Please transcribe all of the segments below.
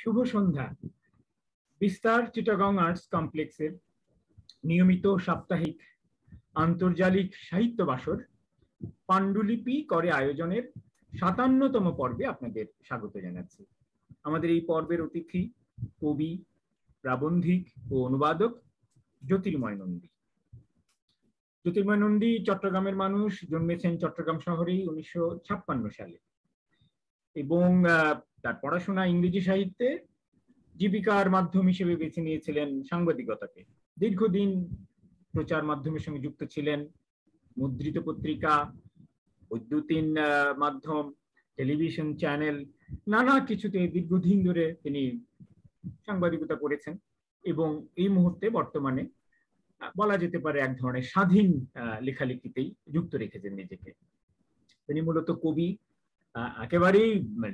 শুভ সন্ধ্যা। বিস্তার চিটাগং আর্টস কমপ্লেক্সের নিয়মিত সাপ্তাহিক আন্তর্জালিক সাহিত্য বাসর পাণ্ডুলিপি করে আয়োজনের ৫৭তম পর্বে আপনাদের স্বাগত জানাচ্ছি। আমাদের এই পর্বের অতিথি কবি, প্রাবন্ধিক ও অনুবাদক জ্যোতির্ময় নন্দী। জ্যোতির্ময় নন্দী চট্টগ্রামের মানুষ, জন্মেছেন চট্টগ্রাম শহরেই ১৯৫৬ সালে এবং তার পড়াশোনা ইংরেজি সাহিত্যে, জীবিকার মাধ্যম হিসেবে বেছে নিয়েছিলেন সাংবাদিকতাকে। দীর্ঘদিন প্রচার মাধ্যমের সঙ্গে যুক্ত ছিলেন। মুদ্রিত পত্রিকা, বৈদ্যুতিন মাধ্যম, টেলিভিশন চ্যানেল, নানা কিছুতে দীর্ঘদিন ধরে তিনি সাংবাদিকতা করেছেন এবং এই মুহূর্তে বর্তমানে বলা যেতে পারে এক ধরনের স্বাধীন লেখালেখিতেই যুক্ত রেখেছেন নিজেকে। তিনি মূলত কবি, একেবারেই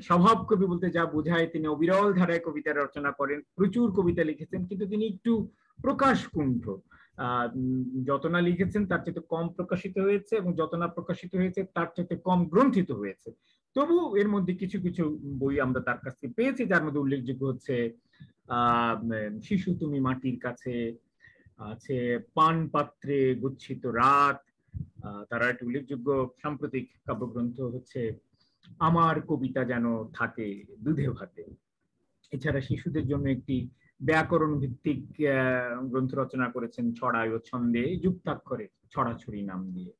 স্বভাব কবি বলতে যা বোঝায়, তিনি অবিরল ধারায় কবিতা রচনা করেন, প্রচুর কবিতা লিখেছেন, কিন্তু তিনি একটু প্রকাশ কুণ্ঠ। যত না লিখেছেন তার চেয়ে কম প্রকাশিত হয়েছে এবং যত না প্রকাশিত হয়েছে তার চেয়ে কম গ্রন্থিত হয়েছে। তবু এর মধ্যে কিছু কিছু বই আমরা তার কাছ থেকে পেয়েছি, যার মধ্যে উল্লেখযোগ্য হচ্ছে শিশু তুমি মাটির কাছে, আছে পান পাত্রে গুচ্ছিত রাত, তার একটা উল্লেখযোগ্য সাম্প্রতিক কাব্যগ্রন্থ হচ্ছে আমার কবিতা যেন থাকে দুধে ভাতে। এছাড়া শিশুদের জন্য একটি ব্যাকরণ ভিত্তিক গ্রন্থ রচনা করেছেন ছড়ায় ও ছন্দে যুক্তাক্ষরে ছড়াছড়ি নাম দিয়ে।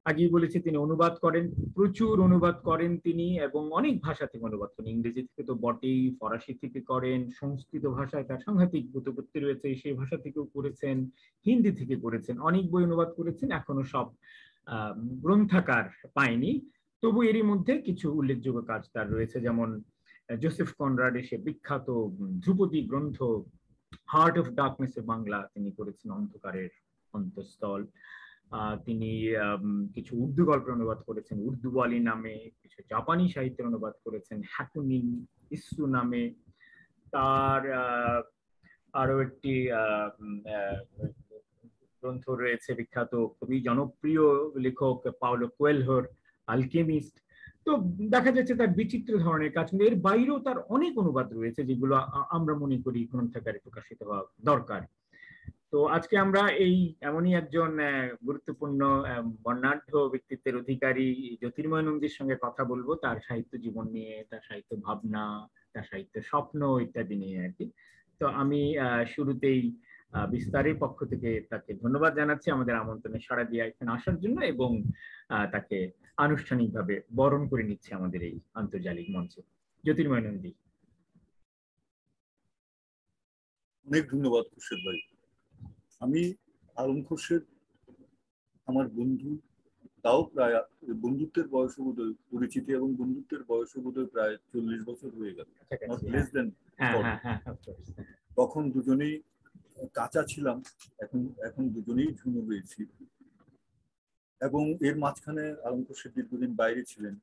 আগেই বলেছি তিনি অনুবাদ করেন, প্রচুর অনুবাদ করেন তিনি, এবং অনেক ভাষা থেকে অনুবাদ করেন। ইংরেজি থেকে তো বটেই, ফরাসি থেকে করেন, সংস্কৃত ভাষায় তার সাংঘাতিক বুতপত্তি রয়েছে, সেই ভাষা থেকেও করেছেন, হিন্দি থেকে করেছেন, অনেক বই অনুবাদ করেছেন। এখনো সব গ্রন্থাকার পায়নি, তবু এরই মধ্যে কিছু উল্লেখযোগ্য কাজ তার রয়েছে, যেমন জোসেফ কনরাডের সে বিখ্যাত ধ্রুপদী গ্রন্থ হার্ট অফ ডার্কনেস এ বাংলা তিনি করেছেন, অন্ধকারের অন্তঃস্থল। তিনি কিছু উর্দু গল্পের অনুবাদ করেছেন উর্দু ওয়ালি নামে, কিছু জাপানি সাহিত্যের অনুবাদ করেছেন হ্যাকুনিন ইসু নামে। তার আরো একটি গ্রন্থ রয়েছে বিখ্যাত খুবই জনপ্রিয় লেখক পাওলো কোয়েলহোর আলকেমিস্ট। তো দেখা যাচ্ছে তার বিচিত্র ধরনের কাজ, কিন্তু এর বাইরেও তার অনেক অনুবাদ রয়েছে যেগুলো আমরা মনে করি গ্রন্থাকারে প্রকাশিত হওয়া দরকার। তো আজকে আমরা এই এমনই একজন গুরুত্বপূর্ণ বর্ণাঢ্য ব্যক্তিত্বের অধিকারী জ্যোতির্ময় নন্দীর সঙ্গে কথা বলবো, তার সাহিত্য জীবন নিয়ে, তার সাহিত্য ভাবনা, তার সাহিত্য স্বপ্ন ইত্যাদি নিয়ে আর কি। তো আমি শুরুতেই বিস্তারের পক্ষ থেকে তাকে ধন্যবাদ জানাচ্ছি আমাদের আমন্ত্রণে সাড়া দিয়ে এখানে আসার জন্য, এবং তাকে আনুষ্ঠানিকভাবে বরণ করে নিচ্ছে আমাদের এই আন্তর্জালিক মঞ্চে। জ্যোতির্ময় নন্দী। অনেক ধন্যবাদ খুরশেদ ভাই। আমি আলম খুরশেদ আমার বন্ধু, তাও প্রায় বন্ধুত্বের বয়স বোধহয় পরিচিতি এবং বন্ধুত্বের বয়স বোধহয় প্রায় 40 বছর হয়ে গেল, নট লেস দেন। তখন দুজনেই কাঁচা ছিলাম, এখন দুজনেই ঝুমো হয়েছি। এবং এর মাঝখানে আলম খুরশেদ দীর্ঘদিন বাইরে ছিলেন।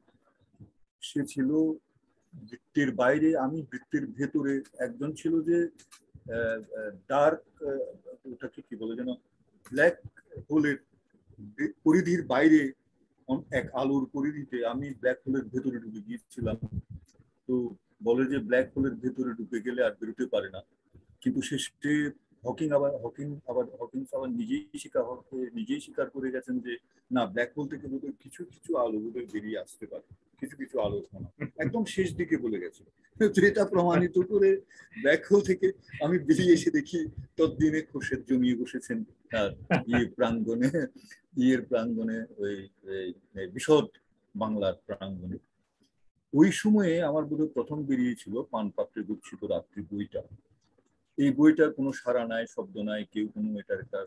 সে ছিল বৃত্তের বাইরে, আমি বৃত্তের ভেতরে। একজন ছিল যে ডার্ক, ওটাকে কি বলে যেন, ব্ল্যাক হোলের পরিধির বাইরে এক আলোর পরিধিতে, আমি ব্ল্যাক হোলের ভেতরে ঢুকে গিয়েছিলাম। তো বলে যে ব্ল্যাক হোলের ভেতরে ঢুকে গেলে আর বেরোতে পারে না, কিন্তু সে হকিংস আবার নিজেই স্বীকার করে গেছেন যে না, ব্ল্যাক হোল থেকে বোধহয় কিছু কিছু আলো বোধহয় বেরিয়ে আসতে পারে, কিছু কিছু আলো একদম শেষ দিকে বলে গেছে। তো এটা প্রমাণিত করে ব্ল্যাক হোল থেকে আমি বেরিয়ে এসে দেখি ততদিনে খুরশেদ জমিয়ে বসেছেন তার প্রাঙ্গণে, ওই বিশদ বাংলার প্রাঙ্গণে। ওই সময়ে আমার বোধহয় প্রথম বেরিয়েছিল পান পাত্রে গুচ্ছিত রাত্রি বইটা। এই বইটার কোনো সাড়া নাই, শব্দ নাই, কেউ কোনো এটার একটা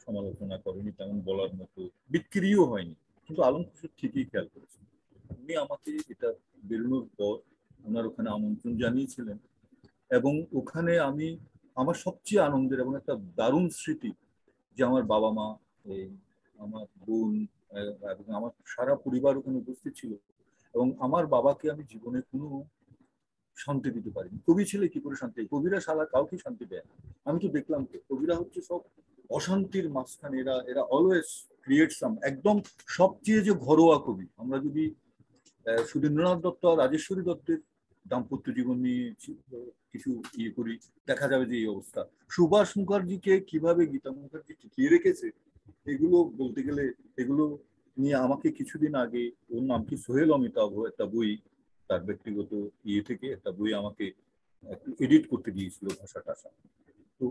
সমালোচনা করেনি, তেমন বলার মতো বিক্রিও হয়নি। কিন্তু আলম খুরশেদ ঠিকই খেয়াল করেছেন। উনি আমাকে এটা বেরোনোর পর ওনার ওখানে আমন্ত্রণ জানিয়েছিলেন, এবং ওখানে আমি আমার সবচেয়ে আনন্দের এবং একটা দারুণ স্মৃতি যে আমার বাবা মা, আমার বোন এবং আমার সারা পরিবার ওখানে উপস্থিত ছিল। এবং আমার বাবাকে আমি জীবনে কোনো শান্তি দিতে পারিনি। কবি ছেলে কি করে শান্তি? কবিরা সারা কাউকে শান্তি দেয় না। আমি তো দেখলাম তো কবিরা হচ্ছে সব অশান্তির মাঝখানে, এরা অলওয়েজ ক্রিয়েট সাম। একদম সবচেয়ে যে ঘরোয়া কবি, আমরা যদি সুধীন্দ্রনাথ দত্ত আর রাজেশ্বরী দত্তের দাম্পত্য জীবন নিয়ে কিছু ইয়ে করি, দেখা যাবে যে এই অবস্থা। সুভাষ মুখার্জিকে কিভাবে গীতা মুখার্জি টিকিয়ে রেখেছে এগুলো বলতে গেলে, এগুলো নিয়ে আমাকে কিছুদিন আগে, ওর নাম কি সোহেল অমিতাভ, একটা বই তার ব্যক্তিগত ইয়ে থেকে একটা বই আমাকে এডিট করতে দিয়েছিল ভাষা টাষা। তো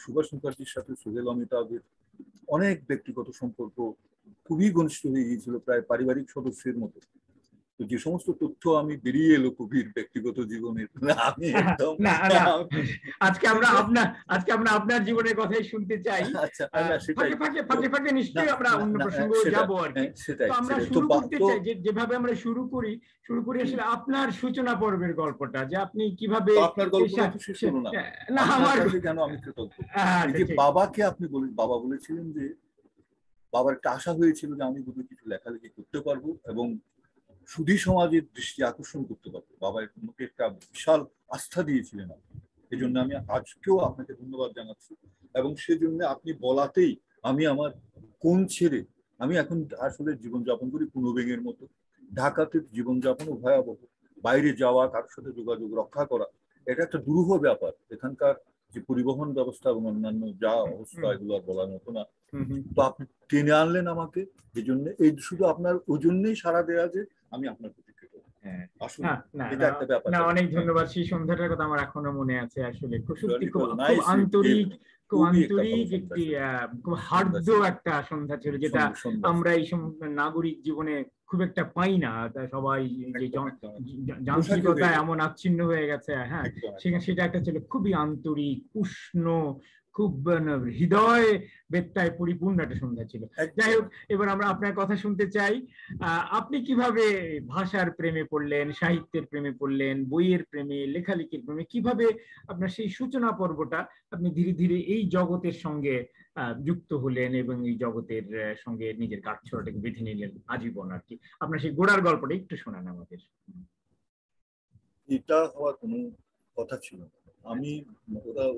সুভাষ মুখার্জির সাথে সোহেল অমিতাভের অনেক ব্যক্তিগত সম্পর্ক খুবই ঘনিষ্ঠ হয়ে গিয়েছিল, প্রায় পারিবারিক সদস্যের মতো। তো যে সমস্ত তথ্য আমি বেরিয়ে এলো কবির ব্যক্তিগত জীবনের, আমি একদম না না, আজকে আমরা আপনার জীবনের কথাই শুনতে চাই। আচ্ছা না সেটাই, ফাঁকে নিশ্চয়ই আমরা অন্য প্রসঙ্গে যাবো আর কি। সেটাই তো আমরা শুরু করতে চাই যেভাবে আমরা শুরু করি আসলে আপনার সূচনা পর্বের গল্পটা, যে আপনি কিভাবে। আপনার গল্পটা তো শেষ হলো না। না, আমার কেন আমি কৃতজ্ঞ এই যে বাবাকে আপনি বাবা বলেছিলেন যে বাবার একটা আশা হয়েছিল যে আমি বোধহয় কিছু লেখালেখি করতে পারবো এবং সুধী সমাজের দৃষ্টি আকর্ষণ করতে পারবো। বাবা আমাকে একটা বিশাল আস্থা দিয়েছিলেন, এই জন্য আমি আজকেও আপনাকে ধন্যবাদ জানাচ্ছি। এবং সেজন্য আপনি বলাতেই আমি আমার কোন ছেড়ে আমি এখন আসলে জীবনযাপন করি পুনর্বেগের মতো। ঢাকাতে জীবনযাপনও ভয়াবহ, বাইরে যাওয়া, কারোর সাথে যোগাযোগ রক্ষা করা এটা একটা দুরূহ ব্যাপার। এখানকার যে পরিবহন ব্যবস্থা এবং অন্যান্য যা অবস্থা, এগুলো আর বলার মতো না। তো আপনি টেনে আনলেন আমাকে, এই জন্য এই শুধু আপনার ওই জন্যই সারা দেয়া যে আমি আপনার প্রতি কৃতজ্ঞ। অনেক ধন্যবাদ। সেই সন্ধ্যাটার কথা আমার এখনো মনে আছে। আসলে সত্যি খুব আন্তরিক, একটি খুব হার্দ একটা সন্ধ্যা ছিল, যেটা আমরা এই নাগরিক জীবনে খুব একটা পাই না। সবাই যে যান্ত্রিকতা এমন আচ্ছিন্ন হয়ে গেছে, হ্যাঁ, সেটা একটা ছিল খুবই আন্তরিক, উষ্ণ, খুব হৃদয় বেত্তায় পরিপূর্ণ একটা সন্ধ্যা ছিল। যাই হোক, এবার আমরা আপনার কথা শুনতে চাই। আপনি কিভাবে ভাষার প্রেমে পড়লেন, সাহিত্যের প্রেমে পড়লেন, বইয়ের প্রেমে, লেখালেখির প্রেমে, কিভাবে আপনার সেই সূচনা পর্বটা আপনি ধীরে ধীরে এই জগতের সঙ্গে যুক্ত হলেন এবং এই জগতের সঙ্গে নিজের কাঠছড়াটাকে বেঁধে নিলেন আজীবন আর কি। আপনার সেই গোড়ার গল্পটা একটু শোনান আমাদের। এটা হওয়ার কোনো কথা ছিল না। আমি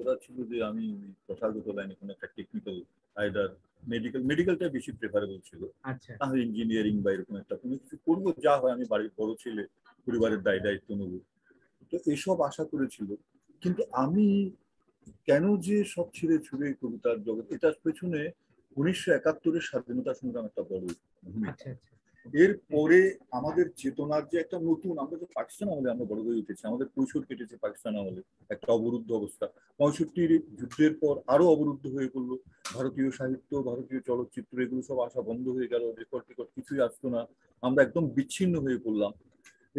ওরা ছিল যে আমি প্রথাগত লাইনে কোনো একটা টেকনিক্যাল, আইদার মেডিকেলটা বেশি প্রেফারেবল ছিল, তাহলে ইঞ্জিনিয়ারিং বা এরকম একটা কোনো কিছু করবো, যা হয় আমি বাড়ির বড় ছেলে, পরিবারের দায়িত্ব নেবো, তো এসব আশা করেছিল। কিন্তু আমি কেন যে সব ছেড়ে ছুড়ে কবিতার জগৎ, এটার পেছনে 1971-এর স্বাধীনতা সংগ্রাম একটা বড় ভূমিকা। এরপরে আমাদের চেতনার যে একটা নতুন, আমরা যে পাকিস্তান আমলে আমরা বড় হয়ে উঠেছি, আমাদের কৈশোর কেটেছে পাকিস্তান আমলে, একটা অবরুদ্ধ অবস্থা। 65-র যুদ্ধের পর আরো অবরুদ্ধ হয়ে পড়লো ভারতীয় সাহিত্য, ভারতীয় চলচ্চিত্র, এগুলো সব আসা বন্ধ হয়ে গেল, রেকর্ড কিছুই আসতো না, আমরা একদম বিচ্ছিন্ন হয়ে পড়লাম।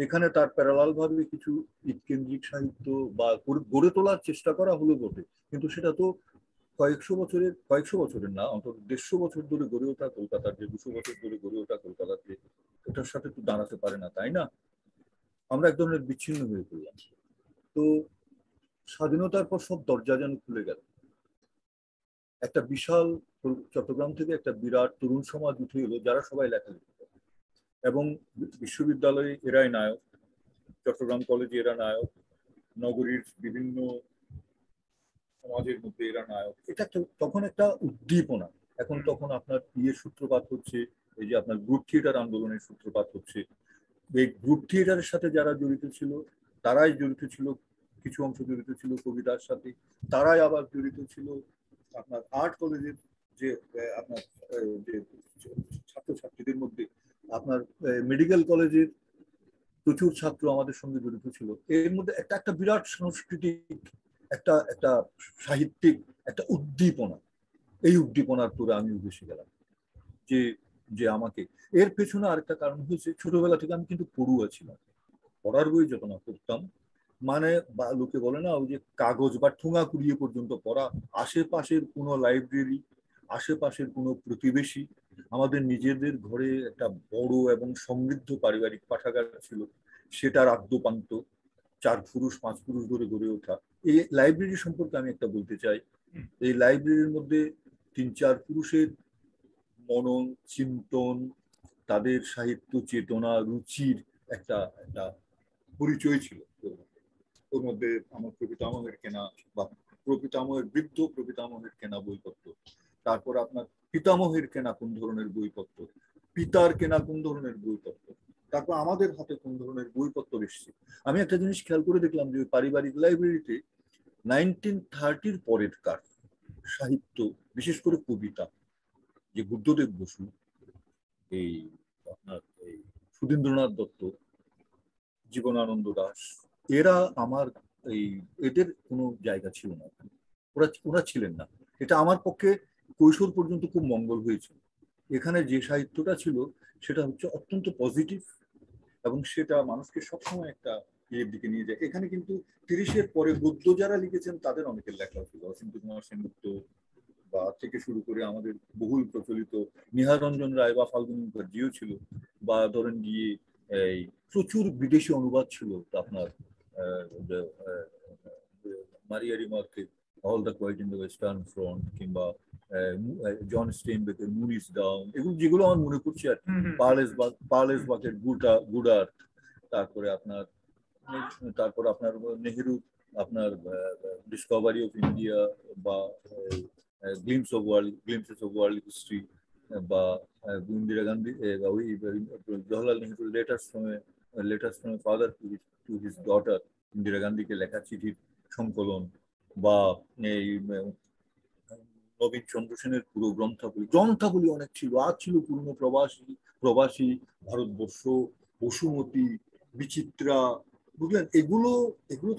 এখানে তার প্যারালাল ভাবে কিছু ঈদকেন্দ্রিক সাহিত্য বা গড়ে তোলার চেষ্টা করা হলো বটে, কিন্তু সেটা তো কয়েকশো বছরের না, অন্তত 150 বছর ধরে গড়ে ওঠা কলকাতার, যে 200 বছর ধরে গড়ে ওঠা কলকাতাতে, ওটার সাথে তো দাঁড়াতে পারে না, তাই না? আমরা এক ধরনের বিচ্ছিন্ন হয়ে পড়লাম। তো স্বাধীনতার পর সব দরজা যেন খুলে গেল। একটা বিশাল চট্টগ্রাম থেকে একটা বিরাট তরুণ সমাজ উঠে এলো, যারা সবাই লেখালেখি করে এবং বিশ্ববিদ্যালয়ে এরাই নায়ক, চট্টগ্রাম কলেজে এরা নায়ক, নগরীর বিভিন্ন সমাজের মধ্যে এরা নায়ক। এটা তখন একটা উদ্দীপনা। এখন তখন আপনার ইয়ের সূত্রপাত হচ্ছে, এই যে আপনার গ্রুপ থিয়েটার আন্দোলনের সূত্রপাত হচ্ছে। এই গ্রুপ থিয়েটারের সাথে যারা জড়িত ছিল, তারাই জড়িত ছিল, কিছু অংশ জড়িত ছিল কবিতার সাথে, তারাই আবার জড়িত ছিল আপনার আর্ট কলেজের যে আপনার যে ছাত্রছাত্রীদের মধ্যে। আপনার মেডিকেল কলেজের প্রচুর ছাত্র আমাদের সঙ্গে জড়িত ছিল। এর মধ্যে একটা বিরাট সাংস্কৃতিক, একটা সাহিত্যিক একটা উদ্দীপনা। এই উদ্দীপনার পরে আমি ভেসে গেলাম। যে যে আমাকে, এর পেছনে আরেকটা কারণ হয়েছে, ছোটবেলা থেকে আমি কিন্তু পড়ুয়া ছিলাম, পড়ার বই যত না পড়তাম, মানে লোকে বলে না ওই যে কাগজ বা ঠোঙা কুড়িয়ে পর্যন্ত পড়া, আশেপাশের কোনো লাইব্রেরি, আশেপাশের কোনো প্রতিবেশী, আমাদের নিজেদের ঘরে একটা বড় এবং সমৃদ্ধ পারিবারিক পাঠাগার ছিল, সেটার আদ্যপান্ত 4 পুরুষ 5 পুরুষ ধরে গড়ে ওঠা। এই লাইব্রেরি সম্পর্কে আমি একটা বলতে চাই। এই লাইব্রেরির মধ্যে 3-4 পুরুষের মনন, চিন্তন, তাদের সাহিত্য চেতনা, রুচির একটা একটা পরিচয় ছিল ওর মধ্যে। আমার প্রপিতামহের কেনা বা বৃদ্ধ প্রপিতামহের কেনা বইপত্র, তারপর আপনার পিতামহের কেনা কোন ধরনের বইপত্র, পিতার কেনা কোন ধরনের বইপত্র, তারপর আমাদের হাতে কোন ধরনের বইপত্র এসছে। আমি একটা জিনিস খেয়াল করে দেখলাম যে পারিবারিক লাইব্রেরিতে 1930 পরের কার সাহিত্য, বিশেষ করে কবিতা, যে বুদ্ধদেব বসু, এই আপনার এই সুধীন্দ্রনাথ দত্ত, জীবনানন্দ দাশ, এরা আমার এই এদের কোনো জায়গা ছিল না, ওরা ছিলেন না। এটা আমার পক্ষে কৈশোর পর্যন্ত খুব মঙ্গল হয়েছিল। এখানে যে সাহিত্যটা ছিল সেটা হচ্ছে অত্যন্ত পজিটিভ, এবং সেটা মানুষকে সবসময় একটা ইয়ের দিকে নিয়ে যায়। এখানে কিন্তু 30-এর পরে গদ্য যারা লিখেছেন তাদের অনেকের লেখা ছিল, অসিন্ত কুমার সেনগুপ্ত বা থেকে শুরু করে আমাদের বহুল প্রচলিত নিহারঞ্জন রায় বা ফাল্গুন মুখার্জিও ছিল, বা ধরেন গিয়ে এই প্রচুর বিদেশি অনুবাদ ছিল আপনার মারিয়া রিমার্কের all the quiet in the western front, কিংবা জন স্টেইনবেকের মুনিস ডাউন, এগুলো যেগুলো আমার মনে পড়ছে আর কি, পার্লেসবাকের গুডার, তারপরে আপনার নেহেরু আপনার ডিসকভারি অফ ইন্ডিয়া, বা গ্লিমসেস অফ ওয়ার্ল্ড হিস্ট্রি, বা ইন্দিরা গান্ধী, ওই জওহরলাল নেহরুর letters from a father to his daughter, Indira গান্ধীকে লেখা চিঠির সংকলন, বা এই নবীন চন্দ্র সেনের পুরো গ্রন্থাবলী অনেক ছিল। আর ছিল পুরনো প্রবাসী ভারতবর্ষ, বসুমতী, বিচিত্রা, বুঝলেন? এগুলো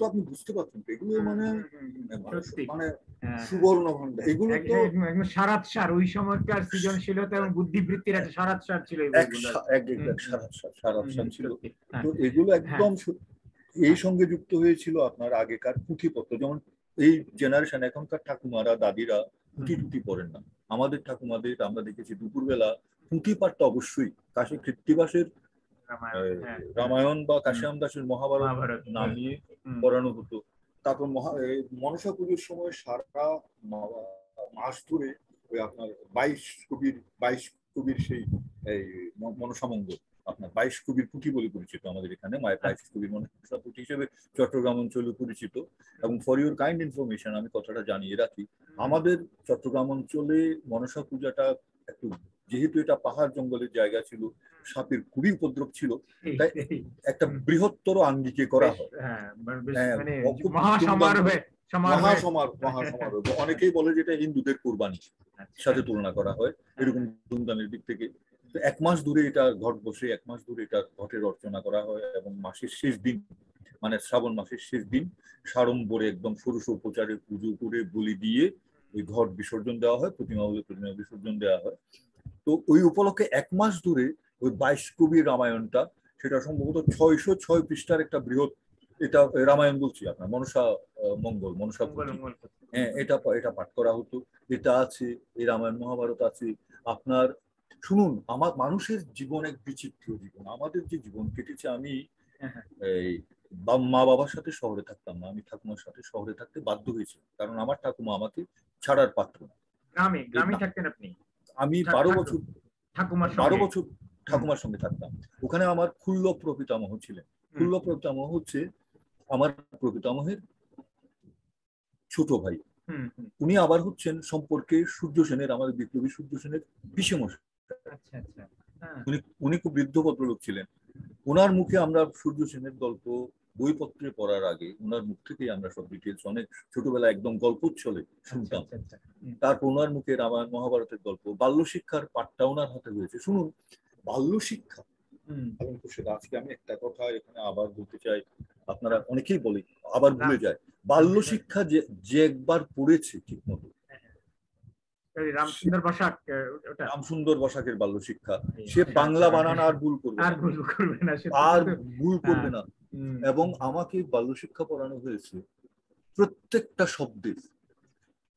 তো আপনি বুঝতে পারছেন, এগুলো মানে সুবর্ণ ভান্ডার। এগুলো তো সারাত সার, ওই সময়কার সৃজনশীলতা এবং বুদ্ধিবৃত্তির একটা সারাত সার ছিল, সারাত সার ছিল। তো এগুলো একদম এই সঙ্গে যুক্ত হয়েছিল আপনার আগেকার পুঁথিপত্র। যেমন এই জেনারেশন, এখনকার ঠাকুমারা দাদিরা পুঁথি পড়েন না। আমাদের ঠাকুমাদের আমরা দেখেছি দুপুরবেলা পুঁথি পাঠটা অবশ্যই কাশী কৃত্তিবাসের রামায়ণ বা কাশী আমদাসের মহাভারত নামিয়ে পড়ানো হতো। তারপর মনসা পুজোর সময় সারা মাস ধরে ওই আপনার 22 কবির সেই মনসামঙ্গল, আপনার 22 কবির পুঁথি বলে পরিচিত আমাদের এখানে, 22 কবির মনসা পুঁথি হিসেবে চট্টগ্রাম অঞ্চলে পরিচিত। এবং ফর ইউর কাইন্ড ইনফরমেশন আমি কথাটা জানিয়ে রাখি, আমাদের চট্টগ্রাম অঞ্চলে মনসা পূজাটা একটু, যেহেতু এটা পাহাড় জঙ্গলের জায়গা ছিল, সাপের খুবই উপদ্রব ছিল, তাই একটা বৃহত্তর আঙ্গিকে করা হয়। মহাসমারোহ, অনেকেই বলে যে এটা হিন্দুদের কুরবানির সাথে তুলনা করা হয়, এরকম ধুমধামের দিক থেকে। এক মাস ধরে এটা ঘট বসে, এক মাস ধরে এটা ঘটের অর্চনা করা হয়, এবং মাসের শেষ দিন, মানে শ্রাবণ মাসের শেষ দিন সাড়ম্বরে একদম ষোড়শ উপচারে পুজো করে বলি দিয়ে ওই ঘট বিসর্জন দেওয়া হয়, প্রতিমা বিসর্জন দেওয়া হয়। তো ওই উপলক্ষে এক মাস ধরে ওই 22 কবির রামায়ণটা, সেটা সম্ভবত 606 পৃষ্ঠার একটা বৃহৎ, এটা রামায়ণ বলছি আপনার মনসা হ্যাঁ, এটা পাঠ করা হতো। এটা আছে, এই রামায়ণ মহাভারত আছে আপনার। শুনুন, আমার মানুষের জীবন এক বিচিত্র জীবন। আমাদের যে জীবন কেটেছে, আমি এই মা বাবার সাথে শহরে থাকতাম না, আমি ঠাকুমার সাথে শহরে থাকতে বাধ্য হয়েছি, কারণ আমার ঠাকুমা আমাকে ছাড়ার পাত্র না। গ্রামে থাকতেন আপনি? আমি 12 বছর ঠাকুমার সঙ্গে থাকতাম। ওখানে আমার খুল্ল প্রপিতামহ ছিলেন। খুল্ল প্রপিতামহ হচ্ছে আমার প্রপিতামহের ছোট ভাই। উনি আবার হচ্ছেন সম্পর্কে সূর্য সেনের, আমাদের বিপ্লবী সূর্য সেনের পিসেমশাই। উনি খুব বৃদ্ধ ভদ্রলোক ছিলেন। ওনার মুখে আমরা সূর্য সেনের গল্প বইপত্রে পড়ার আগে ওনার মুখ থেকেই আমরা সব ডিটেলস অনেক ছোটবেলায় একদম গল্পচ্ছলে শুনতাম। তারপর ওনার মুখে রামায়ণ মহাভারতের গল্প, বাল্য শিক্ষার পাঠটা ওনার হাতে হয়েছে। শুনুন, বাল্য শিক্ষা, আজকে আমি একটা কথা এখানে আবার বলতে চাই, আপনারা অনেকেই বলে আবার ভুলে যায়। বাল্য শিক্ষা যে একবার পড়েছে ঠিক মতো, রামসুন্দর বসাকের বাল্য শিক্ষা, সে বাংলা বানান আর ভুল করবে না। এবং আমাকে বাল্য শিক্ষা পড়ানো হয়েছে প্রত্যেকটা শব্দের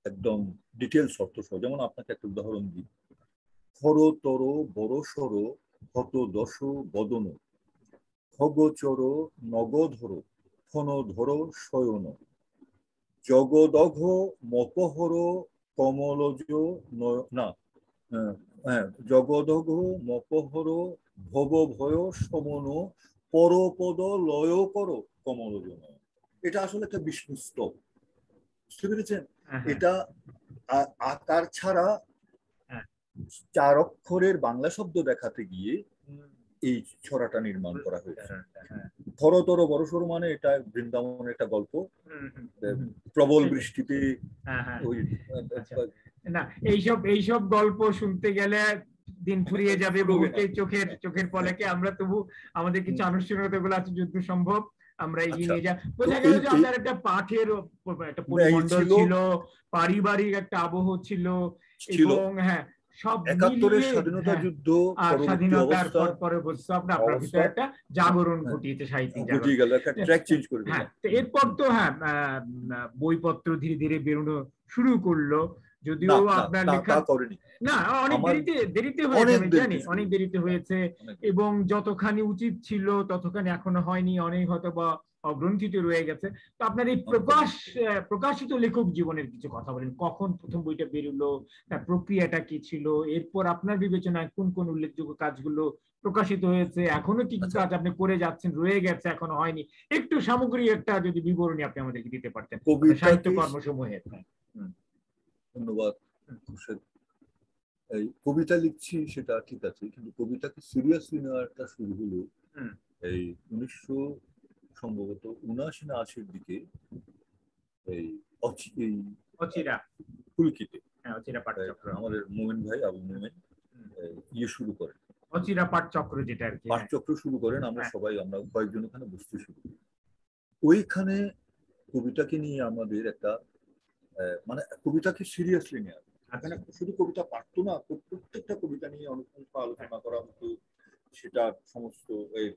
একদম ডিটেলস অর্থ সহ। যেমন আপনাকে একটা উদাহরণ দিই, খরতর বড়সর হত দশ বদন, খগচর নগধর ফণধর শয়ন, জগদঘ মপহর কমলজ না জগদঘ মপহর ভব ভয় সমন, পরপদ লয় কর কমলজ। এটা আসলে একটা বিষ্ণু স্তব, বুঝতে পেরেছেন? এটা আকার ছাড়া 4 অক্ষরের বাংলা শব্দ দেখাতে গিয়ে এই ছড়াটা নির্মাণ করা হয়েছে। থরতর বড়সড় মানে এটা বৃন্দাবনের একটা গল্প, প্রবল বৃষ্টিতে ওই না এইসব গল্প শুনতে গেলে দিন ফুরিয়ে যাবে মুহূর্তে, চোখের পলকে। আমরা তবু আমাদের কিছু আনুষ্ঠানিকতা গুলো আছে, যুদ্ধ সম্ভব আমরা এগিয়ে নিয়ে যা। বোঝা গেল যে আপনার একটা পাঠের একটা পরিমণ্ডল ছিল, পারিবারিক একটা আবহ ছিল, এবং হ্যাঁ সব 71-এর স্বাধীনতা যুদ্ধ আর স্বাধীনতার পরে আপনার ভিতরে একটা জাগরণ ঘটিয়েছে, সাহিত্যিক জাগরণ। হ্যাঁ, তো এরপর তো হ্যাঁ বইপত্র ধীরে ধীরে বেরোনো শুরু করলো, যদিও আপনার লেখা না অনেক দেরিতে হয়েছে, আমি জানি অনেক দেরিতে হয়েছে, এবং যতখানি উচিত ছিল ততখানি এখনো হয়নি, অনেক হয়তো বা অগ্রন্থিত রয়ে গেছে। তো আপনার এই প্রকাশিত লেখক জীবনের কিছু কথা বলেন, কখন প্রথম বইটা বেরোলো, তার প্রক্রিয়াটা কি ছিল, এরপর আপনার বিবেচনায় কোন কোন উল্লেখযোগ্য কাজগুলো প্রকাশিত হয়েছে, এখনো কি কাজ আপনি করে যাচ্ছেন, রয়ে গেছে এখনো হয়নি, একটু সামগ্রিক একটা যদি বিবরণী আপনি আমাদেরকে দিতে পারতেন সাহিত্য কর্মসমূহের। ধন্যবাদ। এই কবিতা লিখছি সেটা ঠিক আছে, কিন্তু কবিতাকে সিরিয়াসলি নেওয়াটা শুরু হলো এই 1900 সম্ভবত 79 না 80-এর দিকে, এই অচিরা ফুলকিতে আমাদের মোমেন ভাই, আবু মোমেন শুরু করেন, অচিরা পাঠচক্র, যেটা আর কি পাঠচক্র শুরু করেন। আমরা কয়েকজন ওখানে বসতে শুরু করি। ওইখানে কবিতাকে নিয়ে আমাদের একটা মানে কবিতাকে সিরিয়াসলি নেওয়া, এখানে শুধু কবিতা পাঠতো না, প্রত্যেকটা কবিতা নিয়ে অনুকূল আলোচনা করা হতো, সেটা সমস্ত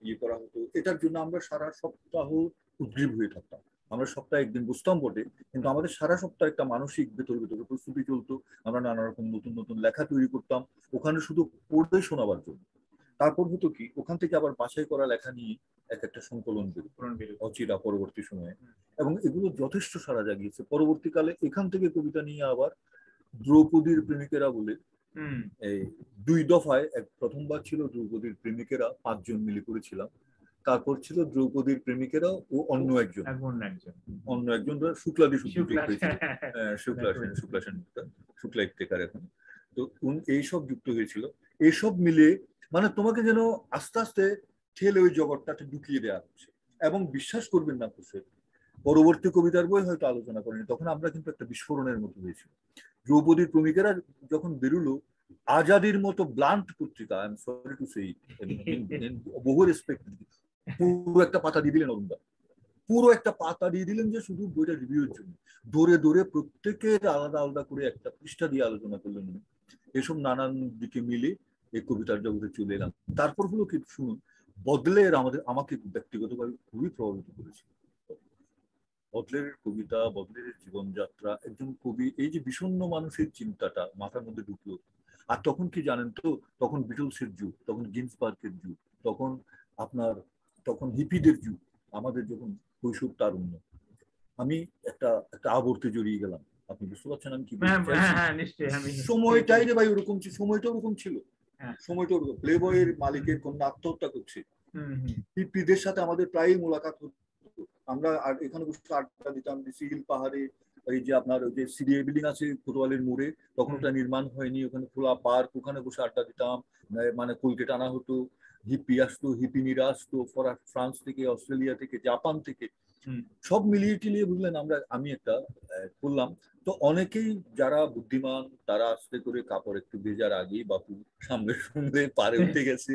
ইয়ে করা হতো। এটার জন্য আমরা সারা সপ্তাহ উদ্গ্রীব হয়ে থাকতাম। আমরা সপ্তাহে একদিন বুঝতাম বটে, কিন্তু আমাদের সারা সপ্তাহ একটা মানসিক ভেতরে প্রস্তুতি চলতো। আমরা নানা রকম নতুন নতুন লেখা তৈরি করতাম ওখানে শুধু পড়ে শোনাবার জন্য। তারপর হতো কি, ওখান থেকে আবার বাছাই করা লেখা নিয়ে একটা সংকলন অচিরা পরবর্তী সময়ে, এবং এগুলো যথেষ্ট সাড়া জাগিয়েছে। পরবর্তীকালে এখান থেকে কবিতা নিয়ে আবার দ্রৌপদীর প্রেমিকেরা বলে এই 2 দফায়, প্রথমবার ছিল দ্রৌপদীর প্রেমিকেরা 5 জন মিলে করেছিলাম, তারপর ছিল দ্রৌপদীর প্রেমিকেরা ও অন্য একজন শুক্লাদি শুক্লা ইফতেখার এখন। তো এইসব যুক্ত হয়েছিল, এইসব মিলে মানে তোমাকে যেন আস্তে আস্তে ঠেলে ওই জগৎটাতে ঢুকিয়ে দেওয়া হচ্ছে। এবং বিশ্বাস করবেন না পরবর্তী কবিতার বই হয়তো আলোচনা করেনি, তখন আমরা কিন্তু একটা বিস্ফোরণের মতো হয়েছিল। দ্রৌপদীর প্রেমিকেরা যখন বেরোলো, আজাদির মতো ব্লান্ট পত্রিকা, I am sorry to say, বহু রেসপেক্ট, পুরো একটা পাতা দিয়ে দিলেন অরুণদা, পুরো একটা পাতা দিয়ে দিলেন যে শুধু বইটা রিভিউর জন্য। ধরে ধরে প্রত্যেকের আলাদা আলাদা করে একটা পৃষ্ঠা দিয়ে আলোচনা করলেন। এসব নানান দিকে মিলে এই কবিতার জগতে চলে এলাম। তারপর হলো কি, শুনুন, বদলের আমাকে ব্যক্তিগতভাবে খুবই প্রভাবিত করেছে। বদলের কবিতা, বদলের জীবনযাত্রা, একজন কবি, এই যে বিষণ্ণ মানুষের চিন্তাটা মাথার মধ্যে ঢুকলো। আর তখন কি জানেন তো, তখন বিটলসের যুগ, তখন গিন্সবার্গের যুগ, তখন হিপিদের যুগ, আমাদের যখন কৈশোর তারুণ্য। আমি একটা আবর্তে জড়িয়ে গেলাম। আপনি বুঝতে পারছেন আমি কি বলতে চাইছি? সময়টাই রে ভাই ওরকম ছিল, সময়টা ওরকম ছিল, সময়টা ওরকম। প্লেবয়ের মালিকের কন্যা আত্মহত্যা করছে, হিপিদের সাথে আমাদের প্রায়ই মোলাকাত হতো। আমরা এখানে বসে আড্ডা দিতাম সিভিল পাহাড়ে, এই যে আপনার ওই যে সিডিএ বিল্ডিং আছে কোতোয়ালির মোড়ে, তখন ওটা নির্মাণ হয়নি, ওখানে খোলা পার্ক, ওখানে বসে আড্ডা দিতাম। মানে কলকে টানা হতো, হিপি আসতো, হিপিনিরা আসতো ফ্রান্স থেকে, অস্ট্রেলিয়া থেকে, জাপান থেকে, সব মিলিয়ে টিলিয়ে বুঝলেন আমি একটা করলাম। তো অনেকেই যারা বুদ্ধিমান তারা আস্তে করে কাপড় একটু ভেজার আগেই বাপু সামনে সঙ্গে পারে উঠে গেছে।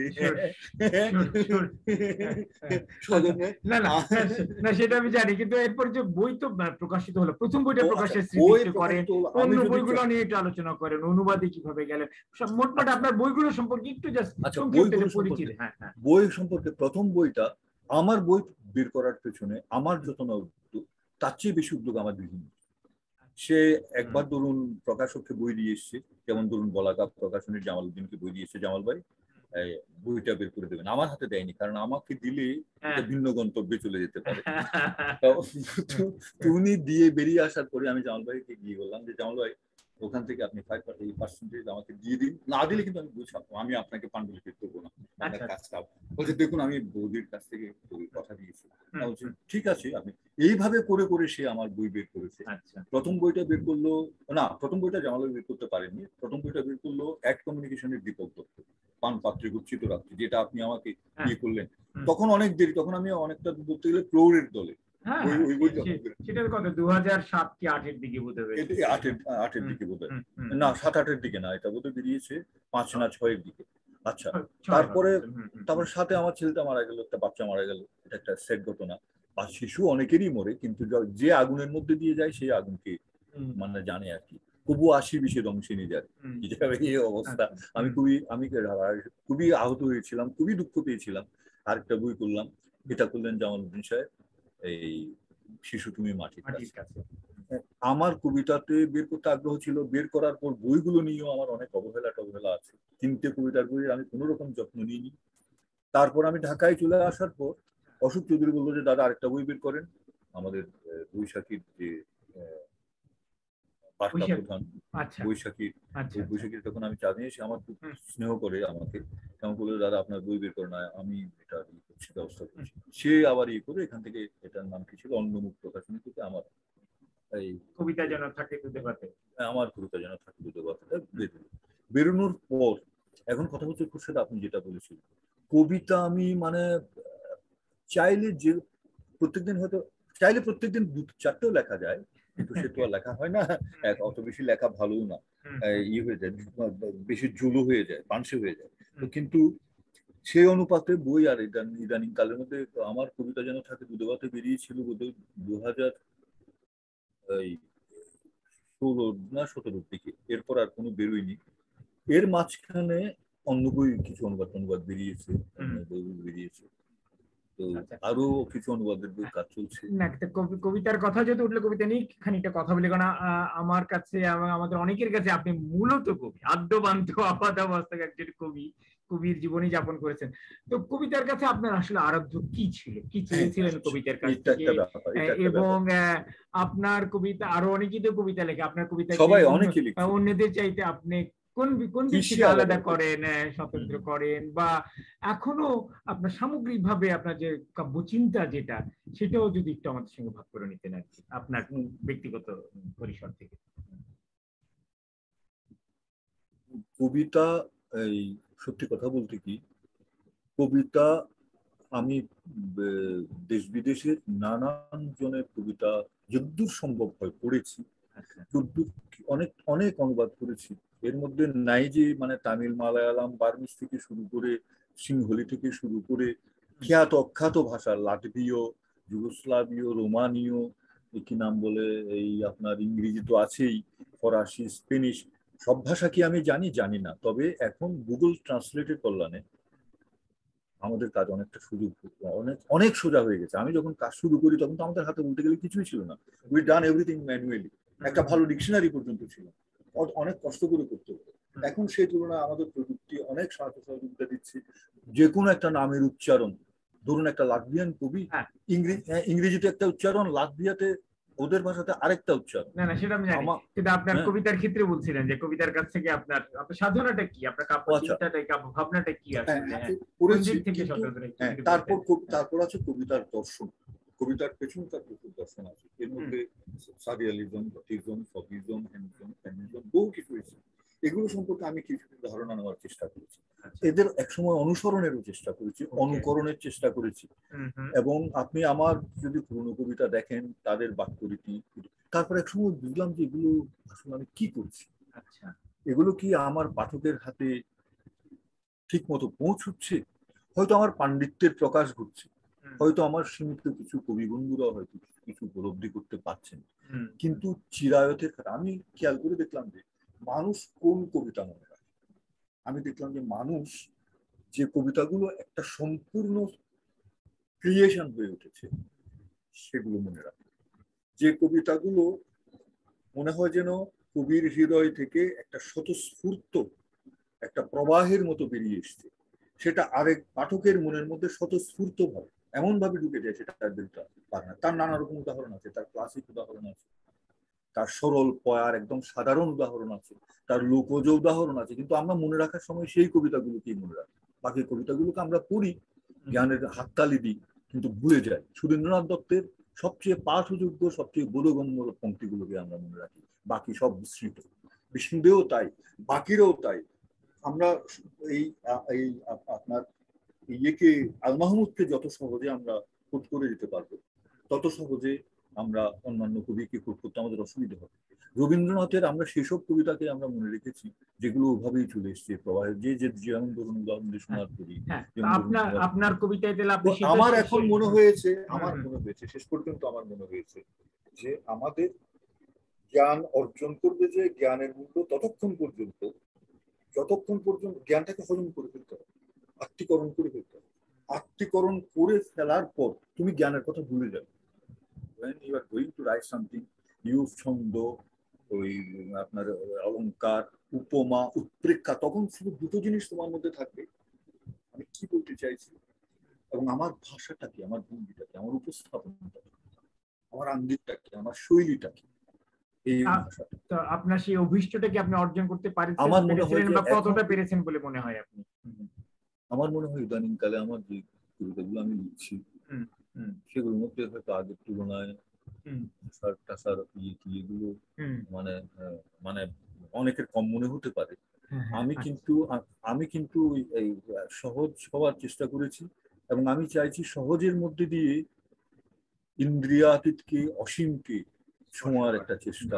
না সেটা আমি জানি, কিন্তু এরপর যে বই তো প্রকাশিত হলো, প্রথম বইটা প্রকাশের স্মৃতি করেন, অন্য বইগুলো নিয়ে একটু আলোচনা করেন, অনুবাদে কিভাবে গেলেন, মোটমাট আপনার বইগুলো সম্পর্কে একটু জাস্ট পরিচিত। বই সম্পর্কে প্রথম বইটা, আমার বই বের করার পেছনে আমার যত না উদ্যোগ, তার চেয়ে বেশি উদ্যোগ আমার বিভিন্ন। সে একবার ধরুন প্রকাশককে বই দিয়ে এসছে, যেমন ধরুন বলাকাপ প্রকাশনের জামালউদ্দিনকে বই দিয়ে এসছে, জামাল ভাই বইটা বের করে দেবেন। আমার হাতে দেয়নি, কারণ আমাকে দিলে ভিন্ন গন্তব্যে চলে যেতে পারে। উনি দিয়ে বেরিয়ে আসার পরে আমি জামাল ভাইকে গিয়ে বললাম যে জামাল ভাই ওখান থেকে আপনি 5% আমাকে দিয়ে দিন, না দিলে কিন্তু আমি বুঝাবো, আমি আপনাকে পাণ্ডুলিপি করবো না, আপনার কাজটা। বলছে দেখুন আমি বৌদির কাছ থেকে বইয়ের কথা দিয়েছি। বলছি ঠিক আছে, আপনি এইভাবে করে করে সে আমার বই বের করেছে। প্রথম বইটা বের করলো, না প্রথম বইটা জামাল বের করতে পারেননি, প্রথম বইটা বের করলো অ্যাড কমিউনিকেশনের দীপক দত্ত, পানপাত্রে গুচ্ছিত রাত্রি, যেটা আপনি আমাকে ইয়ে করলেন। তখন অনেক দেরি, তখন আমি অনেকটা বলতে গেলে প্রৌঢ়ের দলে। সেটার কথা 2007 কি 8 এর দিকে বোধ হয়, 8-এর দিকে বোধ হয়, না 7-8-এর দিকে না, এটা বোধহয় বেরিয়েছে 5 না 6-এর দিকে। আচ্ছা, তারপরে সাথে আমার ছেলেটা মারা গেল, একটা বাচ্চা মারা গেল, এটা একটা সেট ঘটনা। আর শিশু অনেকেরই মরে, কিন্তু যে আগুনের মধ্যে দিয়ে যায় সেই আগুনকে মানে জানে আর কি। তবু 80-20 ধ্বংসে নিয়ে যায়, এই অবস্থা। আমি খুবই আহত হয়েছিলাম, খুবই দুঃখ পেয়েছিলাম। আরেকটা বই করলাম, এটা করলেন জামালউদ্দিন সাহেব, এই শিশু তুমি মাটির কাছে। আমার কবিতাতে বের করতে আগ্রহ ছিল, বের করার পর বইগুলো নিয়েও আমার অনেক অবহেলা আছে। 3টে কবিতার বই আমি কোনো রকম যত্ন নিইনি। তারপর আমি ঢাকায় চলে আসার পর অশোক চৌধুরী বললো যে দাদা আরেকটা বই বের করেন। আমাদের বৈশাখীর যে বার্তা প্রধান বৈশাখীর তখন আমি চা নিয়ে এসে আমার খুব স্নেহ করে আমাকে, কেমন বললো দাদা আপনার বই বের করে না, আমি এটা ব্যবস্থা করছি। সে আবার করে এখান থেকে, এটার নাম কি ছিল, অন্নমুখ প্রকাশনী থেকে আমার এই কবিতা যেন থাকে দুধে ভাতে, আমার কবিতা যেন থাকে দুধে ভাতে বেরোনোর পর এখন কথা হচ্ছে খুরশেদ, আপনি যেটা বলেছিলেন, কবিতা আমি মানে চাইলে যে প্রত্যেকদিন হয়তো চাইলে প্রত্যেকদিন 2-4টেও লেখা যায়, কিন্তু সে তো আর লেখা হয় না, অত বেশি লেখা ভালোও না, ইয়ে হয়ে যায়, বেশি জুলু হয়ে যায়, পানসে হয়ে যায়। তো কিন্তু সেই অনুপাতে বই, আর ইদানিং কালের মধ্যে আমার কবিতা যেন থাকে দুধে ভাতে বেরিয়েছিল বোধহয় 2016 না 17 দিকে, এরপর আর কোনো বেরোয়নি। এর মাঝখানে অন্য বই কিছু অনুবাদ বেরিয়েছে, বেরিয়েছে, তো আরো কিছু অনুবাদের বই কাজ চলছে। কবিতার কথা যেহেতু উঠলো, কবিতা নিয়ে খানিকটা কথা বলি, কারণ আমার কাছে আমাদের অনেকের কাছে আপনি মূলত কবি, আদ্যবান্ত আপাদাবস্থায় একজন কবির জীবনী যাপন করেছেন। তো কবিতার কাছে আপনার আসলে আরাধ্য কি ছিল, কি চেয়েছিলেন কবিতার কাছ থেকে? এবং আপনার কবিতা, আরো অনেকেই তো কবিতা লেখে, আপনার কবিতা অন্যদের চাইতে আপনি কোন দিক থেকে আলাদা করেন, স্বতন্ত্র করেন, বা এখনো আপনার সামগ্রিকভাবে আপনার যে কাব্যচিন্তা যেটা, সেটাও যদি একটু আমাদের সঙ্গে ভাগ করে নিতেন আর কি, আপনার ব্যক্তিগত পরিসর থেকে। কবিতা, এই সত্যি কথা বলতে কি, কবিতা আমি দেশ বিদেশের নানান জনের কবিতা যদ্দূর সম্ভব হয় পড়েছি, অনেক অনেক অনুবাদ করেছি। এর মধ্যে নাই যে মানে তামিল, মালায়ালাম, বার্মিজ থেকে শুরু করে, সিংহলি থেকে শুরু করে খ্যাত অখ্যাত ভাষা, লাটভীয়, যুগোস্লাভীয়, রোমানীয়, কি নাম বলে, এই আপনার ইংরেজি তো আছেই, ফরাসি, স্পেনিশ, সব ভাষা কি আমি জানি না। তবে এখন গুগল ট্রান্সলেটের কল্যাণে আমাদের কাজ অনেকটা অনেক সোজা হয়ে গেছে। আমি যখন কাজ শুরু করি তখন তো আমাদের হাতে বলতে গেলে কিছুই ছিল না, উই ডান এভরিথিং ম্যানুয়ালি। একটা ভালো ডিকশনারি পর্যন্ত ছিল, অনেক কষ্ট করে করতে হতো। এখন সেই তুলনায় আমাদের প্রযুক্তি অনেক সাহায্য সহযোগিতা দিচ্ছে। যে কোনো একটা নামের উচ্চারণ, ধরুন একটা লাটভিয়ান কবি, ইংরেজিতে একটা উচ্চারণ, লাটভিয়াতে ওদের ভাষাতে আরেকটা উচ্চারণ। না সেটা আমি জানি, কিন্তু আপনার কবিতার ক্ষেত্রে বলছিলেন যে কবিতার কাছ থেকে আপনার সাধনাটা কি, আপনার কাব্যচিন্তাটা, কাব্য ভাবনাটা কি আসলে কোন দিক থেকে স্বতন্ত্র? তারপর আছে কবিতার দর্শন, কবিতার পেছনে তার প্রচুর দর্শন আছে। এর মধ্যে সারিয়ালিজম, গথিজম, ফগিজম, হ্যান্ডিজম, বহু কিছু আছে। এগুলো সম্পর্কে আমি কিছু ধারণা নেওয়ার চেষ্টা করেছি, এদের একসময় অনুসরণেরও চেষ্টা করেছি, অনুকরণের চেষ্টা করেছি। এবং আপনি আমার যদি পুরনো কবিতা দেখেন, তাদের বাক্যরীতি, তারপর একসময় বুঝলাম যে এগুলো আসলে আমি কি করছি, এগুলো কি আমার পাঠকের হাতে ঠিক মতো পৌঁছচ্ছে? হয়তো আমার পাণ্ডিত্যের প্রকাশ ঘটছে, হয়তো আমার সীমিত কিছু কবি বন্ধুরা হয়তো কিছু উপলব্ধি করতে পারছেন, কিন্তু চিরায়তের আমি খেয়াল করে দেখলাম যে মানুষ কোন কবিতা মনে রাখে। আমি দেখলাম যে মানুষ যে কবিতাগুলো একটা সম্পূর্ণ ক্রিয়েশন হয়ে উঠেছে সেগুলো মনে রাখে। যে কবিতাগুলো মনে হয় যেন কবির হৃদয় থেকে একটা স্বতঃস্ফূর্ত একটা প্রবাহের মতো বেরিয়ে এসছে, সেটা আরেক পাঠকের মনের মধ্যে স্বতঃস্ফূর্ত ভাবে এমন ভাবে ঢুকে যায় সেটা তার পারে না। তার নানা রকম উদাহরণ আছে, তার ক্লাসিক উদাহরণ আছে, তার সরল পয়ার একদম সাধারণ উদাহরণ আছে, তার লোকজ উদাহরণ আছে, কিন্তু আমরা মনে রাখার সময় সেই কবিতাগুলোকেই মনে রাখি। বাকি কবিতাগুলোকে আমরা পড়ি, জ্ঞানের হাততালি দিই, কিন্তু ভুলে যাই। সুরেন্দ্রনাথ দত্তের সবচেয়ে পাঠযোগ্য, সবচেয়ে বোধগম্য পংক্তিগুলোকে আমরা মনে রাখি, বাকি সব বিস্মৃত। বিষ্ণুদেও তাই, বাকিরাও তাই। আমরা এই এই আপনার ইয়েকে, আল মাহমুদকে যত সহজে আমরা কোট করে দিতে পারবো, তত সহজে আমরা অন্যান্য কবিকে কোট করতে আমাদের অসুবিধা হবে। রবীন্দ্রনাথের আমরা সেসব কবিতাকে আমরা মনে রেখেছি যেগুলো ওভাবেই চলে এসছে প্রবাহে, যেমন ধরুন উদাহরণ দিয়ে শোনার কবি। আপনার কবিতায় আমার এখন মনে হয়েছে, শেষ পর্যন্ত আমার মনে হয়েছে যে আমাদের জ্ঞান অর্জন করবে, যে জ্ঞানের মূল্য ততক্ষণ পর্যন্ত যতক্ষণ পর্যন্ত জ্ঞানটাকে হজম করে ফেলতে হবে, আত্মীকরণ করে ফেলতে হবে। আত্মীকরণ করে ফেলার পর তুমি জ্ঞানের কথা ভুলে যাবে। when you are going to write something, use ছন্দ, ওই আপনার অলংকার, উপমা, উৎপ্রেক্ষা, তখন শুধু দুটো জিনিস তোমার মধ্যে থাকবে, আমি কি বলতে চাইছি এবং আমার ভাষাটা কি, আমার ভঙ্গিটা কি, আমার উপস্থাপনটা কি, আমার আঙ্গিকটা কি, আমার শৈলীটা কি। আপনার সেই অভিষ্টটা কি আপনি অর্জন করতে পারেছেন? আমার মনে হয় বা কতটা পেরেছেন বলে মনে হয় আপনি? আমার মনে হয় ইদানিং কালে আমার যে কবিতাগুলো আমি লিখছি সেগুলোর মধ্যে হয়তো আগের তুলনায় এগুলো মানে মানে অনেকের কম মনে হতে পারে। আমি কিন্তু এই সহজ হওয়ার চেষ্টা করেছি, এবং আমি চাইছি সহজের মধ্যে দিয়ে ইন্দ্রিয়াতীতকে, অসীমকে ছোঁয়ার একটা চেষ্টা,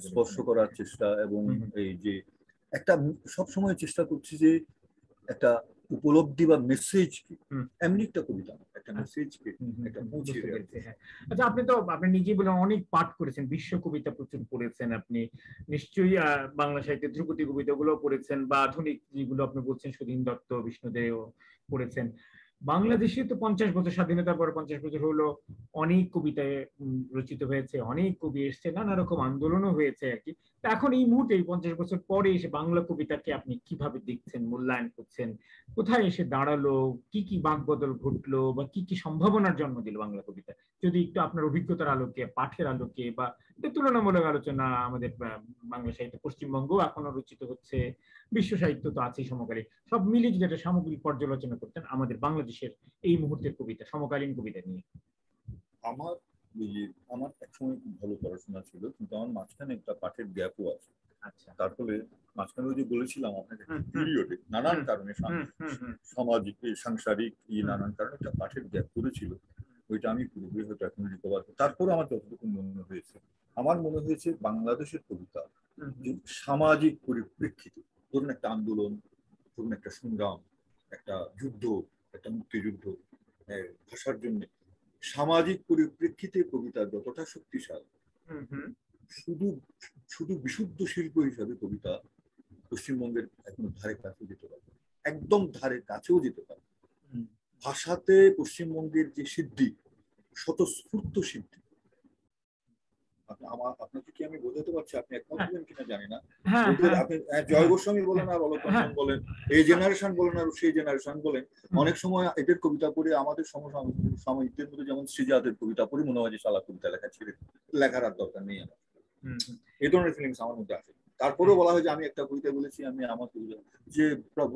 স্পর্শ করার চেষ্টা, এবং এই যে একটা সবসময় চেষ্টা করছি যে একটা উপলব্ধি বা মেসেজ কি, এমনি একটা কবিতা, একটা মেসেজ কি, একটা পৌঁছে দিতে। আচ্ছা, আপনি নিজেই বলেন অনেক পাঠ করেছেন, বিশ্ব কবিতা প্রচুর পড়েছেন, আপনি নিশ্চয়ই বাংলা সাহিত্যের ধ্রুপদী কবিতাগুলো পড়েছেন, বা আধুনিক যেগুলো আপনি বলছেন সুধীন দত্ত, বিষ্ণুদেও পড়েছেন। বাংলাদেশে তো 50 বছর স্বাধীনতার পর 50 বছর হলো, অনেক কবিতায় রচিত হয়েছে, অনেক কবি এসছে, নানা রকম আন্দোলনও হয়েছে আর কি। তা এখন এই মুহূর্তে 50 বছর পরে এসে বাংলা কবিতাকে আপনি কিভাবে দেখছেন, মূল্যায়ন করছেন? কোথায় এসে দাঁড়ালো, কি কি বাঁকবদল ঘটলো, বা কি কি সম্ভাবনার জন্ম দিল বাংলা কবিতা? যদি একটু আপনার অভিজ্ঞতার আলোকে, পাঠের আলোকে, বা তুলনামূলক আলোচনা, আমাদের বাংলা সাহিত্য পশ্চিমবঙ্গ এখনো রচিত হচ্ছে, বিশ্ব সাহিত্য তো আছেই সমকালী, সব মিলে যদি একটা সামগ্রিক পর্যালোচনা করতেন আমাদের বাংলাদেশের এই মুহূর্তের কবিতা, সমকালীন কবিতা নিয়ে। আমার একসময় খুব ভালো পড়াশোনা ছিল, কিন্তু আমার মাঝখানে একটা পাঠের গ্যাপও আছে। আচ্ছা, তারপরে মাঝখানে ওই যে বলেছিলাম আপনাকে, পিরিয়ডে নানান কারণে, সামাজিক, সাংসারিক, নানান কারণে একটা পাঠের গ্যাপ করেছিল। ওইটা আমি পুরোপুরি হয়তো এখন রিকভার করি। তারপরে আমার যতটুকু মনে হয়েছে, আমার মনে হয়েছে বাংলাদেশের কবিতা যে সামাজিক পরিপ্রেক্ষিতে, ধরুন একটা আন্দোলন, ধরুন একটা সংগ্রাম, একটা যুদ্ধ, একটা মুক্তিযুদ্ধ, ভাষার জন্য সামাজিক পরিপ্রেক্ষিতে কবিতা যতটা শক্তিশালী, শুধু শুধু বিশুদ্ধ শিল্প হিসাবে কবিতা পশ্চিমবঙ্গের এখনো ধারে কাছে যেতে পারে, একদম ধারে কাছেও যেতে পারে। ভাষাতে পশ্চিমবঙ্গের যে সিদ্ধি, স্বতঃস্ফূর্ত সিদ্ধি, আপনাকে কি আমি বোঝাতে পারছি? আপনি একমত হবেন কিনা জানি না। আপনি জয় গোস্বামী বলেন আর অলক রঞ্জন বলেন, এই জেনারেশন বলেন আর সেই জেনারেশন বলেন, অনেক সময় এদের কবিতা পড়ে আমাদের সমসাময়িকদের মধ্যে, যেমন শ্রীজাতের কবিতা পড়ে মনে হয় যে শালা কবিতা লেখার আর দরকার নেই আমার, এই ধরনের ফিলিংস আমার মধ্যে আসে। তারপরেও বলা হয় যে আমি একটা কবিতা বলেছি, আমি আমার কবিতা, যে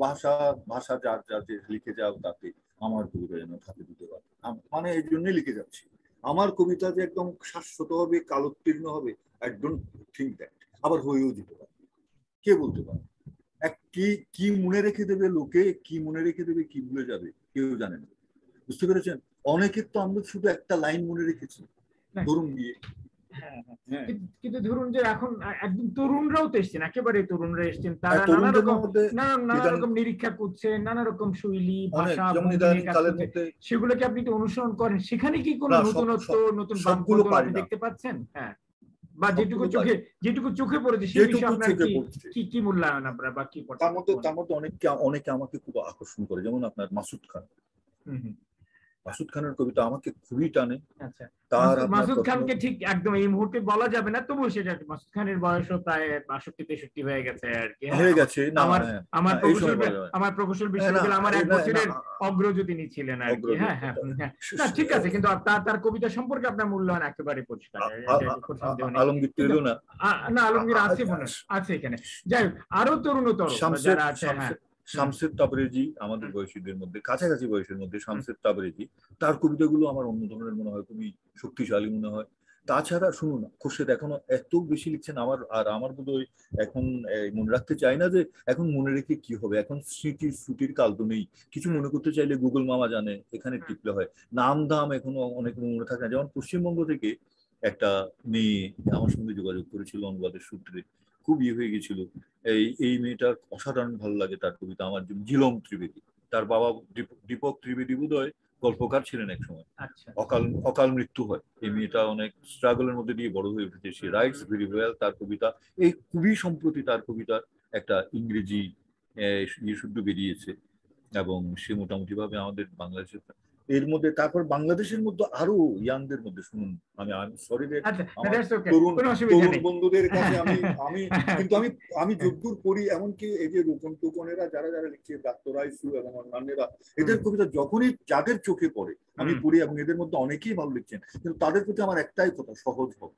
ভাষা যার যার লিখে যাও তাতে আমার কবিতা যেন থাকে দিতে পারে, মানে এই জন্যই লিখে যাচ্ছি। আমার কবিতা যে একদম শাশ্বত হবে, কালোত্তীর্ণ হবে, আই ডোন্ট থিঙ্ক দ্যাট। আবার হয়েও যেতে পারে, কে বলতে পারে? কি মনে রেখে দেবে লোকে, কি মনে রেখে দেবে, কি ভুলে যাবে, কেউ জানে না। বুঝতে পেরেছেন? অনেকের তো আমরা শুধু একটা লাইন মনে রেখেছি, ধরুন দিয়ে। কিন্তু ধরুন যে এখন একদম তরুণরাও তো এসছেন, একেবারে তরুণরা এসছেন, তারা নানা রকম নিরীক্ষা করছেন, নানা রকম শৈলী, ভাষা, সেগুলোকে আপনি একটু অনুসরণ করেন, সেখানে কি কোনো নতুনত্ব, নতুন বাঁকবদল আপনি দেখতে পাচ্ছেন? হ্যাঁ, বা যেটুকু চোখে পড়েছে সেই বিষয়ে আপনার কি মূল্যায়ন, আপনার বা কি? তার মধ্যে অনেকে আমাকে খুব আকর্ষণ করে, যেমন আপনার মাসুদ খান। মাসুদ খানের কবিতা আমাকে খুবই টানে। আচ্ছা, তার আপনার মাসুদ খানকে ঠিক একদম এই মুহূর্তে বলা যাবে না, তবুও সেটা মাসুদ খানের বয়সও প্রায় 62-63 হয়ে গেছে আর কি। হয়ে গেছে না, আমার আমার এই সময় বলা যাবে আমার প্রকৌশল না, বিশ্ববিদ্যালয় আমার 1 না, বছরের অগ্রজ তিনি ছিলেন আর কি। হ্যাঁ হ্যাঁ না ঠিক আছে, কিন্তু তার কবিতা সম্পর্কে আপনার মূল্যায়ন একেবারে পরিষ্কার, আলমগীর তো এলো না। না, আলমগীর আছে মনে আছে এখানে। যাই হোক, আরো তরুণতর যারা আছে, হ্যাঁ শামসের তাবরেজি আমাদের বয়সীদের মধ্যে, কাছাকাছি বয়সের মধ্যে শামসের তাবরেজি, তার কবিতাগুলো আমার অন্য ধরনের মনে হয়, খুবই শক্তিশালী মনে হয়। তাছাড়া শুনুন, খোরশেদ এখনো এত বেশি লিখছেন আমার, আর আমার বোধহয় এখন মনে রাখতে চাই না যে এখন মনে রেখে কি হবে, এখন স্মৃতির শ্রুতির কাল তো নেই। কিছু মনে করতে চাইলে গুগল মামা জানে, এখানে টিপলে হয়। নাম দাম এখনো অনেক মনে থাকে না। যেমন পশ্চিমবঙ্গ থেকে একটা মেয়ে আমার সঙ্গে যোগাযোগ করেছিল অনুবাদের সূত্রে, খুব হয়ে গেছিল। এই মেয়েটার অসাধারণ ভালো লাগে তার কবিতা আমার। জিলম ত্রিবেদী, তার বাবা দীপক ত্রিবেদী বোধহয় গল্পকার ছিলেন এক সময়, অকাল মৃত্যু হয়। এই মেয়েটা অনেক স্ট্রাগলের মধ্যে দিয়ে বড় হয়ে উঠেছে। সে রাইটস ভেরি ওয়েল। তার কবিতা এই খুবই সম্প্রতি তার কবিতার একটা ইংরেজি শুদ্ধ বেরিয়েছে, এবং সে মোটামুটি ভাবে আমাদের বাংলাদেশের এর মধ্যে। তারপর বাংলাদেশের মধ্যে আরো ইয়াংদের মধ্যে শুনুন, আমি সরি রে তরুণ বন্ধুদের কাছে আমি কিন্তু আমি যদ্দূর পড়ি, এমনকি এই যে রূপন টুকনেরা যারা যারা লিখছে, ডাক্তার রাইসু এবং অন্যান্যরা, এদের কবিতা যখনই যাদের চোখে পড়ে আমি পড়ি, এবং এদের মধ্যে অনেকেই ভালো লিখছেন। কিন্তু তাদের প্রতি আমার একটাই কথা, সহজ হোক,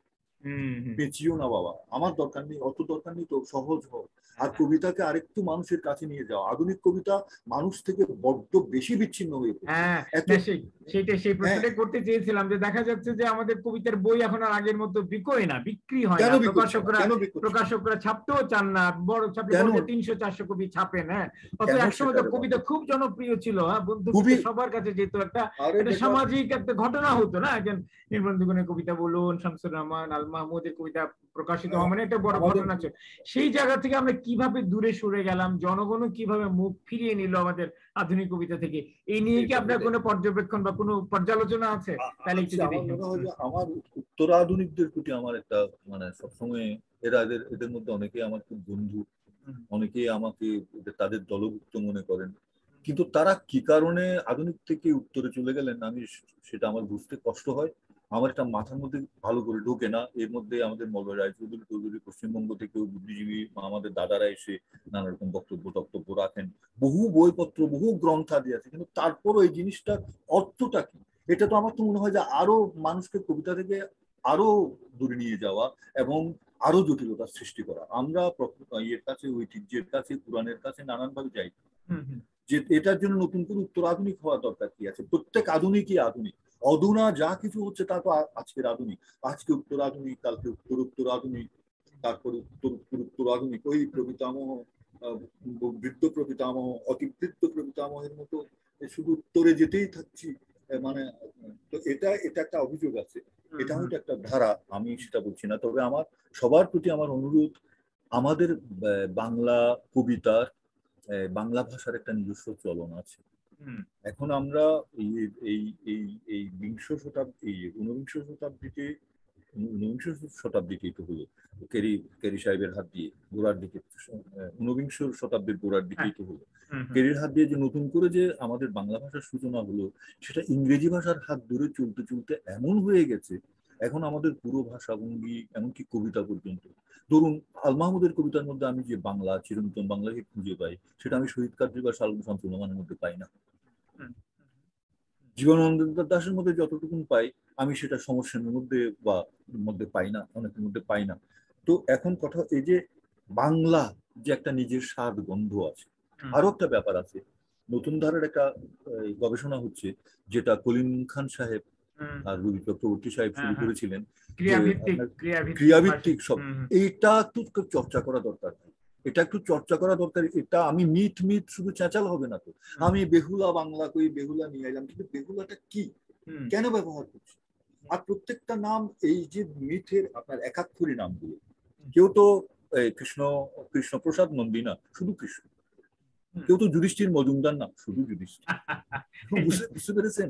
পেঁচিও না বাবা, আমার দরকার নেই, অত দরকার নেই তো, সহজ হোক। আর কবিতাকে আরেকটু মানুষের কাছে নিয়ে যাও। আধুনিক কবিতা মানুষ থেকে বড্ড বেশি বিচ্ছিন্ন হয়ে পড়ছে। সেই প্রশ্নটাই করতে চেয়েছিলাম, যে দেখা যাচ্ছে যে আমাদের কবিতার বই এখন আর আগের মতো বিক্রয় না, বিক্রি হয় না, প্রকাশকরা ছাপতেও চান না। বড় ছাপে 300-400 কবি ছাপেন। হ্যাঁ, অথচ একসময় তো কবিতা খুব জনপ্রিয় ছিল। হ্যাঁ, বন্ধু সবার কাছে যেত, একটা সামাজিক একটা ঘটনা হতো না। একজন নির্বন্ধগুণের কবিতা বলুন, শামসুর রহমান, আল মাহমুদের কবিতা প্রকাশিত হওয়া মানে একটা বড় ঘটনা ছিল। সেই জায়গা থেকে আমরা কিভাবে দূরে সরে গেলাম, জনগণও কিভাবে মুখ ফিরিয়ে নিল আমাদের আধুনিক কবিতা থেকে, এই নিয়ে কি আপনার কোনো পর্যবেক্ষণ বা কোনো পর্যালোচনা আছে? তাহলে একটু যদি। আমার উত্তরাধুনিকদের প্রতি আমার একটা মানে সবসময়, এদের মধ্যে অনেকেই আমার খুব বন্ধু, অনেকেই আমাকে তাদের দলভুক্ত মনে করেন, কিন্তু তারা কি কারণে আধুনিক থেকে উত্তরে চলে গেলেন আমি সেটা আমার বুঝতে কষ্ট হয়। আমার একটা মাথার মধ্যে ভালো করে ঢোকে না। এর মধ্যে আমাদের মৌলানা রায়চৌধুরী পশ্চিমবঙ্গ থেকেও বুদ্ধিজীবী আমাদের দাদারা এসে নানা রকম বক্তব্য রাখেন, বহু বইপত্র বহু গ্রন্থাদি আছে, কিন্তু তারপরও এই জিনিসটার অর্থটা কি, এটা তো আমার তো মনে হয় যে আরো মানুষকে কবিতা থেকে আরো দূরে নিয়ে যাওয়া এবং আরো জটিলতার সৃষ্টি করা। আমরা ইয়ের কাছে, ঐতিহ্যের কাছে, পুরাণের কাছে নানানভাবে যাই, যে এটার জন্য নতুন করে উত্তর আধুনিক হওয়া দরকার কি আছে? প্রত্যেক আধুনিকই আধুনিক। অধুনা যা কিছু হচ্ছে তা তো আজকের আধুনিক। আজকে উত্তর আধুনিক, কালকে উত্তর আধুনিক, তারপরে উত্তর আধুনিক। ওই প্রপিতামহ, বৃদ্ধ প্রপিতামহ, অতিবৃদ্ধ প্রপিতামহের মতো শুধু উত্তরে যেতেই থাকছি। মানে এটা একটা অভিযোগ আছে, এটা হয়তো একটা ধারা, আমি সেটা বলছি না। তবে আমার সবার প্রতি আমার অনুরোধ, আমাদের বাংলা কবিতার, বাংলা ভাষার একটা নিজস্ব চলন আছে। এখন আমরা এই বিংশ শতাব্দী, ঊনবিংশ শতাব্দীতেই তো হলো কেরি সাহেবের হাত দিয়ে গোড়ার দিকে, ঊনবিংশ শতাব্দীর গোড়ার দিকেই তো হলো কেরির হাত দিয়ে, যে নতুন করে যে আমাদের বাংলা ভাষার সূচনা হলো, সেটা ইংরেজি ভাষার হাত ধরে চলতে চলতে এমন হয়ে গেছে এখন আমাদের পুরো ভাষাভঙ্গি, এমনকি কবিতা পর্যন্ত। ধরুন আল মাহমুদের কবিতার মধ্যে আমি যে বাংলা, চিরন্তন বাংলাকে খুঁজে পাই, সেটা আমি শহীদ কাজী বা শামসুল রহমানের মধ্যে পাই না। জীবনানন্দ দাশের মধ্যে যতটুকু পাই আমি সেটা সমস্যার মধ্যে পাই না, অনেকের মধ্যে পাই না। তো এখন কথা এই যে বাংলা যে একটা নিজের স্বাদ গন্ধ আছে। আরো একটা ব্যাপার আছে, নতুন ধারার একটা গবেষণা হচ্ছে, যেটা কলিম খান সাহেব আর রবি চক্রবর্তী সাহেব শুরু করেছিলেন, ক্রিয়াভিত্তিক সব। এইটা একটু চর্চা করা দরকার, এটা আমি মিথ শুধু চেঁচাল হবে না তো। আমি বেহুলা বাংলা কই, বেহুলা নিয়ে এলাম, কিন্তু বেহুলাটা কি, কেন ব্যবহার করছি? আর প্রত্যেকটা নাম, এই যে মিথের আপনার একাক্ষরী নামগুলো, কেউ তো কৃষ্ণপ্রসাদ নন্দী না, শুধু কৃষ্ণ। কেউ তো যুধিষ্ঠির মজুমদার না, শুধু যুধিষ্ঠির। বুঝতে পেরেছেন?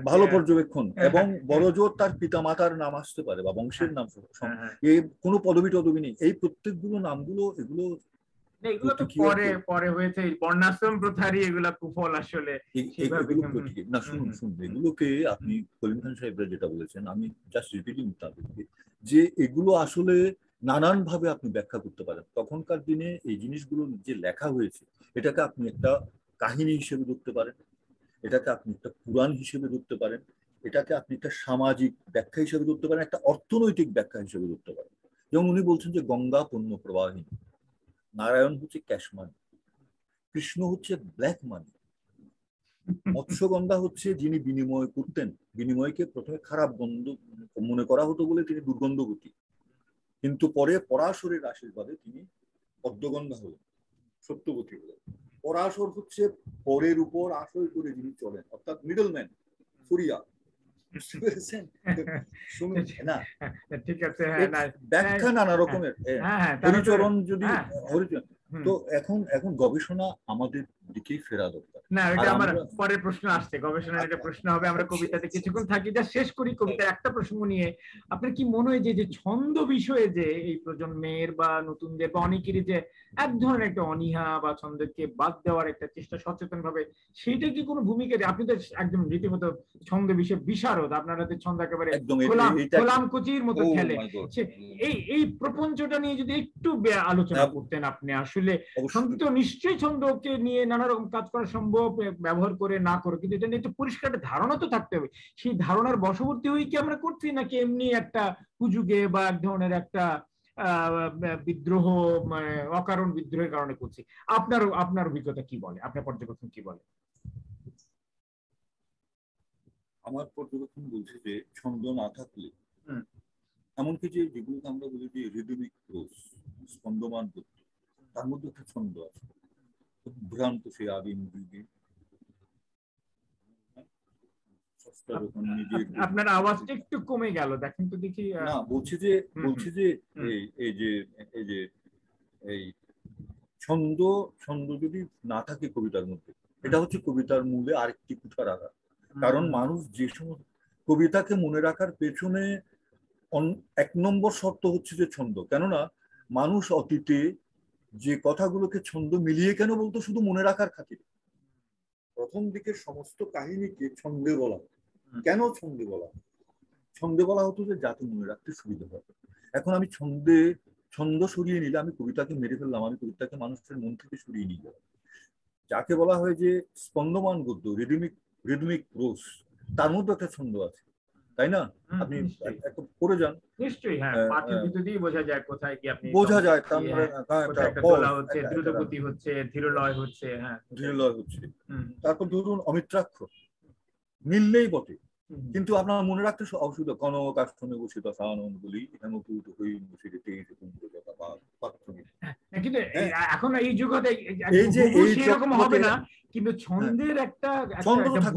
ভালো পর্যবেক্ষণ। এবং বড় জোর তার পিতা মাতার নাম আসতে পারে বা বংশের নাম, এই কোনো পদবি টদবি নেই। এই প্রত্যেকগুলো নামগুলো, এগুলো এগুলো তো পরে পরে হয়েছে, বর্ণাশ্রম প্রথারই এগুলা কুফল আসলে সেইভাবে। না শুনুন শুনুন, এগুলোকে আপনি করিম খান সাহেবরা যেটা বলেছেন, আমি জাস্ট রিপিটিং তাদেরকে, যে এগুলো আসলে নানান ভাবে আপনি ব্যাখ্যা করতে পারেন। তখনকার দিনে এই জিনিসগুলো যে লেখা হয়েছে, এটাকে আপনি একটা কাহিনী হিসেবে ধরতে পারেন, এটাকে আপনি একটা পুরাণ হিসেবে ধরতে পারেন, এটাকে আপনি একটা সামাজিক ব্যাখ্যা হিসেবে ধরতে পারেন, একটা অর্থনৈতিক ব্যাখ্যা হিসেবে ধরতে পারেন। যেমন উনি বলছেন যে গঙ্গা পূর্ণ প্রবাহিনী, নারায়ণ হচ্ছে ক্যাশ মানি, কৃষ্ণ হচ্ছে ব্ল্যাক মানি, মৎস্যগন্ধা হচ্ছে যিনি বিনিময় করতেন, বিনিময়কে প্রথমে খারাপ গন্ধ মনে করা হতো বলে তিনি দুর্গন্ধবতী, কিন্তু পরে পরাশরের আশীর্বাদে তিনি পদ্মগন্ধা হলেন, সত্যবতী হলেন। পরাশর হচ্ছে পরের উপর আশয় করে যিনি চলেন, অর্থাৎ মিডলম্যান, ফুরিয়া। বুঝতে পেরেছেন? শুনুন না, ঠিক আছে, ব্যাখ্যা নানা রকমের, হরিচরণ যদি হরিচরণ, তো এখন গবেষণা আমাদের দিকেই ফেরা দরকার। না, এটা আমার পরের প্রশ্ন আসছে, গবেষণার একটা প্রশ্ন হবে। আমরা কবিতাতে কিছুক্ষণ থাকি, যা শেষ করি কবিতার একটা প্রসঙ্গ নিয়ে। আপনার কি মনে হয় যে ছন্দ বিষয়ে যে এই প্রজন্মের বা নতুনদের বা অনেকেরই যে এক ধরনের একটা অনীহা বা ছন্দকে বাদ দেওয়ার একটা চেষ্টা সচেতন ভাবে, সেইটা কি কোনো ভূমিকা দেয়? আপনি তো একদম রীতিমতো ছন্দ বিষয়ে বিশারদ, আপনারা তো ছন্দ একেবারে খোলাম কুচির মতো খেলে। এই প্রপঞ্চটা নিয়ে যদি একটু আলোচনা করতেন আপনি। আসলে ছন্দ নিশ্চয়ই ছন্দকে নিয়ে নানা রকম কাজ করা সম্ভব, ব্যবহার করে না করে, কিন্তু এটা নিয়ে একটু পরিষ্কার ধারণা তো থাকতে হবে। সেই ধারণার বশবর্তী হয়ে কি আমরা করছি, নাকি এমনি একটা হুজুগে বা এক ধরনের একটা বিদ্রোহ, মানে অকারণ বিদ্রোহের কারণে করছি? আপনার অভিজ্ঞতা কি বলে, আপনার পর্যবেক্ষণ কি বলে? আমার পর্যবেক্ষণ বলছে যে ছন্দ না থাকলে, এমনকি যেগুলোকে আমরা বলি যে রিদমিক প্রোজ, স্পন্দমান গদ্য, তার মধ্যে একটা ছন্দ আছে, ভ্রান্ত সেই আদিম যুগে। আপনার আওয়াজটা একটু কমে গেল, দেখেন তো দেখি। না, বলছি যে এই ছন্দ যদি না থাকে কবিতার মধ্যে, এটা হচ্ছে কবিতার মূলে আরেকটি কুঠার আঘাত। কারণ মানুষ যে সময় কবিতাকে মনে রাখার পেছনে এক নম্বর শর্ত হচ্ছে যে ছন্দ। কেননা মানুষ অতীতে যে কথাগুলোকে ছন্দ মিলিয়ে কেন বলতো, শুধু মনে রাখার খাতিরে। প্রথম দিকের সমস্ত কাহিনীকে ছন্দে বলা হতো। কেন ছন্দে বলা হতো? ছন্দে বলা হতো যে যাতে মনে রাখতে সুবিধা হয়। এখন আমি ছন্দ সরিয়ে নিলে আমি কবিতাকে মেরে ফেললাম, আমি কবিতাকে মানুষের মন থেকে সরিয়ে নিয়ে গেলাম। যাকে বলা হয় যে স্পন্দমান গদ্য, রিদমিক প্রোজ, তার মধ্যে একটা ছন্দ আছে, তাই না? আপনি একটু পড়ে যান, নিশ্চয়ই। হ্যাঁ, পাঠের ভিতর দিয়ে বোঝা যায় কোথায় কি আপনি বোঝা যায়, একটা দোলা হচ্ছে, দ্রুতগতি হচ্ছে, ধীরলয় হচ্ছে। হ্যাঁ, ধীরলয় হচ্ছে। তারপর ধরুন অমিত্রাক্ষর, মিললেই বটে, কিন্তু আপনার মনে রাখতে অসুবিধা। কনক আশ্রমে বসে দশা আনন্দ বলি, হেমকূট হই বসে কিন্তু এখন এই জগতে সেরকম হবে না, কিন্তু ছন্দের একটা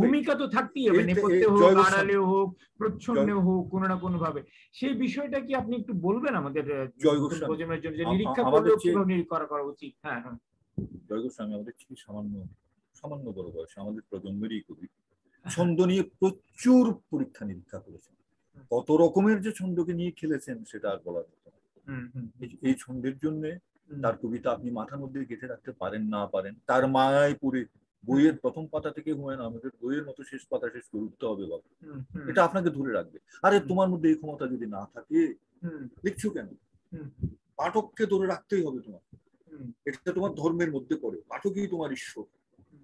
ভূমিকা তো থাকতেই হবে, নেপথ্যে হোক, আড়ালে হোক, প্রচ্ছন্নে হোক, কোনো না কোনো ভাবে। সেই বিষয়টা কি আপনি একটু বলবেন আমাদের প্রজন্মের জন্য, যে নিরীক্ষা করলেও কিভাবে নিরীক্ষা করা উচিত? হ্যাঁ, জয় গোস্বামী আমাদের থেকে সামান্য বড় বয়স, আমাদের প্রজন্মেরই কবি, ছন্দ নিয়ে প্রচুর পরীক্ষা নিরীক্ষা করেছেন। কত রকমের যে ছন্দকে নিয়ে খেলেছেন সেটা আর বলার মতো না। এই ছন্দের জন্য তার কবিতা আপনি মাথার মধ্যে গেঁথে রাখতে পারেন না পারেন, তার মায়ায় পড়ে বইয়ের প্রথম পাতা থেকে হুমায়ুন আহমেদের বইয়ের মতো শেষ পাতা শেষ করে উঠতে হবে বাবু, এটা আপনাকে ধরে রাখবে। আরে তোমার মধ্যে এই ক্ষমতা যদি না থাকে লিখছো কেন? পাঠককে ধরে রাখতেই হবে তোমার, এটা তোমার ধর্মের মধ্যে পড়ে, পাঠকই তোমার ঈশ্বর,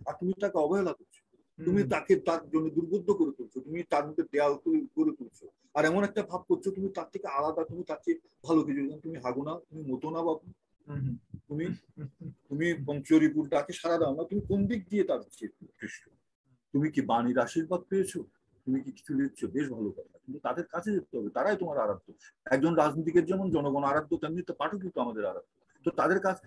আর তুমি তাকে অবহেলা করছো, তুমি তাকে তার জন্য দুর্বোধ্য করে তুলছো, তুমি তার মধ্যে দেয়াল করে তুলছো, আর এমন একটা ভাব করছো তুমি তার থেকে আলাদা, তুমি তার চেয়ে ভালো কিছু। তুমি হাগো না, তুমি মতো না বাবু, তুমি পঞ্চরিপুর তাকে সারা দাও না, তুমি কোন দিক দিয়ে তার চেয়ে উৎকৃষ্ট? তুমি কি বাণীর আশীর্বাদ পেয়েছো? তুমি কি কিছু লিখছো? বেশ ভালো কথা, কিন্তু তাদের কাছে যেতে হবে, তারাই তোমার আরাধ্য। একজন রাজনীতিকের যেমন জনগণ আরাধ্য, তেমনি তো পাঠক কিন্তু আমাদের আরাধ্য। তো তাদের কাছে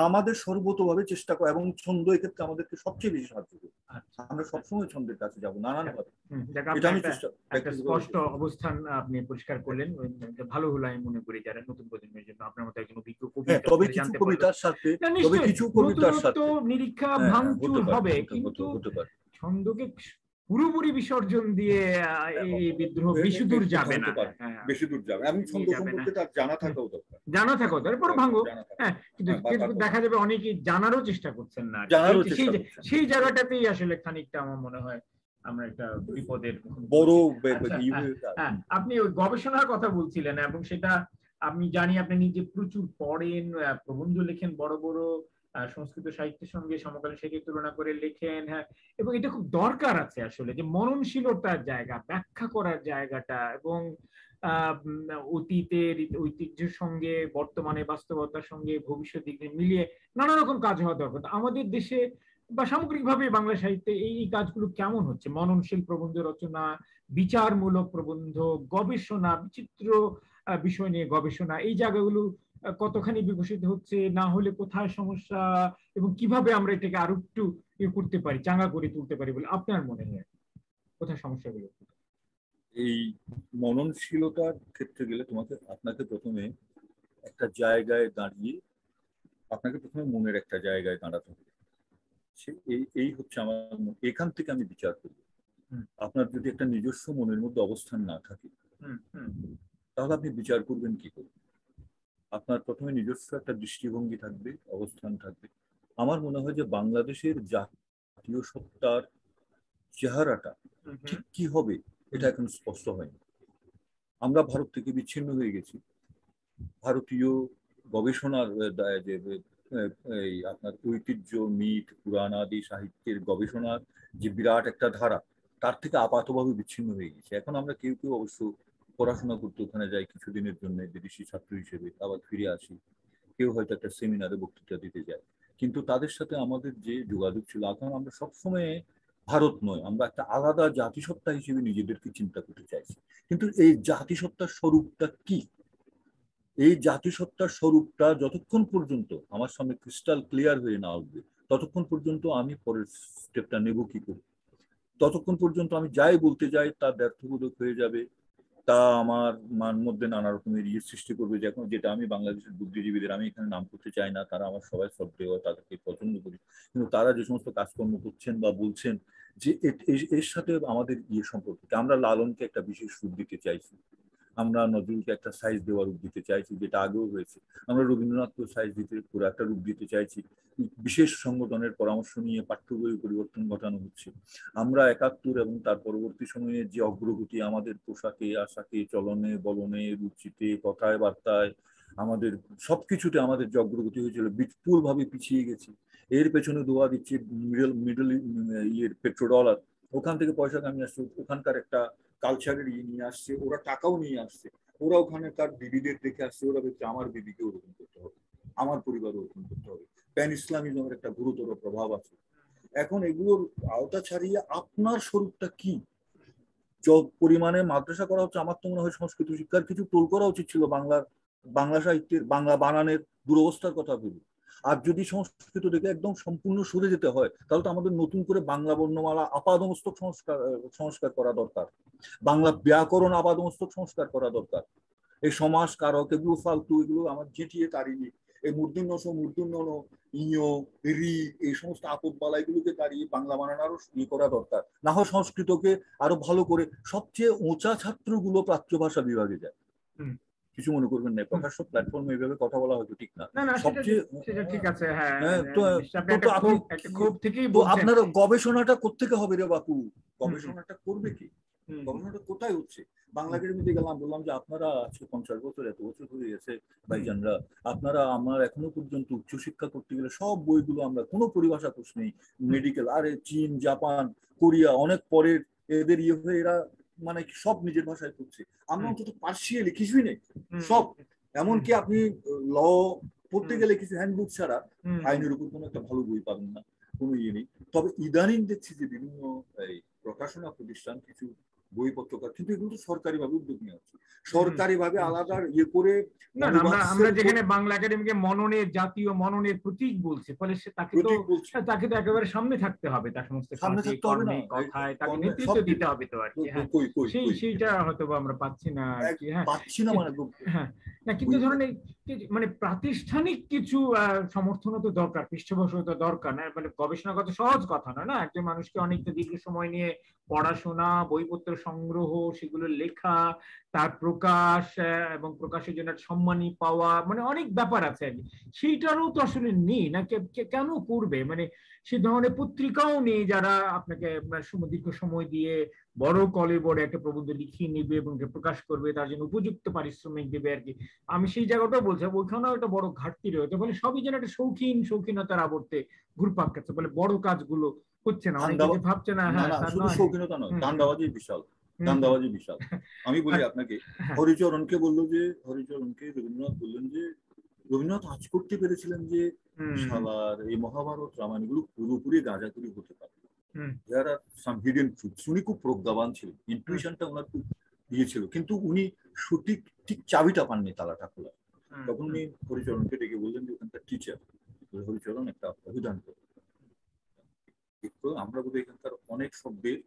আমাদের সর্বতভাবে চেষ্টা করা, এবং ছন্দ এক্ষেত্রে আমাদেরকে সবচেয়ে বেশি সাহায্য করবে। আমরা সবসময় ছন্দের কাছে যাবো নানান ভাবে। এটা আমি স্পষ্ট অবস্থান আপনি পরিষ্কার করলেন, ভালো হলো আমি মনে করি যারা নতুন প্রজন্মের জন্য আপনার মতো একজন অভিজ্ঞ কবি। তবে কিছু কবিতার সাথে নিরীক্ষা ভাঙচুর হবে, কিন্তু ছন্দকে পুরোপুরি বিসর্জন দিয়ে এই বিদ্রোহ বেশি দূর যাবে না, বেশি দূর যাবে। এবং ছন্দ সম্পর্কে তার জানা থাকাও দরকার, জানা থাকাও দরকার, পরে ভাঙো। হ্যাঁ, কিন্তু দেখা যাবে অনেকেই জানারও চেষ্টা করছেন না, সেই জায়গাটাতেই আসলে খানিকটা আমার মনে হয় আমরা একটা বিপদের বড়। আপনি ওই গবেষণার কথা বলছিলেন, এবং সেটা আমি জানি আপনি নিজে প্রচুর পড়েন, প্রবন্ধ লেখেন, বড় বড় সংস্কৃত সাহিত্যের সঙ্গে সমকালীন সাহিত্যের তুলনা করে লেখেন। হ্যাঁ, এবং এটা খুব দরকার আছে আসলে, যে মননশীলতার জায়গা, ব্যাখ্যা করার জায়গাটা, এবং অতীতের ঐতিহ্যের সঙ্গে বর্তমানে বাস্তবতার সঙ্গে ভবিষ্যৎ দিক মিলিয়ে নানা রকম কাজ হওয়া দরকার। আমাদের দেশে বা সামগ্রিকভাবে বাংলা সাহিত্যে এই কাজগুলো কেমন হচ্ছে? মননশীল প্রবন্ধ রচনা, বিচারমূলক প্রবন্ধ, গবেষণা, বিচিত্র বিষয় নিয়ে গবেষণা, এই জায়গাগুলো কতখানি বিকশিত হচ্ছে, না হলে কোথায় সমস্যা, এবং কিভাবে আমরা এটাকে আরো একটু করতে পারি, চাঙ্গা করে তুলতে পারি বলে আপনার মনে হয়? কোথায় সমস্যাগুলো? এই মননশীলতার ক্ষেত্রে গেলে আপনাকে প্রথমে একটা জায়গায় দাঁড়িয়ে, আপনাকে প্রথমে মনের একটা জায়গায় দাঁড়াতে হবে। এই হচ্ছে আমার, এখান থেকে আমি বিচার করব। আপনার যদি একটা নিজস্ব মনের মধ্যে অবস্থান না থাকে, তাহলে আপনি বিচার করবেন কি করে? আপনার প্রথমে নিজস্ব একটা দৃষ্টিভঙ্গি থাকবে, অবস্থান থাকবে। আমার মনে হয় যে বাংলাদেশের জাতীয় সত্তার চেহারাটা ঠিক কি হবে এটা এখন স্পষ্ট হয়নি। আমরা ভারত থেকে বিচ্ছিন্ন হয়ে গেছি। ভারতীয় গবেষণার যে এই আপনার ঐতিহ্য, মিথ, পুরাণ আদি সাহিত্যের গবেষণার যে বিরাট একটা ধারা, তার থেকে আপাতভাবে বিচ্ছিন্ন হয়ে গেছে। এখন আমরা কেউ কেউ অবশ্য পড়াশোনা করতে ওখানে যাই কিছুদিনের জন্য বিদেশি ছাত্র হিসেবে, আবার ফিরে আসি। কেউ হয়তো একটা সেমিনারে বক্তৃতা দিতে যায়, কিন্তু তাদের সাথে আমাদের যে যোগাযোগ ছিল, এখন আমরা সবসময় ভারত নয়, আমরা একটা আলাদা জাতিসত্তা হিসেবে নিজেদেরকে চিন্তা করতে চাইছি। কিন্তু এই জাতিসত্তার স্বরূপটা কি? এই জাতিসত্তার স্বরূপটা যতক্ষণ পর্যন্ত আমার সামনে ক্রিস্টাল ক্লিয়ার হয়ে না উঠবে, ততক্ষণ পর্যন্ত আমি পরের স্টেপটা নেব কি করে? ততক্ষণ পর্যন্ত আমি যাই বলতে যাই তা ব্যর্থবোধক হয়ে যাবে, তা আমার মধ্যে নানা রকমের সৃষ্টি করবে। যেটা আমি বাংলাদেশের বুদ্ধিজীবীদের, আমি এখানে নাম করতে চাই না, তারা আমার সবাই শ্রদ্ধেয়, তাদেরকে পছন্দ করি, কিন্তু তারা যে সমস্ত কাজকর্ম করছেন বা বলছেন যে এর সাথে আমাদের সম্পর্ক, আমরা লালনকে একটা বিশেষ রূপ দিতে চাইছি, আমরা নজরুলকে একটা সাইজ দেওয়ার রূপ দিতে চাইছি, যেটা আগেও হয়েছে। আমরা রবীন্দ্রনাথকে সাইজ দিতে, পুরো একটা রূপ দিতে চাইছি। বিশেষ সংগঠনের পরামর্শ নিয়ে পাঠ্য বই পরিবর্তন ঘটানো হচ্ছে। আমরা ৭১ এবং তার পরবর্তী সময়ে যে অগ্রগতি আমাদের পোশাকে, আশাকে, চলনে বলনে, রুচিতে, কথায় বার্তায়, আমাদের সবকিছুতে আমাদের যে অগ্রগতি হয়েছিল, বিপুল ভাবে পিছিয়ে গেছি। এর পেছনে দোয়া দিচ্ছে মিডল পেট্রোডলার, ওখান থেকে পয়সা কামিয়ে আসছে, ওখানকার একটা কালচারের নিয়ে আসছে, ওরা টাকাও নিয়ে আসছে, ওরা ওখানে তার দিদিদের দেখে আসছে, ওরা বলছে আমার দিদিকে ওরকম করতে হবে, আমার পরিবার ওরকম করতে হবে। প্যান ইসলামিজমের একটা গুরুতর প্রভাব আছে। এখন এগুলোর আওতা ছাড়িয়ে আপনার স্বরূপটা কি? পরিমাণে মাদ্রাসা করা হচ্ছে, আমার তো মনে হয় সংস্কৃত শিক্ষার কিছু টোল করা উচিত ছিল। বাংলা সাহিত্যের বাংলা বানানের দুরবস্থার কথা ভেবে। আর যদি সংস্কৃত থেকে একদম সম্পূর্ণ সরে যেতে হয়, তাহলে তো আমাদের নতুন করে বাংলা বর্ণমালা আপাদমস্তক সংস্কার করা দরকার, বাংলা ব্যাকরণ আপাদমস্তক সংস্কার করা দরকার। এই সমাস কারক এগুলো ফালতু, এগুলো আমার জিটিয়ে তাড়িয়ে, এই মূর্ধন্য ইয় রি, এই সমস্ত আপদ বালা এগুলোকে তাড়িয়ে বাংলা বানানোরও করা দরকার। না হয় সংস্কৃতকে আরো ভালো করে, সবচেয়ে উঁচা ছাত্রগুলো প্রাচ্য ভাষা বিভাগে যায়। কিছু মনে করবেন না, প্রকাশ্য প্ল্যাটফর্মে এইভাবে কথা বলা হয়তো ঠিক না। সবচেয়ে ঠিক আছে। হ্যাঁ, তো আপনার গবেষণাটা কোত্থেকে হবে রে বাপু? গবেষণাটা করবে কি? গবেষণাটা কোথায় হচ্ছে? বাংলা একাডেমিতে গেলাম, বললাম যে আপনারা আজকে ৫০ বছর, এত বছর হয়ে গেছে ভাইজানরা, আপনারা আমার এখনো পর্যন্ত উচ্চশিক্ষা করতে গেলে সব বইগুলো আমরা কোনো পরিভাষা কোর্স নেই, মেডিকেল, আরে চীন, জাপান, কোরিয়া অনেক পরের, এদের হয়ে এরা মানে সব নিজের ভাষায় করছে। আমরা অন্তত পার্সিয়ালি কিছুই নেই সব। এমনকি আপনি ল পড়তে গেলে কিছু হ্যান্ডবুক ছাড়া আইনের উপর কোনো একটা ভালো বই পাবেন না, কোনো নেই। তবে ইদানিং দেখছি যে বিভিন্ন এই প্রকাশনা প্রতিষ্ঠান কিছু বইপত্রকার, কিন্তু এগুলো তো সরকারি ভাবে উদ্যোগ নেওয়া হচ্ছে, সরকারি ভাবে আলাদা করে। আমরা যেখানে বাংলা একাডেমিকে মননের, জাতীয় মননের প্রতীক বলছে, ফলে তাকে তো একেবারে সামনে থাকতে হবে, তার সমস্ত কথায় তাকে নেতৃত্ব দিতে হবে তো আর কি। সেইটা হয়তো আমরা পাচ্ছি না আর কি। হ্যাঁ, না, কিন্তু ধরেন মানে প্রাতিষ্ঠানিক কিছু সমর্থনও তো দরকার, পৃষ্ঠপোষকতা দরকার না, মানে গবেষণাগত সহজ কথা নয় না, একজন মানুষকে অনেকটা দীর্ঘ সময় নিয়ে পড়াশোনা, বইপত্র সংগ্রহ, সেগুলো লেখা, তার প্রকাশ, এবং প্রকাশের জন্য একটা সম্মানী পাওয়া, মানে অনেক ব্যাপার আছে আর কি। সেইটারও তো আসলে নেই না, কেন করবে? মানে সে ধরনের পত্রিকাও নেই যারা আপনাকে দীর্ঘ সময় দিয়ে বড় বড় একটা প্রবন্ধ লিখিয়ে নিবে এবং প্রকাশ করবে, তার জন্য উপযুক্ত পারিশ্রমিক দেবে আর কি। আমি সেই জায়গাটাও বলছি, ওইখানেও একটা বড় ঘাটতি রয়েছে, বলে সবই যেন একটা শৌখিনতার আবর্তে ঘুরপাক খাচ্ছে, বলে বড় কাজগুলো হচ্ছে না, অনেকে যে ভাবছে না, না হ্যাঁ না, তা শুধু নয়। শৌখিনতা নয়, ধান্দাবাজি বিশাল, ধান্দাবাজি বিশাল। আমি বলি আপনাকে, হ্যাঁ, হরিচরণকে বললো যে, হরিচরণকে রবীন্দ্রনাথ বললেন যে, রবীন্দ্রনাথ আজ করতে পেরেছিলেন যে শালার এই মহাভারত রামায়ণ গুলো পুরোপুরি গাঁজাখুরি হতে পারে, যারা সাম হিডেন ট্রুথ। উনি খুব প্রজ্ঞাবান ছিলেন, ইনটুইশনটা ওনার খুব ইয়ে ছিল, কিন্তু উনি সঠিক ঠিক চাবিটা পাননি তালাটা খোলা। তখন উনি হরিচরণকে ডেকে বললেন যে ওখানকার টিচার, হরিচরণ একটা অভিধান করে। আমরা বোধহয় এখানকার অনেক শব্দের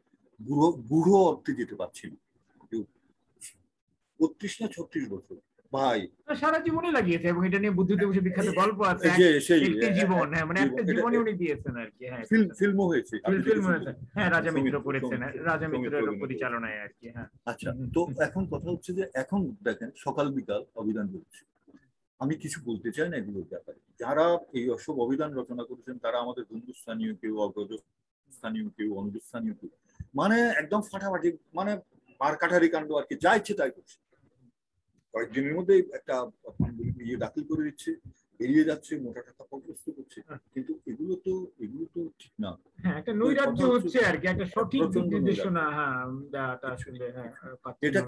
গূঢ় অর্থে যেতে পারছি না। 32 না 36 বছর ভাই সারা জীবনই লাগিয়েছে, এবং এটা নিয়ে বুদ্ধদেব বসু বিখ্যাত গল্প আছে, যে সেই একটি জীবন, হ্যাঁ মানে একটা জীবনই উনি দিয়েছেন আর কি। হ্যাঁ, ফিল্মও হয়েছে, আপনি ফিল্ম দেখেছেন? হয়েছে, হ্যাঁ, রাজা মিত্র করেছেন, রাজা মিত্রের সৌমিত্র পরিচালনায় আর কি। হ্যাঁ, আচ্ছা, তো এখন কথা হচ্ছে যে এখন দেখেন সকাল বিকাল অভিধান বলছে। আমি কিছু বলতে চাই না এগুলোর ব্যাপারে। যারা এই অসব অভিধান রচনা করেছেন তারা আমাদের বন্ধুস্থানীয় কেউ, অগ্রজ স্থানীয় কেউ, অনুজস্থানীয় কেউ, মানে একদম ফাটাফাটি, মানে মারকাঠারি কাণ্ড আর কি, যা ইচ্ছে তাই করছে। কয়েকদিনের মধ্যে একটা পাণ্ডুলিপি ইয়ে দাখিল করে দিচ্ছে, বেরিয়ে যাচ্ছে, মোটা টাকা প্রস্তুত করছে, কিন্তু এগুলো তো ঠিক না। হ্যাঁ, একটা নৈরাজ্য হচ্ছে আর কি, একটা সঠিক দিক নির্দেশনা, হ্যাঁ, দেওয়াটা আসলে, হ্যাঁ, এটা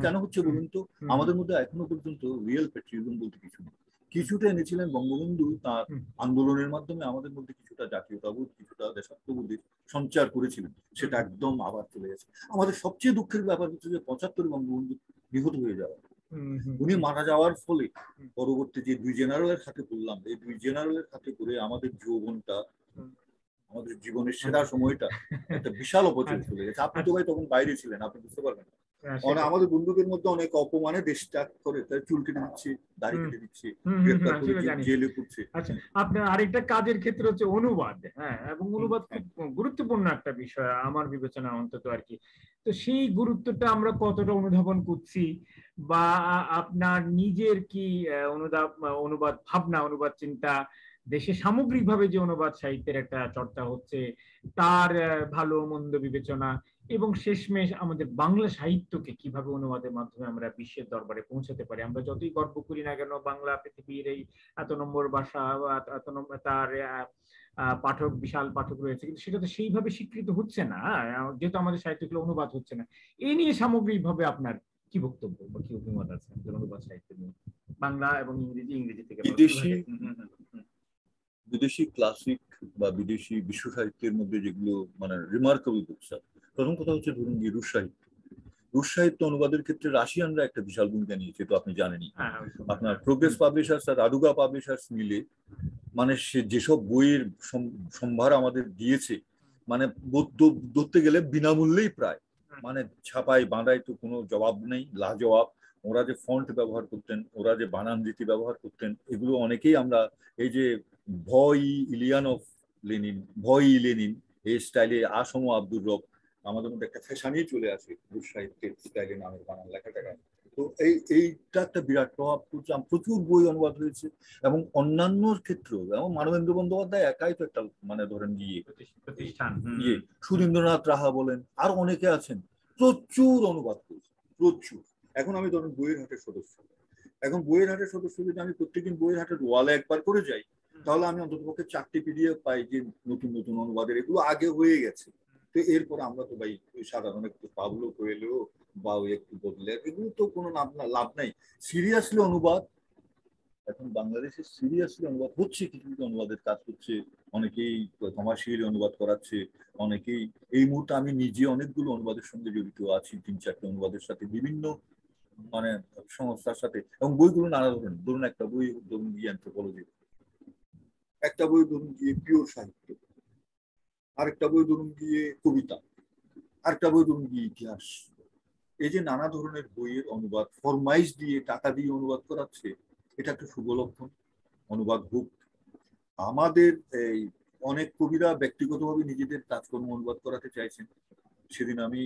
কেন হচ্ছে বলুন তো? আমাদের মধ্যে এখনো পর্যন্ত রিয়েল প্যাট্রিয়টিজম বলতে কিছু নেই। কিছুটা এনেছিলেন বঙ্গবন্ধু তার আন্দোলনের মাধ্যমে, আমাদের মধ্যে কিছুটা জাতীয়তাবোধ, কিছুটা দেশাত্মবোধের সঞ্চার করেছিলেন, সেটা একদম আবার চলে গেছে। আমাদের সবচেয়ে দুঃখের ব্যাপার হচ্ছে যে 75 বঙ্গবন্ধু নিহত হয়ে যাওয়া। উনি মারা যাওয়ার ফলে পরবর্তী যে দুই জেনারেলের হাতে পড়লাম, এই দুই জেনারেলের হাতে পড়ে আমাদের যৌবনটা, আমাদের জীবনের সেরা সময়টা একটা বিশাল অপচয় চলে গেছে। আপনি তো ভাই তখন বাইরে ছিলেন, আপনি বুঝতে পারবেন। আমাদের বন্ধুদের মধ্যে অনেক অপমানে দেশ ত্যাগ করে, তার চুল কেটে দিচ্ছে, দাড়ি কেটে দিচ্ছে, গ্রেফতার করে জেলে পুড়ছে। আচ্ছা, আপনার আরেকটা কাজের ক্ষেত্রে হচ্ছে অনুবাদ, হ্যাঁ, এবং অনুবাদ খুব গুরুত্বপূর্ণ একটা বিষয় আমার বিবেচনা অন্তত আর কি। তো সেই গুরুত্বটা আমরা কতটা অনুধাবন করছি, বা আপনার নিজের কি অনুবাদ ভাবনা, অনুবাদ চিন্তা, দেশে সামগ্রিকভাবে যে অনুবাদ সাহিত্যের একটা চর্চা হচ্ছে, তার ভালো মন্দ বিবেচনা, এবং শেষমেশ আমাদের বাংলা সাহিত্যকে কিভাবে অনুবাদের মাধ্যমে আমরা বিশ্বের দরবারে পৌঁছাতে পারি। আমরা যতই গর্ব করি না কেন বাংলা পৃথিবীর এই এত নম্বর ভাষা, এত নম্বর তার পাঠক, বিশাল পাঠক রয়েছে, কিন্তু সেটা তো সেইভাবে স্বীকৃত হচ্ছে না, যেহেতু আমাদের সাহিত্যগুলো অনুবাদ হচ্ছে না। এই নিয়ে সামগ্রিকভাবে আপনার কি বক্তব্য বা কি অভিমত আছে অনুবাদ সাহিত্য নিয়ে, বাংলা এবং ইংরেজি থেকে? বিদেশি ক্লাসিক বা বিদেশি বিশ্ব সাহিত্যের মধ্যে যেগুলো মানে রিমার্কেবল বুকস, প্রথম কথা হচ্ছে ধরুন যে রুশ সাহিত্য। রুশ সাহিত্য অনুবাদের ক্ষেত্রে রাশিয়ানরা একটা বিশাল ভূমিকা নিয়েছে, তো আপনি জানেনই। আপনার প্রোগ্রেস পাবলিশার্স আর রাদুগা পাবলিশার্স মিলে মানে সে যেসব বইয়ের সম্ভার আমাদের দিয়েছে, মানে ধরতে গেলে বিনামূল্যেই প্রায়, মানে ছাপাই বাঁধাই তো কোনো জবাব নেই, লাজবাব। ওরা যে ফন্ট ব্যবহার করতেন, ওরা যে বানান রীতি ব্যবহার করতেন, এগুলো অনেকেই আমরা এই যে ভয় লেনিন এই স্টাইলে আসম আব্দুর রব, আমাদের মধ্যে একটা ফ্যাশনই চলে আসে রুশ সাহিত্যের স্টাইলে নামের বানান লেখা টাকা। তো এইটা একটা বিরাট প্রভাব পড়ছে। প্রচুর বই অনুবাদ হয়েছে, এবং অন্যান্য ক্ষেত্রেও, যেমন মানবেন্দ্র বন্দ্যোপাধ্যায় একাই তো একটা মানে ধরেন প্রতিষ্ঠান, সুরেন্দ্রনাথ রাহা বলেন, আর অনেকে আছেন, প্রচুর অনুবাদ করেছে, প্রচুর। এখন আমি ধরেন বইয়ের হাটের সদস্য, এখন বইয়ের হাটের সদস্য যদি আমি প্রত্যেকদিন বইয়ের হাটের ওয়ালে একবার করে যাই, তাহলে আমি অন্ততপক্ষে 4টি পিডিএফ পাই যে নতুন নতুন অনুবাদের, এগুলো আগে হয়ে গেছে। তো এরপর আমরা তো ভাই সাধারণ একটু পাবলো কোয়েলো বা একটু বদলে, এগুলো তো কোনো লাভ নাই। সিরিয়াসলি অনুবাদ, এখন বাংলাদেশে সিরিয়াসলি অনুবাদ হচ্ছে, কিছু কিছু অনুবাদের কাজ হচ্ছে, অনেকেই কমার্শিয়ালি অনুবাদ করাচ্ছে, অনেকেই। এই মুহূর্তে আমি নিজে অনেকগুলো অনুবাদের সঙ্গে জড়িত আছি, 3-4টে অনুবাদের সাথে, বিভিন্ন মানে সংস্থার সাথে। এবং বইগুলো নানা ধরনের, ধরুন একটা বই ধরুন গিয়ে অ্যানথ্রোপোলজি, একটা বই ধরুন গিয়ে পিওর সাহিত্য, আরেকটা বই ধরুন গিয়ে কবিতা, আরেকটা বই ধরুন গিয়ে ইতিহাস। এই যে নানা ধরনের বইয়ের অনুবাদ ফরমাইশ দিয়ে টাকা দিয়ে অনুবাদ করাচ্ছে, এটা একটা শুভ লক্ষণ। অনুবাদ হোক। আমাদের এই অনেক কবিরা ব্যক্তিগতভাবে নিজেদের কাজকর্ম অনুবাদ করাতে চাইছেন, সেদিন আমি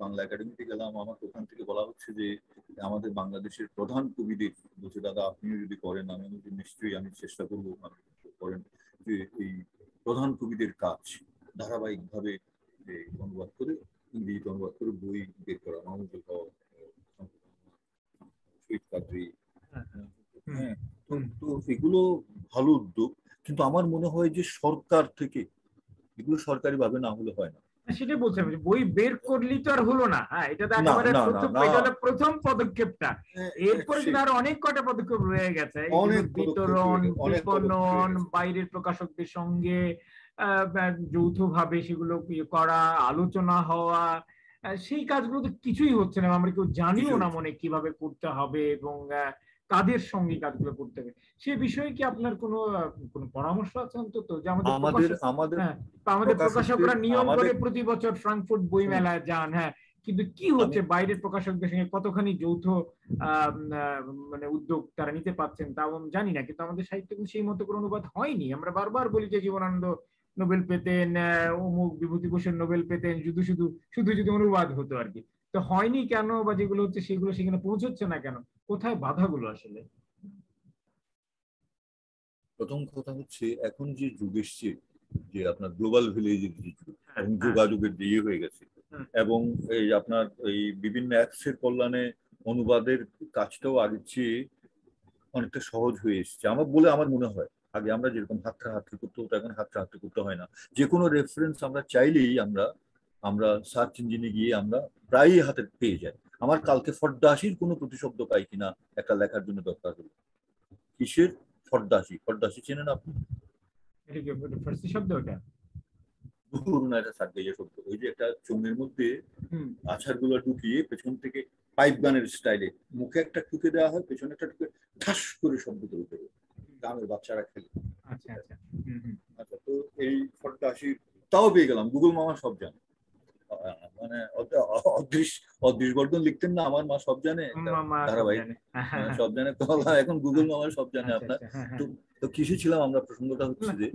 বাংলা একাডেমিতে গেলাম, আমার ওখান থেকে বলা হচ্ছে যে আমাদের বাংলাদেশের প্রধান কবিদের বলছে, দাদা আপনিও যদি করেন, আমি নিশ্চয়ই আমি চেষ্টা করবো করেন, যে এই প্রধান কবিদের কাজ ধারাবাহিকভাবে অনুবাদ করে, ইংরেজিতে অনুবাদ করে বই বের করা, মাহমুদুল হক, শহীদ কাদরী। হ্যাঁ, তো এগুলো ভালো উদ্যোগ, কিন্তু আমার মনে হয় যে সরকার থেকে এগুলো সরকারি ভাবে না হলে হয় না। সেটাই বলছিলাম, বই বের করলেই তো আর হলো না। হ্যাঁ, এটা তো না একেবারে না না না, এটা হলো প্রথম পদক্ষেপটা। এরপরে কিন্তু আরো অনেক কটা পদক্ষেপ রয়ে গেছে, বিতরণ, বিপণন, বাইরের প্রকাশকদের সঙ্গে যৌথভাবে সেগুলো করা, আলোচনা হওয়া, সেই কাজগুলো তো কিছুই হচ্ছে না। আমরা কেউ জানিও না মনে কিভাবে করতে হবে এবং কাদের সঙ্গে কাজগুলো করতে হবে। সে বিষয়ে কি আপনার কোনো কোনো পরামর্শ আছে অন্তত, যে আমাদের প্রকাশকরা নিয়ম করে প্রতি বছর ফ্রাঙ্কফুর্ট বই মেলায় যান, হ্যাঁ, কিন্তু কি হচ্ছে বাইরের প্রকাশকদের সঙ্গে কতখানি যৌথ মানে উদ্যোগ তারা নিতে পারছেন তাও জানি না। কিন্তু আমাদের সাহিত্য কিন্তু সেই মতো করে অনুবাদ হয়নি। আমরা বারবার বলি যে জীবনানন্দ নোবেল পেতেন, অমুক বিভূতিভূষণ নোবেল পেতেন, শুধু শুধু শুধু যদি অনুবাদ হতো আর কি। তো হয়নি কেন, বা যেগুলো হচ্ছে সেগুলো সেখানে পৌঁছচ্ছে না কেন, কোথায় বাধাগুলো আসলে? প্রথম কথা হচ্ছে, এখন যে যুগ এসছে, যে আপনার গ্লোবাল ভিলেজের যে যুগ এবং যোগাযোগের যে হয়ে গেছে, এবং এই আপনার এই বিভিন্ন অ্যাপসের কল্যাণে অনুবাদের কাজটাও আগের চেয়ে অনেকটা সহজ হয়ে এসছে আমার মনে হয়। আগে আমরা যেরকম হাতটা করতে হতো, এখন হাতটা করতে হয় না। যে কোনো রেফারেন্স আমরা চাইলেই আমরা সার্চ ইঞ্জিনে গিয়ে আমরা প্রায়ই হাতে পেয়ে যাই। আমার কালকে ফড্ডাসির কোনো প্রতিশব্দ পাই কিনা একটা লেখার জন্য দরকার হলো, কিসের ফড্ডাসি চেনেন আপনি? ফার্সি শব্দ ওটা, ধরুন একটা সার্গেইয়া শব্দ, ওই যে একটা চোঙের মধ্যে আছাড়গুলো ঢুকিয়ে পেছন থেকে পাইপ গানের স্টাইলে মুখে একটা ঠুকে দেওয়া হয়, পেছনে একটা ঠুকে ঠাস করে শব্দ করে দেবে, গ্রামের বাচ্চারা খেলে। আচ্ছা আচ্ছা। আচ্ছা, তো এই ফড্ডাসির তাও পেয়ে গেলাম, গুগল মামা সব জানে। মানে অদৃশ বর্ধন লিখতেন না, আমার মা সব জানে, ধারাবাহিক সব জানে, এখন গুগল মামা সব জানে আপনার। তো কিসে ছিলাম আমরা, প্রসঙ্গটা হচ্ছে যে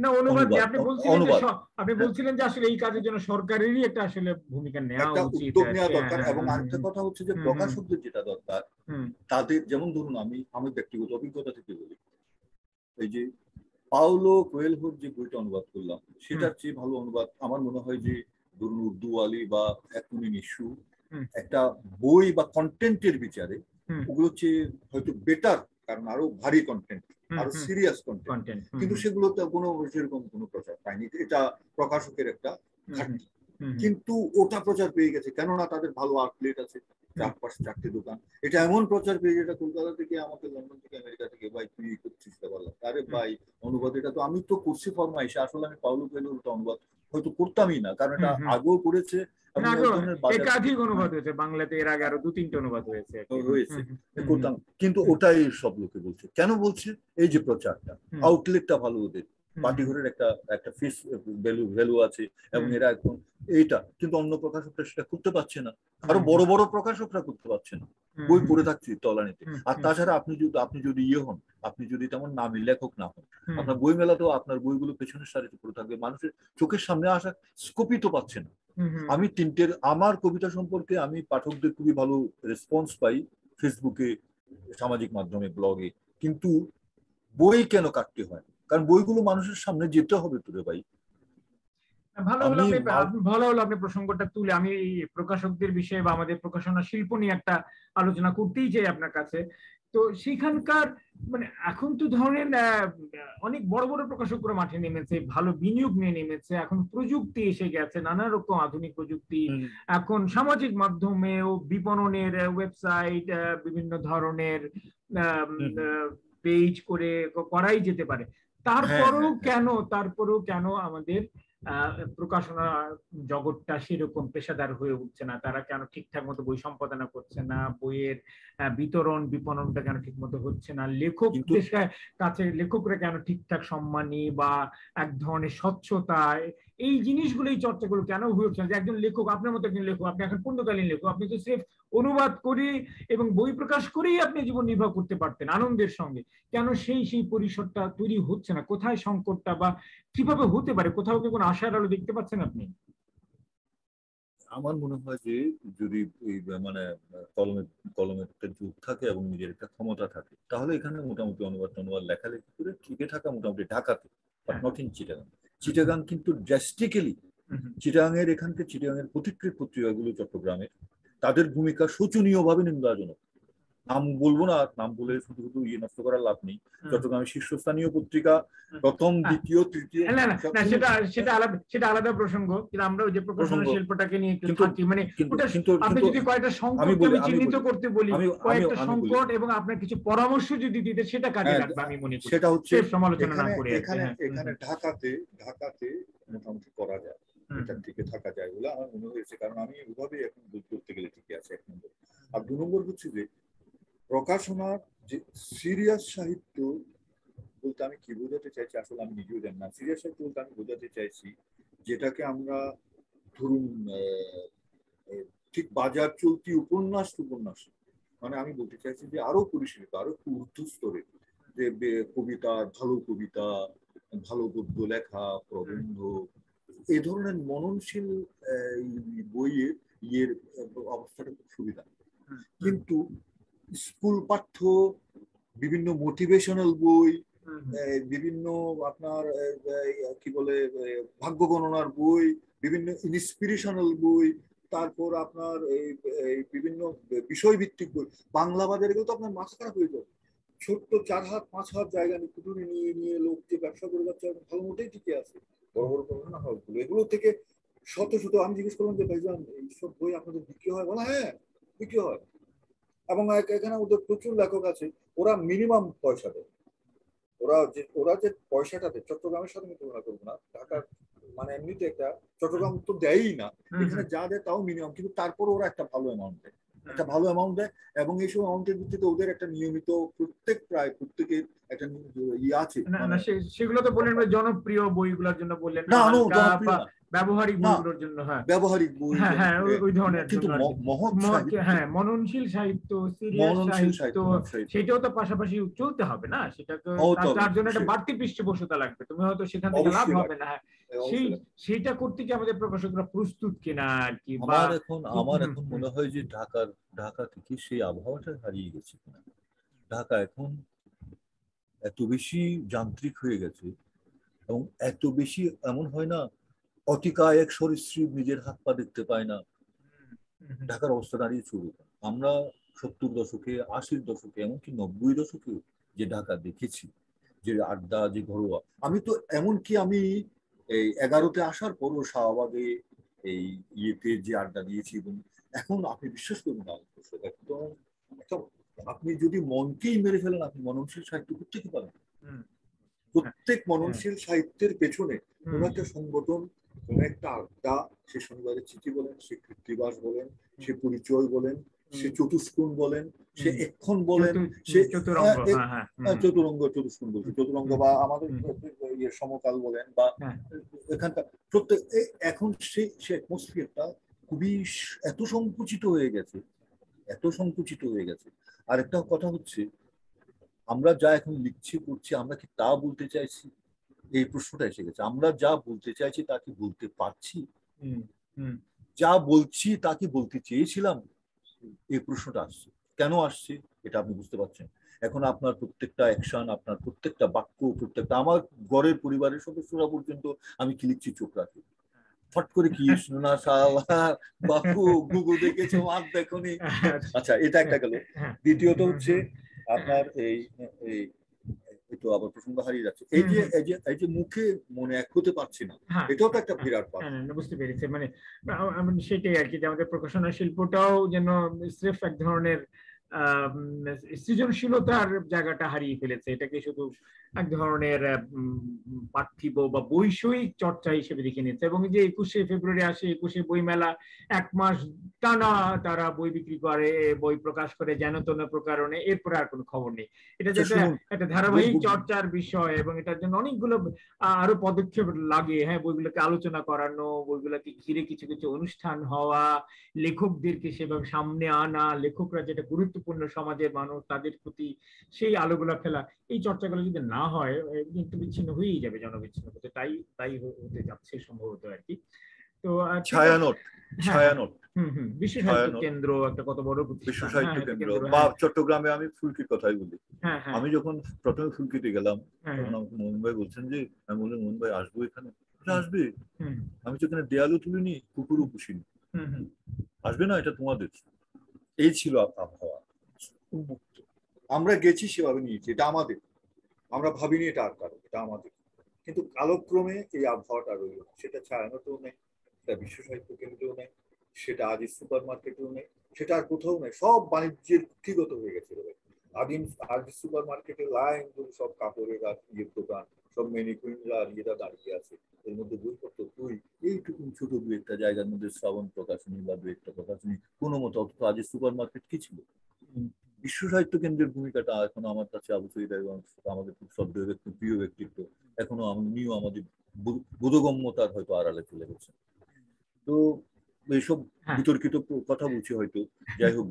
অনুবাদ। আপনি বলছিলেন যে আসলে এই কাজের জন্য সরকারেরই একটা আসলে ভূমিকা নেওয়া উচিত, উদ্যোগ নেওয়া দরকার। এবং আরেকটা কথা হচ্ছে যে প্রকাশকদের যেটা দরকার, তাদের যেমন ধরুন আমি ব্যক্তিগত অভিজ্ঞতা থেকে বলি, এই যে পাওলো কোয়েলহোর যে বইটা অনুবাদ করলাম, সেটার চেয়ে ভালো অনুবাদ আমার মনে হয় যে ধরুন উর্দু আলী বা একুনি নিশু একটা বই বা কন্টেন্টের বিচারে ওগুলো হচ্ছে হয়তো বেটার, কারণ আরো ভারী কন্টেন্ট, আরো সিরিয়াস কন্টেন্ট, কিন্তু সেগুলোতে কোনো সেরকম কোনো প্রচার পায়নি। এটা প্রকাশকের একটা ঘাটতি। কিন্তু ওটা প্রচার পেয়ে গেছে কেননা তাদের ভালো আউটলেট আছে, 4-5-4টে দোকান। এটা এমন প্রচার পেয়ে, যেটা কলকাতা থেকে আমাকে, লন্ডন থেকে, আমেরিকা থেকে, ভাই তুই করছিস বললাম, আরে ভাই অনুবাদ এটা তো আমি তো করছি ফরমাইশে, আসলে আমি পাওলো কোয়েলহোর অনুবাদ হয়তো করতামই না, কারণ এটা আগেও করেছে, একাধিক অনুবাদ হয়েছে বাংলাতে, এর আগে আরো 2-3টে অনুবাদ হয়েছে করতাম। কিন্তু ওটাই সব লোকে বলছে, কেন বলছে? এই যে প্রচারটা, আউটলেটটা ভালো, ওদের পার্টিঘরের একটা ফিস ভ্যালু আছে, এবং এরা এখন এইটা, কিন্তু অন্য প্রকাশকরা সেটা করতে পারছে না, আরো বড় বড় প্রকাশকরা করতে পারছে না, বই পড়ে থাকছে তলানিতে। আর তাছাড়া আপনি যদি হন, আপনি যদি তেমন নামী লেখক না হন, আপনার বই মেলাতেও আপনার বইগুলো পেছনের সারিতে পড়ে থাকবে, মানুষের চোখের সামনে আসা স্কোপই তো পাচ্ছে না। আমি আমার কবিতা সম্পর্কে আমি পাঠকদের খুবই ভালো রেসপন্স পাই, ফেসবুকে, সামাজিক মাধ্যমে, ব্লগে, কিন্তু বই কেন কাটতে হয়? কারণ বইগুলো মানুষের সামনে যেতে হবে তো রে ভাই। ভালো হলো আপনি প্রসঙ্গটা তুলে, আমি প্রকাশকদের বিষয়ে বা আমাদের প্রকাশনা শিল্প নিয়ে একটা আলোচনা করতেই চাই আপনার কাছে। তো সেখানকার মানে এখন তো ধরেন অনেক বড় বড় প্রকাশকরা মাঠে নেমেছে, ভালো বিনিয়োগ নিয়ে নেমেছে, এখন প্রযুক্তি এসে গেছে, নানা রকম আধুনিক প্রযুক্তি, এখন সামাজিক মাধ্যমে ও বিপণনের ওয়েবসাইট, বিভিন্ন ধরনের পেজ করে করাই যেতে পারে। তারপরেও কেন আমাদের প্রকাশনা জগৎটা সেরকম পেশাদার হয়ে উঠছে না? তারা কেন ঠিকঠাক মতো বই সম্পাদনা করছে না? বইয়ের বিতরণ বিপণনটা কেন ঠিক মতো হচ্ছে না? লেখকদের কাছে লেখকরা কেন ঠিকঠাক সম্মানী বা এক ধরনের স্বচ্ছতা, এই জিনিসগুলো, এই চর্চাগুলো কেন হয়ে উঠছে না? যে একজন লেখক, আপনার মতো একজন লেখক, আপনি এখন পূর্ণকালীন লেখক, আপনি তো সির্ফ অনুবাদ করে এবং বই প্রকাশ করেই আপনি জীবন নির্বাহ করতে পারতেন আনন্দের সঙ্গে। কেন সেই পরিসরটা তৈরি হচ্ছে না? কোথায় সংকটটা, বা কিভাবে হতে পারে? কোথাও কি কোনো আশার আলো দেখতে পাচ্ছেন আপনি? আমার মনে হয় যে যদি এই মানে কলমের একটা যুগ থাকে এবং নিজের একটা ক্ষমতা থাকে, তাহলে এখানে মোটামুটি অনুবাদ লেখালেখি করে টিকে থাকা মোটামুটি ঢাকাতে, but not in Chittagong. Chittagong কিন্তু ড্রাস্টিক্যালি, চিটাগাংয়ের পথিকৃৎ পত্রিকাগুলো চট্টগ্রামের, তাদের ভূমিকা শোচনীয়ভাবে নিন্দাজনক। নাম বলবো না, নাম বলে শুধু শুধু ইয়ে নষ্ট করার লাভ নেই। চট্টগ্রামের শীর্ষস্থানীয় পত্রিকা প্রথম, দ্বিতীয়, তৃতীয়, সেটা আলাদা প্রসঙ্গ, কিন্তু আমরা ওই যে প্রকাশনা শিল্পটাকে নিয়ে একটু থাকি, মানে আপনি যদি কয়েকটা সংকট আমি চিহ্নিত করতে বলি, কয়েকটা সংকট এবং আপনার কিছু পরামর্শ যদি দিতে, সেটা কাজে লাগবে আমি মনে করি। সেটা হচ্ছে সমালোচনা না করে এখানে ঢাকাতে মোটামুটি করা যায়, এটার দিকে থাকা যায় বলে আমার মনে হয়েছে, কারণ আমি ওইভাবে এখন করতে গেলে ঠিকই আছে, 1 নম্বর। আর 2 নম্বর হচ্ছে যে প্রকাশনার যে সিরিয়াস সাহিত্য বলতে আমি কি বোঝাতে চাইছি আসলে আমি নিজেও জানি না। সিরিয়াস সাহিত্য বলতে আমি বোঝাতে চাইছি যেটাকে আমরা ধরুন ঠিক বাজার চলতি উপন্যাস মানে আমি বলতে চাইছি যে আরো পরিশীলিত, আরো একটু ঊর্ধ্ব স্তরে, যে কবিতা, ভালো গদ্য লেখা, প্রবন্ধ, এই ধরনের মননশীল বইয়ের অবস্থাটা খুব সুবিধা। কিন্তু স্কুল পাঠ্য বিভিন্ন মোটিভেশনাল বই, বিভিন্ন আপনার কি বলে ভাগ্য গণনার বই, বিভিন্ন ইন্সপিরেশনাল বই, তারপর আপনার এই বিভিন্ন বিষয়ভিত্তিক বই, বাংলা বাজারে গেলে তো আপনার মাথা খারাপ হয়ে যাবে। ছোট্ট 4 হাত 5 হাত জায়গা নিয়ে লোক যে ব্যবসা করে যাচ্ছে ভালো মোটেই টিকে আছে। বড় বড় প্রকাশনা হলগুলো, এগুলো থেকে শত শত, আমি জিজ্ঞেস করলাম যে ভাইজান এইসব বই আপনাদের বিক্রি হয়? বলা হ্যাঁ বিক্রি হয়, এবং এখানে ওদের প্রচুর লেখক আছে, ওরা মিনিমাম পয়সা দেয়। ওরা যে পয়সাটা দেয়, চট্টগ্রামের সাথে আমি তুলনা করবো না, ঢাকার মানে এমনিতে একটা, চট্টগ্রাম তো দেয়ই না, এখানে যা দেয় তাও মিনিমাম, কিন্তু তারপর ওরা একটা ভালো অ্যামাউন্ট দেয়, এবং এইসব অ্যামাউন্টের ভিত্তিতে ওদের একটা নিয়মিত প্রায় প্রত্যেকের একটা আছে। সেগুলো তো বললেন জনপ্রিয় বইগুলোর জন্য বললেন, ব্যবহারিক বইগুলোর জন্য, ব্যবহারিক বই, ওই ধরনের, কিন্তু মননশীল সাহিত্য, সিরিয়াস সাহিত্য, সেটাও তো পাশাপাশি চলতে হবে না, সেটাকে তার জন্য একটা বাড়তি পৃষ্ঠপোষকতা লাগবে, তুমি হয়তো সেখান থেকে লাভ হবে না। সেইটা করতে কি আমাদের প্রকাশকরা প্রস্তুত কিনা আর কি? আমার এখন মনে হয় যে ঢাকা থেকে সেই আবহাওয়াটা হারিয়ে গেছে কিনা। ঢাকা এখন এত বেশি যান্ত্রিক হয়ে গেছে, এবং এত বেশি এমন হয় না অতিকায় এক সরীসৃপ নিজের হাত পা দেখতে পায় না, ঢাকার অবস্থা দাঁড়িয়ে চলবে। আমরা 70 দশকে, 80 দশকে, এমনকি 90 দশকেও যে ঢাকা দেখেছি, যে আড্ডা, যে ঘরোয়া, আমি তো এমনকি আমি এই 11তে আসার পরও শাহবাগে এই ইয়েতে যে আড্ডা দিয়েছি, এবং এখন আপনি বিশ্বাস করুন না, একদম আপনি যদি মনকেই মেরে ফেলেন, আপনি মননশীল সাহিত্য করতে পারেন। প্রত্যেক মননশীল সাহিত্যের পেছনে কোন একটা সংগঠন, কোন একটা আড্ডা, সে শনিবারের চিঠি বলেন, সে কৃত্তিবাস বলেন, সে পরিচয় বলেন, সে চতুষ্কোণ বলেন, সে এক্ষণ বলেন, সে চতুষ্কোণ বলছে, চতুরঙ্গ, বা আমাদের সমকাল বলেন, বা এখানকার প্রত্যেক, এখন সে অ্যাটমসফিয়ারটা খুবই এত সংকুচিত হয়ে গেছে। আর একটা কথা হচ্ছে, আমরা যা এখন লিখছি করছি, আমরা কি তা বলতে চাইছি? এই প্রশ্নটা এসে গেছে। আমরা যা বলতে চাইছি তা কি বলতে পারছি? যা বলছি তা কি বলতে চেয়েছিলাম? এই প্রশ্নটা আসছে। কেন আসছে এটা আপনি বুঝতে পারছেন। এখন আপনার প্রত্যেকটা অ্যাকশন, আপনার প্রত্যেকটা বাক্য, আমার ঘরের পরিবারের সদস্যরা পর্যন্ত আমি কি লিখছি চোখ রাখি। ফট করে কি শোনা বাপু গুগু দেখেছো, মাছ দেখোনি। আচ্ছা, এটা একটা গেল। দ্বিতীয়ত হচ্ছে আপনার তো আবার প্রসঙ্গ হারিয়ে যাচ্ছে, এই যে মুখে মনে এক হতে পারছি না, এটাও তো একটা বিরাট ব্যাপার। বুঝতে পেরেছি, মানে সেটাই আর কি, যে আমাদের প্রকাশনা শিল্পটাও যেন স্রেফ এক ধরনের সৃজনশীলতার জায়গাটা হারিয়ে ফেলেছে, এটাকে শুধু এক ধরনের পার্থিব বা বৈষয়িক চর্চা হিসেবে দেখে নিচ্ছে। এবং যে 21শে ফেব্রুয়ারি আসে, 21শে বইমেলা, 1 মাস টানা তারা বই বিক্রি করে, বই প্রকাশ করে যেন তেন প্রকারণে, এরপরে আর কোনো খবর নেই। এটা যেটা একটা ধারাবাহিক চর্চার বিষয়, এবং এটার জন্য অনেকগুলো আরো পদক্ষেপ লাগে। হ্যাঁ, বইগুলোকে আলোচনা করানো, বইগুলোকে ঘিরে কিছু কিছু অনুষ্ঠান হওয়া, লেখকদেরকে সেভাবে সামনে আনা, লেখকরা যেটা গুরুত্বপূর্ণ সমাজের মানুষ, তাদের প্রতি সেই আলোগুলা ফেলা, এই চর্চাগুলো যদি না হয় কিন্তু বিচ্ছিন্ন হয়েই যাবে, জনবিচ্ছিন্ন হতে, তাই হতে যাচ্ছে সম্ভবত আর কি। তো তো ছায়ানট, ছায়ানট, বিশ্ব সাহিত্য কেন্দ্র একটা কত বড় বিশ্ব সাহিত্য কেন্দ্র, বা চট্টগ্রামে আমি ফুলকির কথাই বলি। আমি যখন প্রথমে ফুলকিতে গেলাম তখন আমাকে মোহন ভাই বলছেন যে, আমি বললাম মোহন ভাই আসবো এখানে? আসবে। আমি তো এখানে দেয়ালও তুলিনি, কুকুরও পুষিনি, আসবে না, এটা তোমাদের। এই ছিল আবহাওয়া, উন্মুক্ত। আমরা গেছি সেভাবে নিয়েছি, এটা আমাদের, আমরা ভাবিনি এটা আর কারো, এটা আমাদের। কিন্তু কালক্রমে এই আবহাওয়াটা রইল, সেটা ছায়ানটেও নেই, সেটা বিশ্ব সাহিত্য কেন্দ্রেও নেই, সেটা আজিজ সুপার মার্কেটেও নেই, সেটা আর কোথাও নেই। সব বাণিজ্যের কুক্ষিগত হয়ে গেছে। আজিজ সুপার মার্কেটে লাইন ধরে সব কাপড়ের আর ইয়ের দোকান, সব মেনিকুইনরা আর ইয়েরা দাঁড়িয়ে আছে, এর মধ্যে বইপত্র তুই এইটুকু ছোট দু একটা জায়গার মধ্যে শ্রাবণ প্রকাশনী বা দু একটা প্রকাশনী কোনো মতো। অথচ আজিজ সুপার মার্কেট কি ছিল? বিশ্ব সাহিত্য কেন্দ্রের ভূমিকাটা এখন আমার কাছে আবু সঈদ আমাদের খুব শ্রদ্ধেয় ব্যক্তি, প্রিয় ব্যক্তিত্ব, এখনো আমিও আমাদের বোধগম্যতার হয়তো আড়ালে চলে গেছে। তো এইসব বিতর্কিত কথা বলছি হয়তো, যাই হোক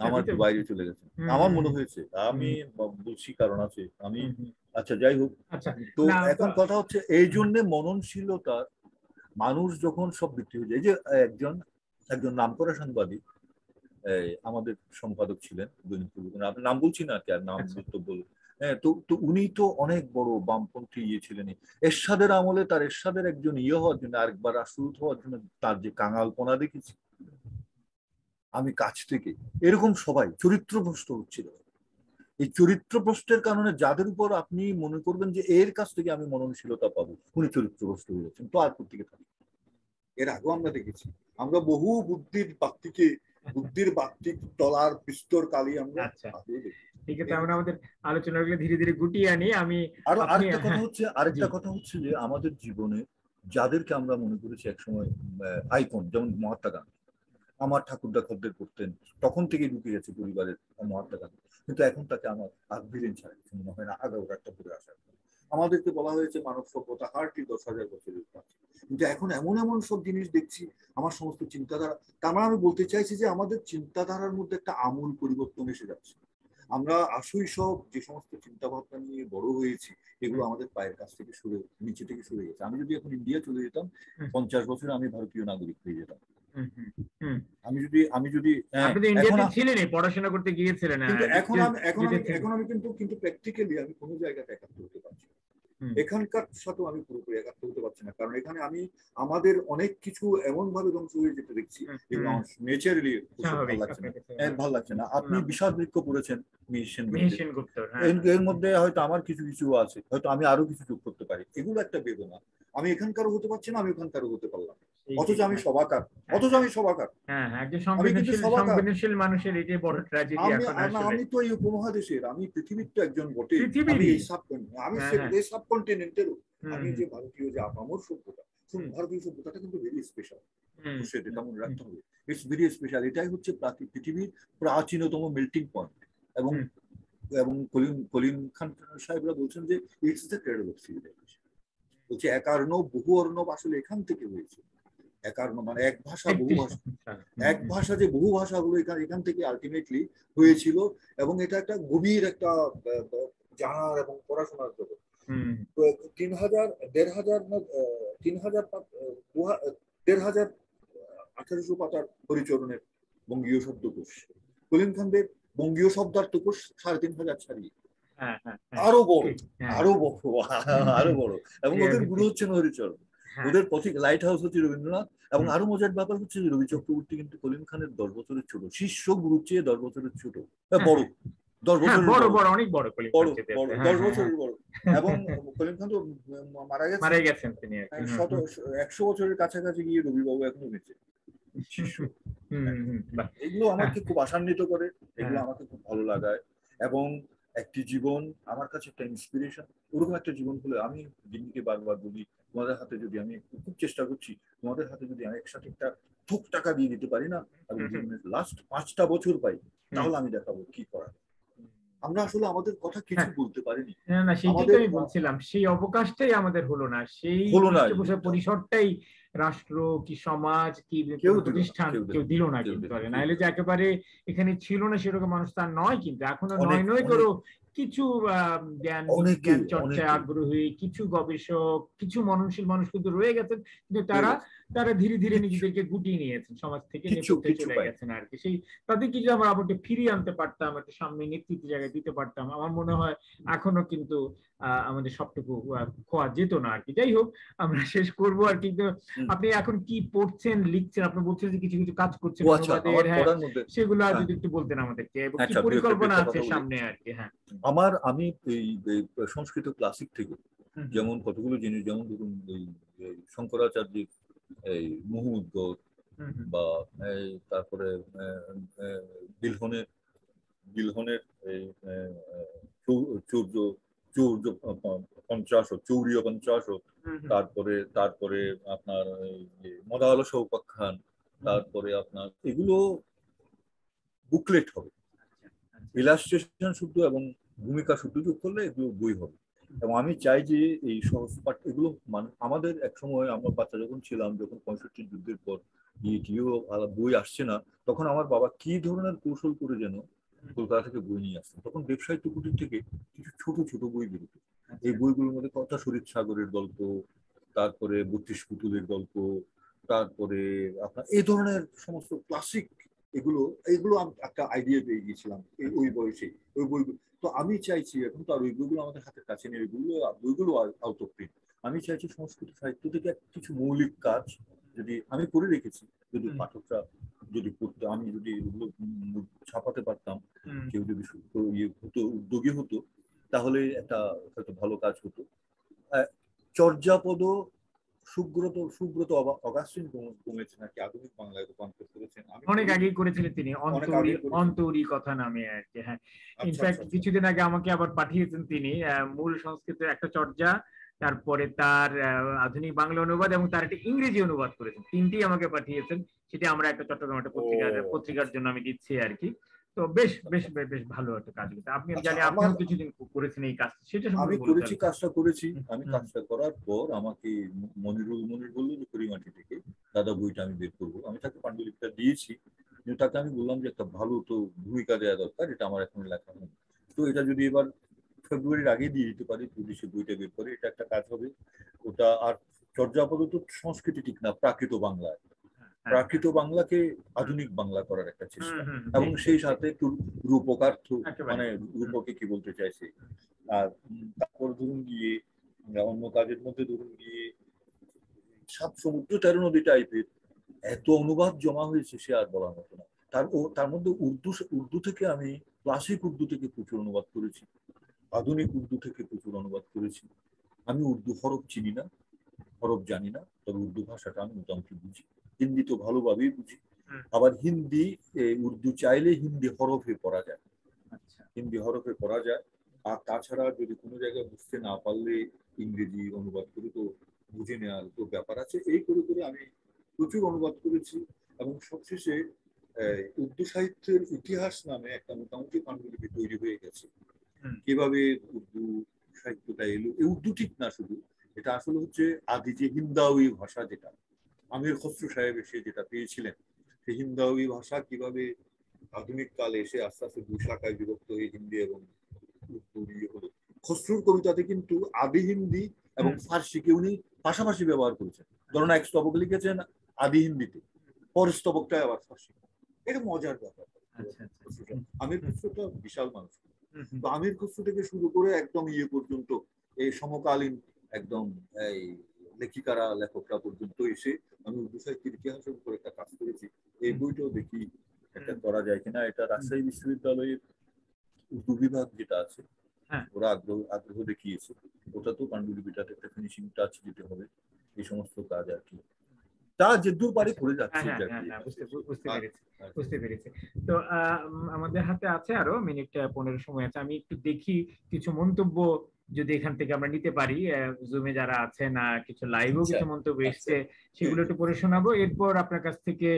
আমার তো বাইরে চলে গেছে, আমার মনে হয়েছে। আমি বলছি কারণ আছে আমি, আচ্ছা যাই হোক। তো এখন কথা হচ্ছে এই জন্য মননশীলতা, মানুষ যখন সব বিক্রি হয়ে যায়। যে একজন নামকরা সাংবাদিক আমাদের সম্পাদক ছিলেন, আপনার নাম বলছি না কি, আর নাম বল। হ্যাঁ, তো উনি তো অনেক বড় বামপন্থী ছিলেন। এরশাদের আমলে তার এরশাদের একজন হওয়ার জন্য, আরেকবার রাষ্ট্রদূত হওয়ার জন্য তার যে কাঙালপনা দেখেছি আমি কাছ থেকে, এরকম সবাই চরিত্রভ্রষ্ট হচ্ছিল। এই চরিত্রভ্রষ্টের কারণে যাদের উপর আপনি মনে করবেন যে এর কাছ থেকে আমি মননশীলতা পাবো, উনি চরিত্রভ্রষ্ট হয়ে যাচ্ছেন। তো আর কোথেকে থাকি? এর আগেও আমরা দেখেছি, আমরা বহু বুদ্ধির বাক্তিক তলার বিস্তর কালি আমরা। ঠিক আছে, আমরা আমাদের আলোচনাগুলো ধীরে ধীরে গুটিয়ে আনি। আমি আরেকটা কথা হচ্ছে যে আমাদের জীবনে যাদেরকে আমরা মনে করেছি একসময় আইকন, যেমন মহাত্মা গান্ধী, আমার ঠাকুরদা খদ্দের করতেন, তখন থেকেই ঢুকে গেছে পরিবারের মহাত্মা গান্ধী। কিন্তু এখন তাকে আমার ভিলেন ছাড়া কিছু মনে হয় না, আগে একটা করে আসার। আমাদেরকে বলা হয়েছে মানব সভ্যতা হারটি 10,000 বছরের কাছে, কিন্তু এখন এমন এমন সব জিনিস দেখছি, আমার সমস্ত চিন্তাধারা। তার মানে আমি বলতে চাইছি যে আমাদের চিন্তাধারার মধ্যে একটা আমূল পরিবর্তন এসে যাচ্ছে। আমরা আসই সব যে সমস্ত চিন্তা ভাবনা নিয়ে বড় হয়েছি, এগুলো আমাদের পায়ের কাছ থেকে নিচে থেকে সরে গেছে। আমি যদি এখন ইন্ডিয়া চলে যেতাম, 50 বছরে আমি ভারতীয় নাগরিক হয়ে যেতাম। আমি যদি পড়াশোনা করতে গিয়েছিলেন, কিন্তু এখন আমি কিন্তু প্র্যাকটিক্যালি আমি কোনো জায়গাতে একাত্ম হতে পারছি না। এখানকার সাথে আমি পুরোপুরি একাত্ম হতে পারছি না, কারণ এখানে আমি আমাদের অনেক কিছু এমন ভাবে ধ্বংস হয়ে যেতে দেখছি, এগুলো আমার নেচারালি ভালো লাগছে না। আপনি বিষাদ বৃক্ষ পড়েছেন মিহির গুপ্ত, এর মধ্যে হয়তো আমার কিছু কিছু আছে, হয়তো আমি আরো কিছু যোগ করতে পারি। এগুলো একটা বেদনা। আমি এখানকারও হতে পারছি না, আমি ওখানকারও হতে পারলাম, অথচ আমি সবাকার। আমি তো এই উপমহাদেশের, আমি পৃথিবীর তো একজন বটে, আমি সাবকন্টিনেন্টেরও। আমি যে ভারতীয় যে আপামর সভ্যতা, ভারতীয় সভ্যতাটা কিন্তু ভেরি স্পেশাল, সেটা মনে রাখতে হবে। It's very special. এটাই হচ্ছে পৃথিবীর প্রাচীনতম মেল্টিং পয়েন্ট। এবং কলিম খান সাহেবরা বলছেন যে it's the cradle of civilisation. বলছে এক আর্ণব বহু অর্ণব আসলে এখান থেকে হয়েছে। এক আর্ণব মানে এক ভাষা বহু ভাষা, এক ভাষা যে বহু ভাষাগুলো এখান থেকে আলটিমেটলি হয়েছিল। এবং এটা একটা গভীর একটা জানার এবং পড়াশোনার জগৎ। 1800 পাতার হরিচরণের বঙ্গীয় শব্দকোষ, কলিম খানদের বঙ্গীয় শব্দার্থকোষ 3,500 ছাড়িয়ে, আরো বড়, আরো বড়। এবং ওদের গুরু হচ্ছেন হরিচরণ, ওদের পথিক লাইট হাউস হচ্ছে রবীন্দ্রনাথ। এবং আরো মজার ব্যাপার হচ্ছে যে রবি চক্রবর্তী কিন্তু কলিম খানের 10 বছরের ছোট, শিষ্য গুরুর চেয়ে 10 বছরের ছোট, বড়, 10 বছরের বড়, অনেক বড়, 10 বছরের বড়। এবং কলিম খান তো মারা গেছেন তিনি 100 বছরের কাছাকাছি গিয়ে রবিবাবু এখনো বেঁচে শিষ্য। এগুলো আমাকে খুব আশান্বিত করে, এগুলো আমাকে খুব ভালো লাগায়। এবং একটি জীবন আমার কাছে একটা ইন্সপিরেশন। ওরকম একটা জীবন হলে, আমি দিনকে বারবার বলি, তোমাদের হাতে যদি আমি খুব চেষ্টা করছি, তোমাদের হাতে যদি আমি একসাথে একটা থোক টাকা দিয়ে দিতে পারি না, আমি জীবনের লাস্ট 5টা বছর পাই, তাহলে আমি দেখাবো কি করা। আমরা আসলে আমাদের কথা কিছু বলতে পারিনি। না, সেটাই তো আমি বলছিলাম, সেই অবকাশটাই আমাদের হলো না, সেই পরিসরটাই রাষ্ট্র কি সমাজ কি প্রতিষ্ঠান কেউ দিল না। কিন্তু নাইলে যে একেবারে এখানে ছিল না সেরকম মানুষ তার নয়, কিন্তু এখনো নয় করেও কিছু জ্ঞান অনেকেই চর্চায় আগ্রহী, কিছু গবেষক, কিছু মননশীল মানুষ কিন্তু রয়ে গেছেন, কিন্তু তারা তারা ধীরে ধীরে নিজেদেরকে গুটিয়ে নিয়েছেন, সমাজ থেকে নেপথ্যে চলে গেছেন আর কি। সেই তাদেরকে যদি আমরা আবার ফিরিয়ে আনতে পারতাম, একটা সামনে নেতৃত্ব জায়গায় দিতে পারতাম, আমার মনে হয় এখনো কিন্তু আমাদের সবটুকু খোয়া যেত না আর কি। যাই হোক, আমরা শেষ করবো আর কি। আপনি এখন কি পড়ছেন, লিখছেন? আপনি বলছেন যে কিছু কিছু কাজ করছেন অনুবাদের, হ্যাঁ, সেগুলো যদি একটু বলতেন আমাদেরকে, এবং কি পরিকল্পনা আছে সামনে আর কি। হ্যাঁ, আমি এই সংস্কৃত ক্লাসিক থেকে যেমন কতগুলো জিনিস, যেমন ধরুন এই শঙ্করাচার্যের এই মুহুদ্গর, বা তারপরে বিলহনের এই চৌর্য চৌর্য পঞ্চাশত, চৌরীয় পঞ্চাশত, তারপরে আপনার মদালস উপাখ্যান, তারপরে আপনার এগুলো বুকলেট হবে, ইলাস্ট্রেশন শুদ্ধ এবং ভূমিকা শুদ্ধ যোগ করলে এগুলো বই হবে। এবং আমি চাই যে এই সহজ পাঠ এগুলো, মানে আমাদের এক সময় আমরা বাচ্চা যখন ছিলাম, যখন 65 যুদ্ধের পর বই আসছে না, তখন আমার বাবা কি ধরনের কৌশল করে যেন কলকাতা থেকে বই নিয়ে আসতেন। তখন ব্যবসায়িক কুটির থেকে কিছু ছোট ছোট বই বেরোতো। এই বইগুলোর মধ্যে কথা শরীর সাগরের গল্প, তারপরে 32 পুতুলের গল্প, তারপরে আপনার এই ধরনের সমস্ত ক্লাসিক এগুলো আমি একটা আইডিয়া পেয়ে গিয়েছিলাম ওই বয়সে, ওই বইগুলো। তো আমি চাইছি, এখন তো আর ওই বইগুলো আমাদের হাতের কাছে নেই, বইগুলো আউট অফ প্রিন্ট। আমি চাইছি সংস্কৃত সাহিত্য থেকে কিছু মৌলিক কাজ যদি আমি করে রেখেছি, যদি পাঠকরা যদি পড়তে, আমি যদি এগুলো ছাপাতে পারতাম, কেউ যদি উদ্যোগী হতো, তাহলে একটা হয়তো ভালো কাজ হতো। চর্যাপদ সুব্রত অগাস্টিন কমেছে নাকি আধুনিক বাংলায় রূপান্তর করেছেন, অনেক আগেই করেছিলেন তিনি, অন্তরী কথা নামে আর কি। হ্যাঁ, ইনফ্যাক্ট কিছুদিন আগে আমাকে আবার পাঠিয়েছেন তিনি মূল সংস্কৃতের একটা চর্যা, তারপরে তার আধুনিক বাংলা অনুবাদ, এবং তার একটা ইংরেজি অনুবাদ করেছেন। তিনটি আমাকে পাঠিয়েছেন, সেটা আমরা একটা চট্টগ্রাম একটা পত্রিকার জন্য আমি দিচ্ছি আর কি। তো বেশ বেশ বেশ ভালো একটা কাজ করতে আপনি, জানি আপনিও কিছুদিন করেছেন এই কাজ, সেটা আমি করেছি, কাজটা করেছি। আমি কাজটা করার পর আমাকে মনির বললো যে পরিমাটি থেকে দাদা বইটা আমি বের করবো। আমি তাকে পাণ্ডুলিপিটা দিয়েছি, কিন্তু তাকে আমি বললাম যে একটা ভালো তো ভূমিকা দেওয়া দরকার, এটা আমার এখন লেখা নেই, তো এটা যদি এবার ফেব্রুয়ারির আগে দিয়ে দিতে পারি, যদি সে বইটা বের করে, এটা একটা কাজ হবে। ওটা আর চর্যাপদ তো সংস্কৃতি ঠিক না, প্রাকৃত বাংলায়, প্রাকৃত বাংলাকে আধুনিক বাংলা করার একটা চেষ্টা, এবং সেই সাথে একটু রূপকার্থ, মানে রূপকে কি বলতে চাইছে। আর তারপর ধরুন গিয়ে অন্য কাজের মধ্যে ধরুন গিয়ে 7 সমুদ্র 13 নদী টাইপের এত অনুবাদ জমা হয়েছে, সে আর বলার মতো না। তার মধ্যে উর্দু থেকে আমি ক্লাসিক উর্দু থেকে প্রচুর অনুবাদ করেছি, আধুনিক উর্দু থেকে প্রচুর অনুবাদ করেছি। আমি উর্দু হরফ চিনি না, হরফ জানি না, তবে উর্দু ভাষাটা আমি মোটামুটি বুঝি। হিন্দি তো ভালোভাবেই বুঝি। আবার হিন্দি উর্দু চাইলে হিন্দি হরফে পড়া যায়, হিন্দি হরফে পড়া যায়। আর তাছাড়া যদি কোনো জায়গায় বুঝতে না পারলে ইংরেজি অনুবাদ করে তো বুঝে নেওয়ার তো ব্যাপার আছে। এই করে করে আমি প্রচুর অনুবাদ করেছি, এবং সবশেষে উর্দু সাহিত্যের ইতিহাস নামে একটা মোটামুটি পাণ্ডুলিপি তৈরি হয়ে গেছে। কিভাবে উর্দু সাহিত্যটা এলো, এই উর্দু ঠিক না শুধু, এটা আসলে হচ্ছে আদি যে হিন্দাউই ভাষা, যেটা আমির খসরু সাহেব এসে যেটা পেয়েছিলেন, সেই হিন্দাউই ভাষা কিভাবে আধুনিক কালে এসে আস্তে আস্তে 2 শাখায় বিভক্ত হয়ে হিন্দি এবং উর্দু ইয়ে হলো। খসরুর কবিতাতে কিন্তু আদি হিন্দি এবং ফার্সিকে উনি পাশাপাশি ব্যবহার করেছেন। ধরুন এক স্তবক লিখেছেন আদি হিন্দিতে, পরের স্তবকটাই আবার ফার্সি। এটা মজার ব্যাপার। আমির খসরুটা বিশাল মানুষ, তো আমির খসরু থেকে শুরু করে একদম ইয়ে পর্যন্ত, এই সমকালীন একদম এই লেখিকারা লেখকরা পর্যন্ত এসে আমি উর্দু সাহিত্যের ইতিহাসের উপর একটা কাজ করেছি। এই বইটাও দেখি এটা করা যায় কিনা। এটা রাজশাহী বিশ্ববিদ্যালয়ের উর্দু বিভাগ যেটা আছে, ওরা আগ্রহ দেখিয়েছে। ওটা তো পাণ্ডুলিপিটাতে একটা ফিনিশিং টাচ দিতে হবে, এই সমস্ত কাজ আর কি। তা যে দূর পারে করে যাচ্ছে। বুঝতে পেরেছি। তো আমাদের হাতে আছে আরো মিনিট 15 সময় আছে, আমি একটু দেখি কিছু মন্তব্য যদি এখান থেকে আমরা নিতে পারি। জুমে যারা আছে না, কিছু লাইভেও কিছু মন্তব্য এসছে, সেগুলো একটু পড়ে শোনাবো। এরপর আপনার কাছ থেকে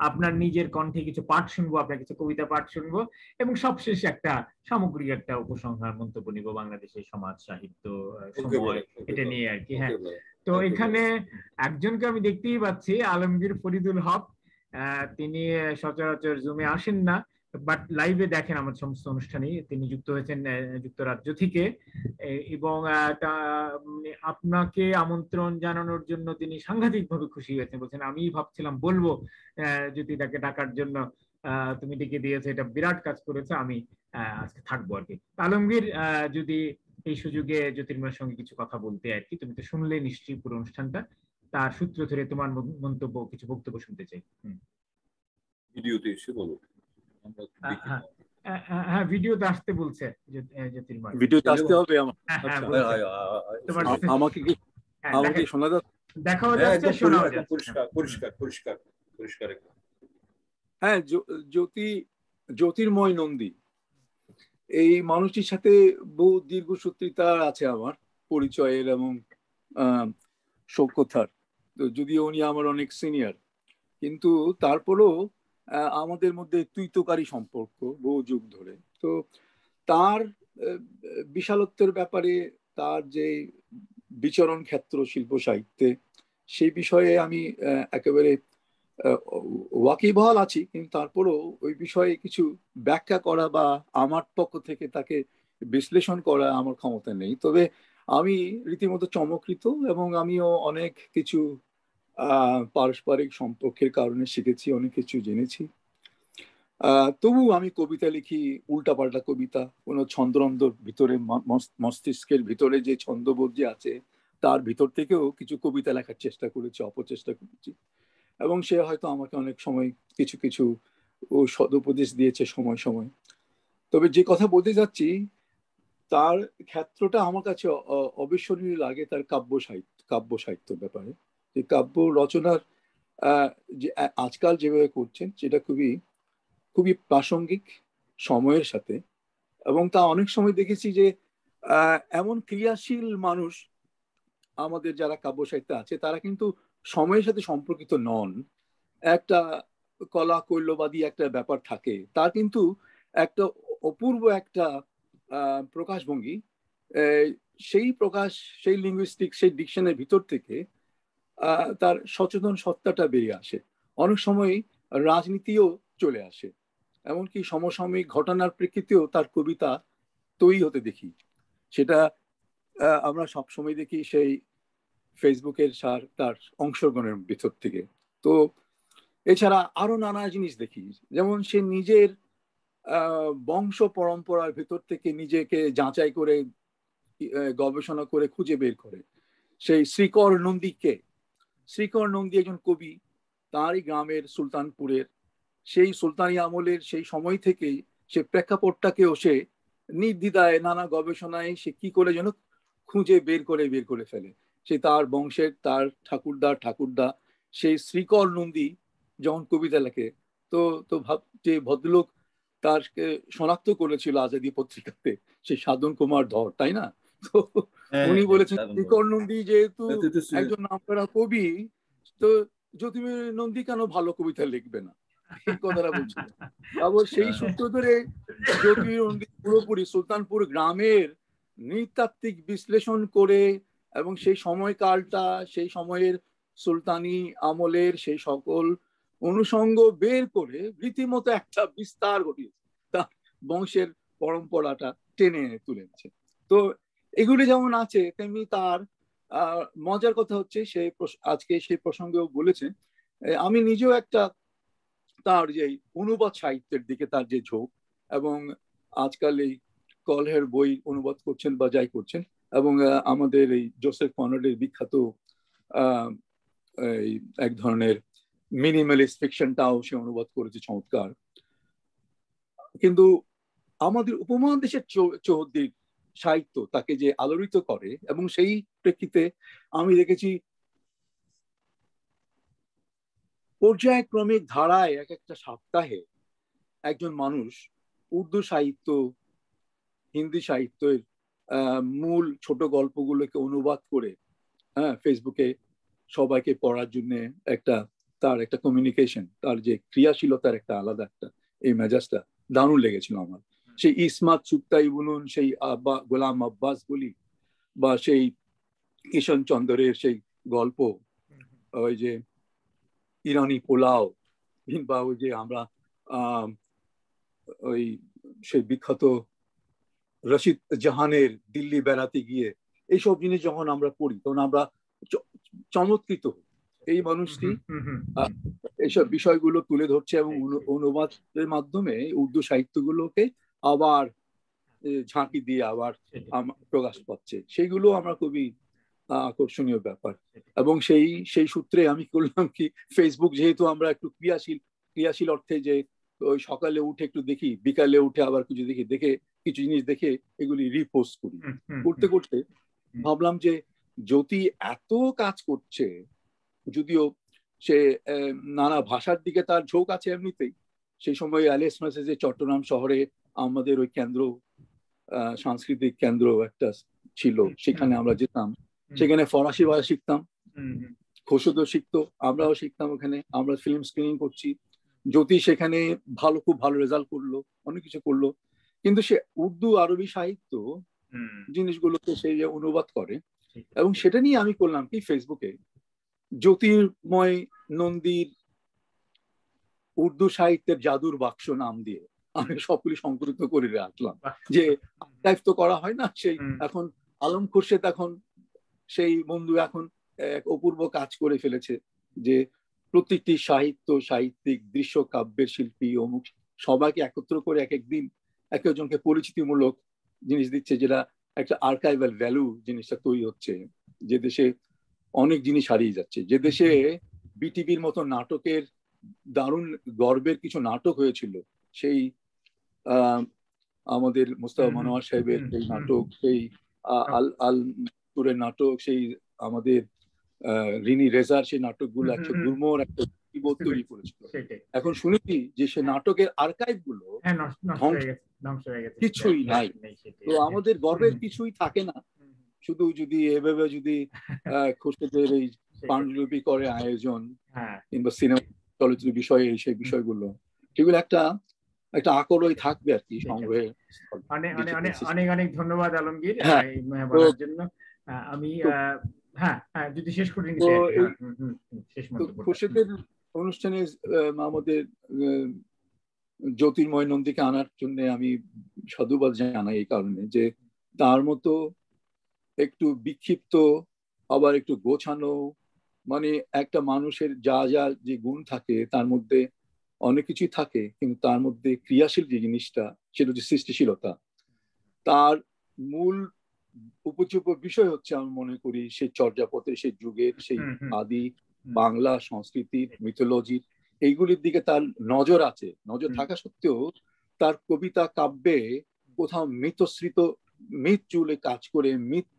আপনার নিজের কণ্ঠে কিছু পাঠ শুনবো, আপনার কিছু কবিতা পাঠ শুনবো, এবং সবশেষে একটা সামগ্রিক একটা উপসংহার মন্তব্য নিব বাংলাদেশের সমাজ সাহিত্য সময় এটা নিয়ে আর কি। হ্যাঁ, তো এখানে একজনকে আমি দেখতেই পাচ্ছি, আলমগীর ফরিদুল হক। তিনি সচরাচর জুমে আসেন না, বাট লাইভে দেখেন আমার সমস্ত অনুষ্ঠানেই তিনি যুক্ত হয়েছেন যুক্তরাজ্য থেকে। এবং আপনাকে আমন্ত্রণ জানানোর জন্য তিনি সাংঘাতিকভাবে খুশি হয়েছেন, বলছেন আমি ভাবছিলাম বলবো যদি তাকে ডাকার জন্য, তুমি ডেকে দিয়েছো, এটা বিরাট কাজ করেছে, আমি আজকে থাকবো আর কি। আলমগীর, যদি এই সুযোগে জ্যোতির্ময়ের সঙ্গে কিছু কথা বলতে আর কি, তুমি তো শুনলে নিশ্চয়ই পুরো অনুষ্ঠানটা, তার সূত্র ধরে তোমার মন্তব্য, কিছু বক্তব্য শুনতে চাই। ভিডিওতে এসে বলো। হ্যাঁ, ভিডিওতে আসতে বলছে জ্যোতির্ময়। ভিডিওতে আসতে হবে আমার? আমাকে কি শোনা যাচ্ছে? দেখাও যাচ্ছে, শোনাও যাচ্ছে। পরিষ্কার পরিষ্কার পরিষ্কার পরিষ্কার। হ্যাঁ, জ্যোতির্ময় নন্দী এই মানুষটির সাথে বহু দীর্ঘসূত্রিতা আছে আমার পরিচয়ের এবং সখ্যতার। তো যদিও উনি আমার অনেক সিনিয়র, কিন্তু তারপরেও আমাদের মধ্যে তুইতকারী সম্পর্ক বহু যুগ ধরে। তো তার বিশালত্বের ব্যাপারে, তার যে বিচরণ ক্ষেত্র শিল্প সাহিত্যে, সেই বিষয়ে আমি একেবারে ওয়াকিবহাল আছি, কিন্তু তারপরেও ওই বিষয়ে কিছু ব্যাখ্যা করা বা আমার পক্ষ থেকে তাকে বিশ্লেষণ করা আমার ক্ষমতা নেই। তবে আমি রীতিমতো চমকৃত, এবং আমিও অনেক কিছু পারস্পরিক সম্পর্কের কারণে শিখেছি, অনেক কিছু জেনেছি। তবু আমি কবিতা লিখি, উল্টাপাল্টা কবিতা, কোনো ছন্দরন্ধর ভিতরে, মস্তিষ্কের ভিতরে যে ছন্দবোধ যে আছে তার ভিতর থেকেও কিছু কবিতা লেখার চেষ্টা করেছি, অপচেষ্টা করেছি। এবং সে হয়তো আমাকে অনেক সময় কিছু কিছু সদুপদেশ দিয়েছে সময় সময়। তবে যে কথা বলতে যাচ্ছি, তার ক্ষেত্রটা আমার কাছে অবিস্মরণীয় লাগে তার কাব্য সাহিত্য ব্যাপারে। যে কাব্য রচনার যে আজকাল যেভাবে করছেন, সেটা খুবই খুবই প্রাসঙ্গিক সময়ের সাথে। এবং তা অনেক সময় দেখেছি যে এমন ক্রিয়াশীল মানুষ আমাদের যারা কাব্য সাহিত্যে আছে, তারা কিন্তু সময়ের সাথে সম্পর্কিত নন। একটা কলা কৈল্যবাদী একটা ব্যাপার থাকে, তার কিন্তু একটা অপূর্ব একটা প্রকাশভঙ্গি, সেই প্রকাশ, সেই লিঙ্গুইস্টিক, সেই ডিকশনের ভিতর থেকে তার সচেতন সত্তাটা বেরিয়ে আসে। অনেক সময় রাজনীতিও চলে আসে, এমনকি সমসাময়িক ঘটনার প্রেক্ষিতেও তার কবিতা তৈরি হতে দেখি। সেটা আমরা সবসময় দেখি সেই ফেসবুকের তার অংশগ্রহণের ভিতর থেকে। তো এছাড়া আরো নানা জিনিস দেখি, যেমন সে নিজের বংশ পরম্পরার ভিতর থেকে নিজেকে যাচাই করে, গবেষণা করে খুঁজে বের করে। সেই শ্রীকর নন্দীকে, শ্রীকর নন্দী একজন কবি, তারই গ্রামের সুলতানপুরের, সেই সুলতানি আমলের সেই সময় থেকেই সে প্রেক্ষাপটটাকেও সে নির্দ্বিধায় নানা গবেষণায় সে কি করে যেন খুঁজে বের করে ফেলে। সে তার বংশের, তার ঠাকুরদা সেই শ্রীকর নন্দী যখন কবিতা লেখে, তো যে ভদ্রলোক তারকে শনাক্ত করেছিল আজাদী পত্রিকাতে, সেই সাধন কুমার ধর, তাই না? তো উনি বলেছেন শ্রীকর নন্দী যেহেতু একজন নামকরা কবি, তো জ্যোতির্ময় নন্দী কেন ভালো কবিতা লিখবে না, এই কথাটা বলছিল। তারপর সেই সূত্র ধরে জ্যোতির্ময় নন্দী পুরোপুরি সুলতানপুর গ্রামের নৃতাত্ত্বিক বিশ্লেষণ করে, এবং সেই সময়কালটা, সেই সময়ের সুলতানি আমলের সেই সকল অনুষঙ্গ বের করে রীতিমতো একটা বিস্তার ঘটিয়েছে, তার বংশের পরম্পরাটা টেনে তুলেছে। তো এগুলি যেমন আছে, তেমনি তার মজার কথা হচ্ছে, সে আজকে সেই প্রসঙ্গেও বলেছে, আমি নিজেও একটা তার যে অনুবাদ সাহিত্যের দিকে তার যে ঝোঁক, এবং আজকাল এই কলহের বই অনুবাদ করছেন বা যাই করছেন, এবং আমাদের এই জোসেফ কনরাডের বিখ্যাত এই এক ধরনের মিনিমালিস্ট ফিকশনটাও সে অনুবাদ করেছে চমৎকার। কিন্তু আমাদের উপমহাদেশের চৌহদ্দির সাহিত্য তাকে যে আলোড়িত করে, এবং সেই প্রেক্ষিতে আমি দেখেছি পর্যায়ক্রমিক ধারায় এক একটা সপ্তাহে একজন মানুষ উর্দু সাহিত্য, হিন্দি সাহিত্যের মূল ছোট গল্পগুলোকে অনুবাদ করে ফেসবুকে সবাইকে পড়ার জন্য তার একটা কমিউনিকেশন, তার যে ক্রিয়াশীলতার একটা আলাদা একটা এই মেজাজটা দারুণ লেগেছিল আমার। সেই ইসমাত চুগতাই বলুন, সেই গোলাম আব্বাস বলি, বা সেই কিষণ চন্দ্রের সেই গল্প, ওই যে ইরানি পোলাও, বা ওই যে আমরা ওই সেই বিখ্যাত রশিদ জাহানের দিল্লি বেড়াতে গিয়ে এইসব জিনিস যখন আমরা পড়ি তখন আমরা চমৎকৃত হই। এই মানুষটি এইসব বিষয়গুলো তুলে ধরছে এবং অনুবাদের মাধ্যমে উর্দু সাহিত্যগুলোকে আবার ঝাঁকি দিয়ে আবার প্রকাশ পাচ্ছে। সেইগুলো আমরা খুবই আকর্ষণীয় ব্যাপার। এবং সেই সূত্রে আমি করলাম কি, ফেসবুক যেহেতু আমরা একটু ক্রিয়াশীল অর্থে, যে ওই সকালে উঠে একটু দেখি, বিকালে উঠে আবার কিছু দেখে কিছু জিনিস দেখে এগুলি রিপোস্ট করি। করতে করতে ভাবলাম যে জ্যোতি এত কাজ করছে, যদিও সে নানা ভাষার দিকে তার ঝোঁক আছে এমনিতেই। সেই সময় অ্যালেক্স মেসেজে চট্টগ্রাম শহরে আমাদের ওই কেন্দ্র, সাংস্কৃতিক কেন্দ্র একটা ছিল, সেখানে আমরা যেতাম, সেখানে ফরাসি ভাষা শিখতাম, খোসদও শিখতো, আমরাও শিখতাম ওখানে। আমরা ফিল্ম স্ক্রিনিং করছি, জ্যোতি সেখানে খুব ভালো রেজাল্ট করলো, অনেক কিছু করলো। কিন্তু সে উর্দু আরবি সাহিত্য জিনিসগুলোকে সে অনুবাদ করে, এবং সেটা নিয়ে আমি করলাম কি, ফেসবুকে জ্যোতির্ময় নন্দীর উর্দু সাহিত্যের জাদুর বাক্স নাম দিয়ে আমি সবগুলি সংকলিত করে রাখলাম। যে আর্কাইভ তো করা হয় না, সেই এখন আলম খুরশেদ এখন সেই বন্ধু এখন এক অপূর্ব কাজ করে ফেলেছে, যে প্রত্যেকটি সাহিত্যিক, দৃশ্য কাব্যের শিল্পী অমুক সবাইকে একত্র করে এক একদিন এক একজনকে পরিচিতিমূলক জিনিস দিচ্ছে, যেটা একটা আর্কাইভাল ভ্যালু জিনিসটা তৈরি হচ্ছে। যে দেশে অনেক জিনিস হারিয়ে যাচ্ছে, যে দেশে বিটিভির মতো নাটকের দারুণ গর্বের কিছু নাটক হয়েছিল, সেই আমাদের মুস্তাফা মনোয়ার সাহেবের সেই নাটক, সেই আল নাটক, সেই আমাদের রিনি রেজার সেই নাটকগুলো একটা গুরমোর একটা তৈরি করেছিল। এখন শুনেছি যে সে নাটকের আর্কাইভ গুলো কিছুই নাই। তো আমাদের গর্বের কিছুই থাকে না, শুধু যদি এভাবে যদি খুরশেদের এই পাণ্ডুলিপি করে আয়োজন কিংবা সিনেমা চলচ্চিত্র বিষয়ে সেই বিষয়গুলো, সেগুলো একটা আকরই থাকবে আর কি সংগ্রহে। অনেক অনেক ধন্যবাদ আলমগীর বলার জন্য। আমি যদি শেষ করে নিতে খুরশেদের অনুষ্ঠানে আমাদের জ্যোতির্ময় নন্দীকে আনার জন্য আমি সাধুবাদ জানাই এই কারণে যে তার মতো একটু বিক্ষিপ্ত আবার একটু গোছানো, মানে একটা মানুষের যা যা যে গুণ থাকে তার মধ্যে অনেক কিছুই থাকে, কিন্তু তার মধ্যে ক্রিয়াশীল যে জিনিসটা সেটা হচ্ছে সৃষ্টিশীলতা। তার মূল উপযোগ্য বিষয় হচ্ছে আমি মনে করি সেই চর্যাপদের, সেই যুগের, সেই আদি বাংলা সংস্কৃতির, মিথোলজির, এইগুলির দিকে তার নজর আছে। নজর থাকা সত্ত্বেও তার কবিতা কাব্যে কোথাও মিথ চুলে কাজ করে মিথ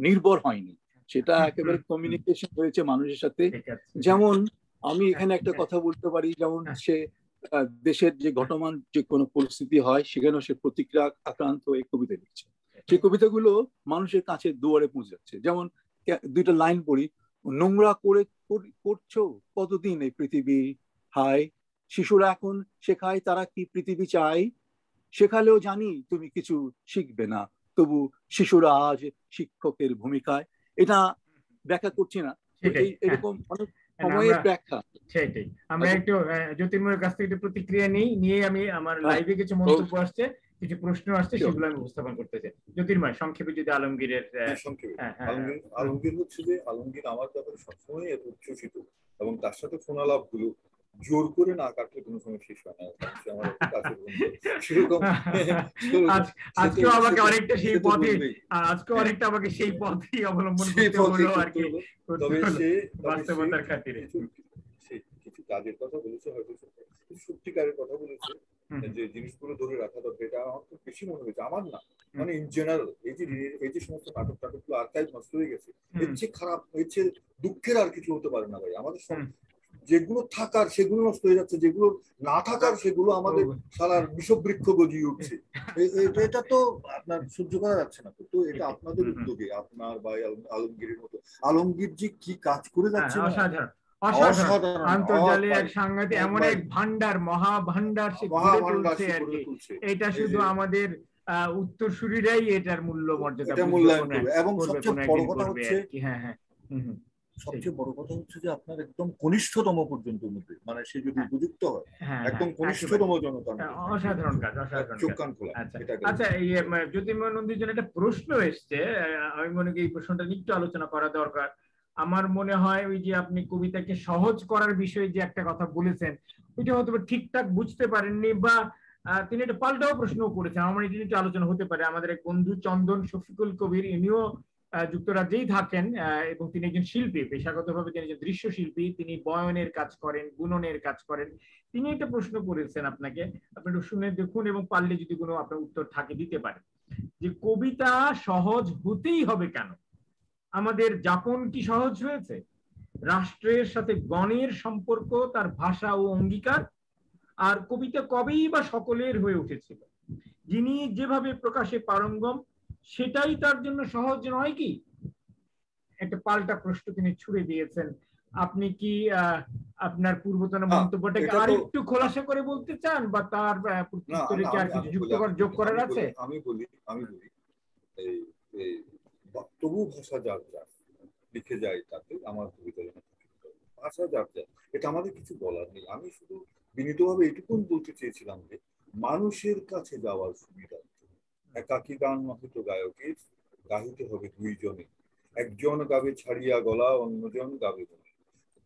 নির্ভর হয়নি, সেটা একেবারে কমিউনিকেশন হয়েছে মানুষের সাথে। যেমন আমি এখানে একটা কথা বলতে পারি, যেমন সে দেশের যে ঘটমান যে কোনো পরিস্থিতি হয় সেখানেও সে প্রতিক্রিয়া আক্রান্ত হয়ে কবিতা লিখছে। সেই কবিতাগুলো মানুষের কাছে দুয়ারে পৌঁছে যাচ্ছে। যেমন দুইটা লাইন পড়ি, নোংরা করছো কতদিন এই পৃথিবী, হায় শিশুরা এখন শেখায় তারা কি পৃথিবী চায়, শেখালেও জানি তুমি কিছু শিখবে না, তবু শিশুরা আজ শিক্ষকের ভূমিকায়। এটা ব্যাখ্যা করছি না, এরকম অনেক সময়ের ব্যাখ্যা। সেটাই আমরা একটু জ্যোতির্ময়ের কাছ থেকে প্রতিক্রিয়া নিয়ে আমি আমার লাইভে কিছু মন্তব্য আসছে, কিছু প্রশ্ন আসছে, সেগুলো আমি উপস্থাপন করতে চাই। জ্যোতির্ময় সংক্ষেপে যদি আলমগীরের আলমগীর হচ্ছে যে আলমগীর আমার ব্যাপারে সবসময় উচ্ছ্বসিত, এবং তার সাথে ফোনালাপ গুলো জোর করে না কাটলে কোনো সময় শেষ হয় না। আমার কাছের বন্ধু সেরকম আজকেও আমাকে অনেকটা সেই পথেই অবলম্বন করতে হলো আর কি, তবে সে বাস্তবতার খাতিরে কিছু কাজের কথা বলেছে, হয়তো সত্যিকারের কথা বলেছে, যে জিনিসগুলো ধরে রাখা দরকার। এটা আমার খুব বেশি মনে হয়েছে, আমার না, মানে ইন জেনারেল এই যে সমস্ত নাটকগুলো আর্কাইভ নষ্ট হয়ে গেছে, এর চেয়ে খারাপ, এর চেয়ে দুঃখের আর কিছু হতে পারে না ভাই। আমাদের যেগুলো থাকার সেগুলো নষ্ট হয়ে যাচ্ছে, যেগুলো না থাকার সেগুলো আমাদের সারার বিষবৃক্ষ গজিয়ে উঠছে। এটা তো আপনার সহ্য করা যাচ্ছে না। তো এটা আপনাদের উদ্যোগে, আপনার ভাই আলমগীরের মতো, আলমগীর জি কি কাজ করে যাচ্ছে, অসাধারণ আন্তর্জালিক এক সাংঘাতিক এমন এক ভান্ডার, মহাভান্ডার সে গড়ে তুলছে আর কি। এটা শুধু আমাদের উত্তরসূরিরাই এটার মূল্য মর্যাদা মূল্যায়ন করবে। এবং সবচেয়ে বড় কথা হচ্ছে সবচেয়ে বড় কথা হচ্ছে যে আপনার একদম কনিষ্ঠতম পর্যন্ত মধ্যে, মানে সে যদি উপযুক্ত হয় একদম কনিষ্ঠতম জনতার অসাধারণ কাজ, অসাধারণ চোখ কাজ। কান খোলা। আচ্ছা, এই জ্যোতির্ময় জন্য একটা প্রশ্ন এসছে, আমি মনে করি এই প্রশ্নটা একটু আলোচনা করা দরকার। আমার মনে হয় ওই যে আপনি কবিতাকে সহজ করার বিষয়ে যে একটা কথা বলেছেন, ওইটা হয়তো ঠিকঠাক বুঝতে পারেননি, বা তিনি একটা পাল্টাও প্রশ্ন করেছেন। আমার এটা একটু আলোচনা হতে পারে। আমাদের এক বন্ধু চন্দন শফিকুল কবির, ইনিও যুক্তরাজ্যেই থাকেন, এবং তিনি একজন শিল্পী, পেশাগতভাবে তিনি একজন দৃশ্য শিল্পী, তিনি বয়নের কাজ করেন, বুননের কাজ করেন। তিনি একটা প্রশ্ন করেছেন আপনাকে, আপনি একটু শুনে দেখুন এবং পারলে যদি কোনো আপনার উত্তর থাকে দিতে পারেন, যে কবিতা সহজ হতেই হবে কেন? আমাদের যাপন কি সহজ হয়েছে? রাষ্ট্রের সাথে গণের সম্পর্ক, তার ভাষা ও অঙ্গীকার। আর কবিতা কবেই বা সকলের হয়ে উঠেছিল? যিনি যেভাবে প্রকাশে পারঙ্গম, সেটাই তার জন্য সহজ নয় কি? একটা পাল্টা প্রশ্ন তিনি ছুড়ে দিয়েছেন। আপনি কি আপনার পূর্বতন মন্তব্যটাকে আরেকটু খোলাসা করে বলতে চান, বা তার প্রত্যুত্তরে কি আর কিছু যোগ করার আছে? আমি বলি এই তবু ভাষা যার যার লিখে যায়, তাতে আমার কবিতা ভাষা যার যার, এটা আমাদের কিছু বলার নেই। আমি শুধু বিনীতভাবে এটুকু বলতে চেয়েছিলাম যে মানুষের কাছে যাওয়ার সুবিধা, একাকী গান নহিত গায়কের, গাহিতে হবে দুইজনে, একজন গাবে ছাড়িয়া গলা, অন্যজন গাবে বলে,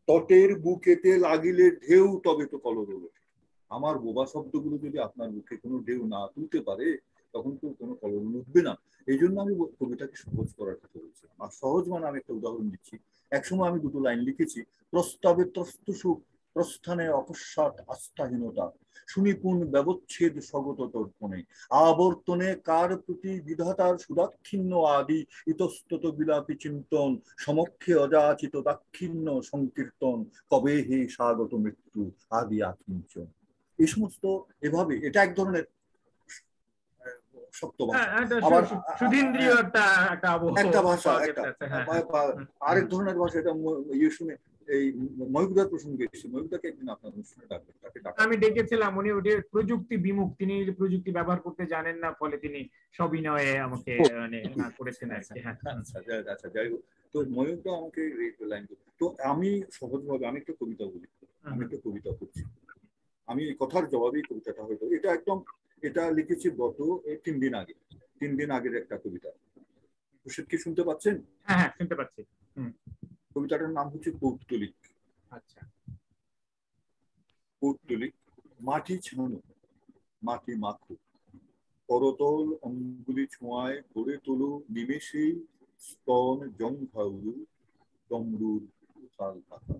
তটের বুকেতে লাগিলে ঢেউ তবে তো কলরব ওঠে। আমার বোবা শব্দগুলো যদি আপনার মুখে কোনো ঢেউ না তুলতে পারে, তখন তো কোনো কলরব উঠবে না। এই জন্য আমি কবিতাকে সহজ করার কথা বলছিলাম। আর সহজ মানে আমি একটা উদাহরণ দিচ্ছি। একসময় আমি দুটো লাইন লিখেছি, প্রস্তাবে ত্রস্ত সুখ, প্রস্থানে অকস্মাৎ আস্থাহীনতা, সুনিপুণ ব্যবচ্ছেদ স্বগত তর্পণে, আবর্তনে কার প্রতি বিধাতার সুদাক্ষিণ্য আদি ইতস্তত বিলাপী চিন্তন, সমক্ষে অযাচিত দাক্ষিণ্য সংকীর্তন, কবে হে স্বাগত মৃত্যু আদি আকিঞ্চন। এই সমস্ত এভাবে, এটা এক ধরনের শক্ত ভাষা। আবার সুধীন্দ্রিয় একটা ভাষা, আরেক ধরনের ভাষা। এটা ইয়ে শুনে এই মহিবুদার প্রসঙ্গে এসেছে, মহিবুদাকে একদিন আপনার অনুষ্ঠানে ডাকবেন, তাকে আমি ডেকেছিলাম। উনি ওটি প্রযুক্তি বিমুখ, তিনি প্রযুক্তি ব্যবহার করতে জানেন না, ফলে তিনি সবিনয়ে আমাকে না করেছেন আর কি। আচ্ছা, যাই হোক, তো মহিবুদা আমাকে লাইন, তো আমি সহজভাবে আমি একটা কবিতা বলি, আমি একটা কবিতা পড়ছি, আমি এই কথার জবাবেই কবিতাটা হয়তো এটা একদম, এটা লিখেছি গত 3 দিন আগের একটা কবিতা। খুশিদ কি শুনতে পাচ্ছেন? হ্যাঁ, শুনতে পাচ্ছি। কবিতাটার নাম হচ্ছে পৌত্তলিক। আচ্ছা। পৌত্তলিক। মাটি ছানো, মাটি মাখো, করতল অঙ্গুলি ছোঁয়ায় গড়ে তোলো নিমেষেই স্তন জংঘাউরু ডমরুর উথাল পাতা।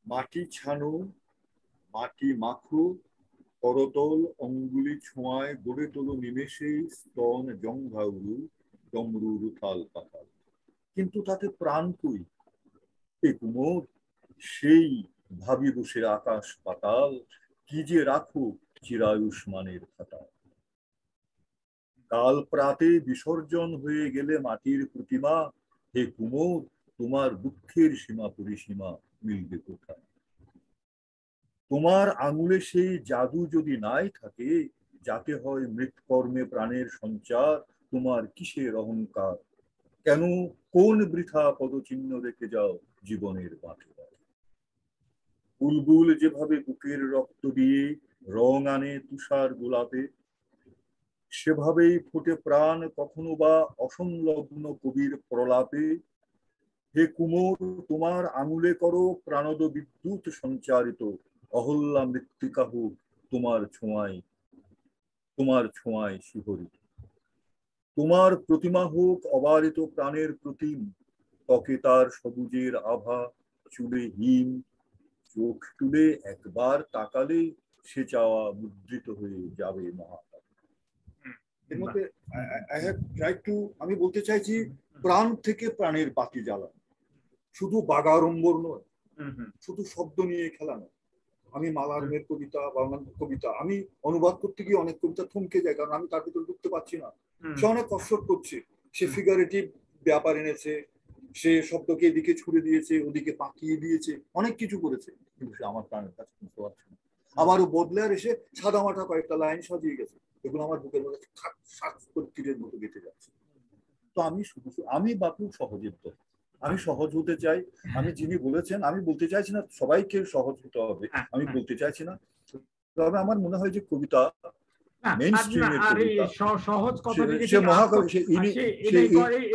মাটি ছানো, মাটি মাখো, করতল অঙ্গুলি ছোঁয়ায় গড়ে তোলো নিমেষেই স্তন জংঘাউরু ডমরুর উথাল পাতাল। কিন্তু তাতে প্রাণ কই এ কুমোর, সেই ভাবি বসে আকাশ পাতাল, কি যে রাখো চিরায়ুষ্মানের খাতা। কাল প্রাতে বিসর্জন হয়ে গেলে মাটির প্রতিমা, হে কুমোর তোমার দুঃখের সীমা পরিসীমা মিলবে কোথায়? তোমার আঙুলে সেই জাদু যদি নাই থাকে, যাতে হয় মৃৎকর্মে প্রাণের সঞ্চার, তোমার কিসের অহংকার? কেন কোন বৃথা পদচিহ্ন রেখে যাও জীবনের বাঁকে? বুলবুল যেভাবে বুকের রক্ত দিয়ে রং আনে তুষার গোলাপে, সেভাবেই ফোটে প্রাণ কখনো বা অসংলগ্ন কবির প্রলাপে। হে কুমোর তোমার আঙুলে করো প্রাণদ বিদ্যুৎ সঞ্চারিত, অহল্যা মৃত্তিকা হোক তোমার ছোঁয়ায় শিহরিত। তোমার প্রতিমা হোক অবারিত প্রাণের প্রতিম, ত্বকে তার সবুজের আভা, চুলে হিম, চোখ তুলে একবার তাকালে সে চাওয়া মুদ্রিত হয়ে যাবে মহাকাল। এর মধ্যে আমি বলতে চাইছি, প্রাণ থেকে প্রাণের বাতি জ্বালানো, শুধু বাগাড়ম্বর নয়, শুধু শব্দ নিয়ে খেলা নয়। আমি মালার্মের কবিতা, বাংলার কবিতা আমি অনুবাদ করতে গিয়ে অনেক কবিতা থমকে যায়, কারণ আমি তার ভিতরে ঢুকতে পারছি না। সে অনেক কষ্ট করছে, সে ফিগারেটিভ ব্যাপার এনেছে, সে শব্দকে এদিকে ছুড়ে দিয়েছে, ওদিকে পাকিয়ে দিয়েছে, অনেক কিছু করেছে, কিন্তু সে আমার প্রাণের কাছে বুঝতে পারছে না। আবারও বদলে আর এসে সাদামাটা কয়েকটা লাইন সাজিয়ে গেছে, এগুলো আমার বুকের মধ্যে তীরের মতো গেঁথে যাচ্ছে। তো আমি বাপু সহজের তো আমি সহজ হতে চাই। আমি যিনি বলেছেন, আমি বলতে চাইছি না সবাইকে সহজ হতে হবে, আমি বলতে চাইছি না। তবে আমার মনে হয় যে কবিতা মেইন স্ট্রিমের কবিতা সহজ কথা থেকে সে মহাকবি,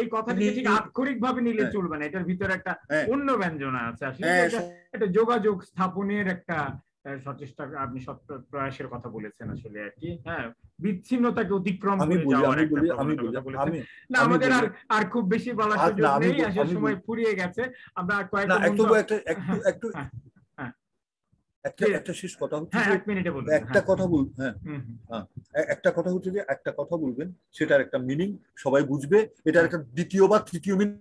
এই কথাটিকে ঠিক আক্ষরিক ভাবে নিলে চলবে না, এটার ভিতরে একটা অন্য ব্যঞ্জনা আছে আসলে, এটা যোগাযোগ স্থাপনের একটা সচেষ্টা, আপনি প্রয়াসের কথা বলেছেন আসলে আর কি। হ্যাঁ, বিচ্ছিন্নতাকে অতিক্রম করে যাওয়ার একটা প্রবণতা বলেছেন। না, আমাদের আর খুব বেশি বলার সুযোগ নেই, আসলে সময় ফুরিয়ে গেছে। আমরা একটা শেষ কথা হচ্ছে, একটা কথা বলবেন, সেটার একটা মিনিং সবাই বুঝবে, এটার একটা দ্বিতীয় বা তৃতীয় মিনিং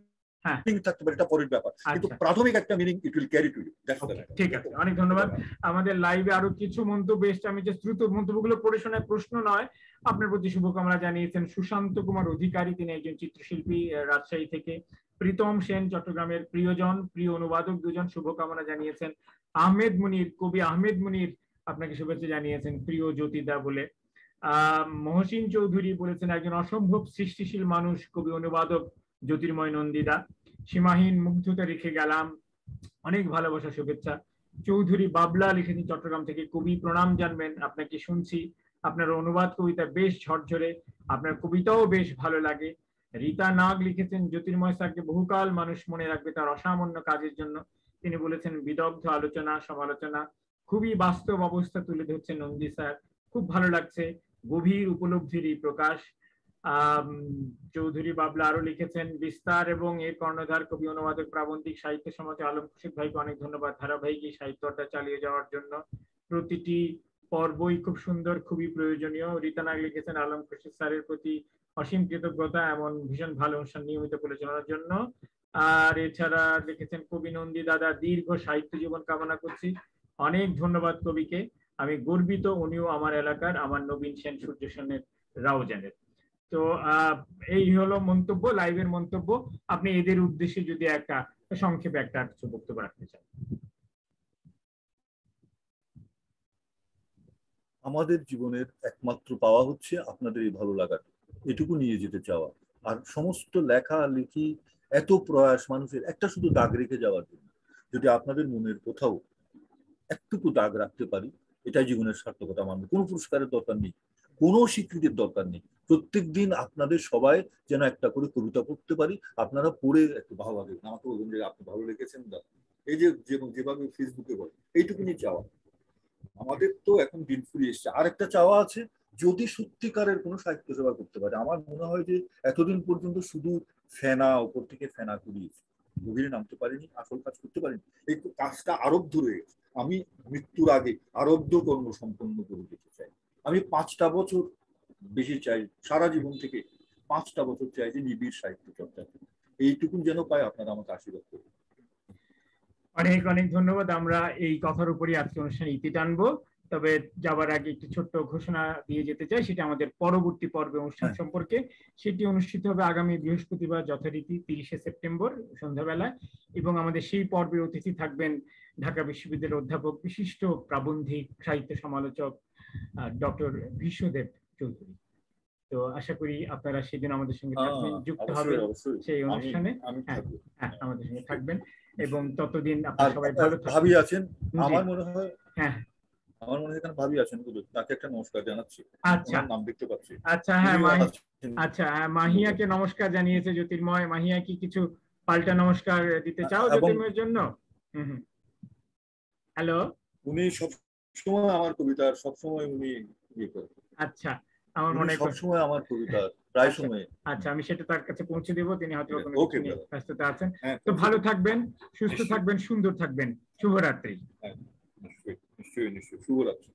থাকতে পারে, এটা পরের ব্যাপার, কিন্তু প্রাথমিক একটা meaning it will carry to you. ঠিক আছে, অনেক ধন্যবাদ। আমাদের লাইভে আরো কিছু মন্তব্য এসছে, আমি যে দ্রুত মন্তব্যগুলো পড়ে শোনায়, প্রশ্ন নয়, আপনার প্রতি শুভকামনা জানিয়েছেন সুশান্ত কুমার অধিকারী, তিনি একজন চিত্রশিল্পী রাজশাহী থেকে। প্রীতম সেন চট্টগ্রামের প্রিয়জন, প্রিয় অনুবাদক দুজন, শুভকামনা জানিয়েছেন। আহমেদ মুনির, কবি আহমেদ মুনির আপনাকে শুভেচ্ছা জানিয়েছেন প্রিয় জ্যোতিদা বলে। মহসিন চৌধুরী বলেছেন একজন অসম্ভব সৃষ্টিশীল মানুষ, কবি অনুবাদক জ্যোতির্ময় নন্দিদা। সীমাহীন মুগ্ধতা রেখে গেলাম, অনেক ভালোবাসা শুভেচ্ছা। চৌধুরী বাবলা লিখেছেন চট্টগ্রাম থেকে, কবি প্রণাম জানবেন আপনাকে, শুনছি আপনার অনুবাদ কবিতা বেশ ঝরঝরে, আপনার কবিতাও বেশ ভালো লাগে। রীতা নাগ লিখেছেন জ্যোতির্ময় স্যারকে বহুকাল মানুষ মনে রাখবে তার অসামান্য কাজের জন্য। তিনি বলেছেন বিদগ্ধ আলোচনা সমালোচনা, খুবই বাস্তব অবস্থা তুলে ধরছেন নন্দী স্যার, খুব ভালো লাগছে, গভীর উপলব্ধির প্রকাশ। চৌধুরী বাবলা আরো লিখেছেন বিস্তার এবং এর কর্ণধার কবি অনুবাদক প্রাবন্ধিক সাহিত্য সমাজে আলম খুরশিদ ভাইকে অনেক ধন্যবাদ ধারাবাহিক এই সাহিত্যটা চালিয়ে যাওয়ার জন্য, প্রতিটি পর্বই খুব সুন্দর, খুবই প্রয়োজনীয়। রীতা নাগ লিখেছেন আলম খুরশিদ স্যারের প্রতি অসীম কৃতজ্ঞতা এমন ভীষণ ভালো অনুষ্ঠান নিয়মিত পরিচালনার জন্য। আর এছাড়া লিখেছেন কবি নন্দী দাদা দীর্ঘ সাহিত্য জীবন কামনা করছি, অনেক ধন্যবাদ কবিকে, আমি গর্বিত উনিও আমার এলাকার, আমার নবীন সেন সূর্য সেনের রাউজানের। তো এই হলো মন্তব্য, লাইভের মন্তব্য। আপনি এদের উদ্দেশ্যে যদি একটা সংক্ষেপে একটা কিছু বক্তব্য রাখতে চান। আমাদের জীবনের একমাত্র পাওয়া হচ্ছে আপনাদের এই ভালো লাগাটা, এটুকু নিয়ে যেতে চাওয়া। আর সমস্ত লেখালেখি, এত প্রয়াস মানুষের একটা শুধু দাগ রেখে যাওয়ার জন্য, যদি আপনাদের মনের কোথাও একটুকু দাগ রাখতে পারি, এটাই জীবনের সার্থকতা মানব। কোনো পুরস্কারের দরকার নেই, কোনো স্বীকৃতির দরকার নেই, প্রত্যেক দিন আপনাদের সবাই যেন একটা করে কবিতা পড়তে পারি, আপনারা পড়ে একটু ভালো লাগে, আমাকে বলবেন যে আপনি ভালো লিখেছেন, এই যে যেভাবে ফেসবুকে বলে, এইটুকুনি চাওয়া। আমাদের তো এখন দিন ফুরিয়ে এসছে। আর একটা চাওয়া আছে, যদি সত্যিকারের কোনো সাহিত্য সেবা করতে পারে। আমার মনে হয় যে এতদিন পর্যন্ত শুধু ফেনা, উপর থেকে ফেনা করিয়েছি, গভীরে নামতে পারিনি, আসল কাজ করতে পারিনি। এই কাজটা আরব্ধ রয়ে গেছে, আমি মৃত্যুর আগে আরব্ধ কর্ম সম্পন্ন করে যেতে চাই। আমি 5টা বছর বেশি চাই, সারা জীবন থেকে 5টা বছর চাই যে নিবিড় সাহিত্য চর্চা, এইটুকুন যেন পাই। আপনারা আমাকে আশীর্বাদ করবেন। অনেক অনেক ধন্যবাদ। আমরা এই কথার উপরই আজকে অনুষ্ঠানে ইতি টানবো, তবে যাবার আগে একটি ছোট্ট ঘোষণা দিয়ে যেতে চাই, সেটা আমাদের পরবর্তী পর্বে অনুষ্ঠান সম্পর্কে। সেটি অনুষ্ঠিত হবে আগামী বৃহস্পতিবার যথারীতি 30শে সেপ্টেম্বর সন্ধ্যাবেলায়, এবং আমাদের সেই পর্বের অতিথি থাকবেন ঢাকা বিশ্ববিদ্যালয়ের অধ্যাপক বিশিষ্ট প্রাবন্ধিক সাহিত্য সমালোচক ডক্টর বিশ্বদেব চৌধুরী। তো আশা করি আপনারা সেদিন আমাদের সঙ্গে থাকবেন, যুক্ত হবেন সেই অনুষ্ঠানে। হ্যাঁ, আমাদের সঙ্গে থাকবেন, এবং ততদিন আপনারা সবাই ভালো থাকবেন। ভাবি আছেন, আমার মনে হয়, এখানে ভাবি আছেন, তাকে একটা নমস্কার জানাচ্ছি। আচ্ছা, নাম দেখতে পাচ্ছি। আচ্ছা, হ্যাঁ, আচ্ছা, মাহিয়াকে নমস্কার জানিয়েছে জ্যোতির্ময়। মাহিয়া কি কিছু পাল্টা নমস্কার দিতে চাও জ্যোতির্ময়ের জন্য? হ্যালো। উনি সবসময় আমার কবিতার, সবসময় উনি ইয়ে করেন। আচ্ছা, আমার মনে হয় সবসময় আমার কবিতা, প্রায় সময়। আচ্ছা, আমি সেটা তার কাছে পৌঁছে দেবো, তিনি হয়তো কোনো কিছু নিয়ে ব্যস্ততা আছেন। তো ভালো থাকবেন, সুস্থ থাকবেন, সুন্দর থাকবেন। শুভরাত্রি। নিশ্চয়ই নিশ্চয়ই, শুভরাত্রি।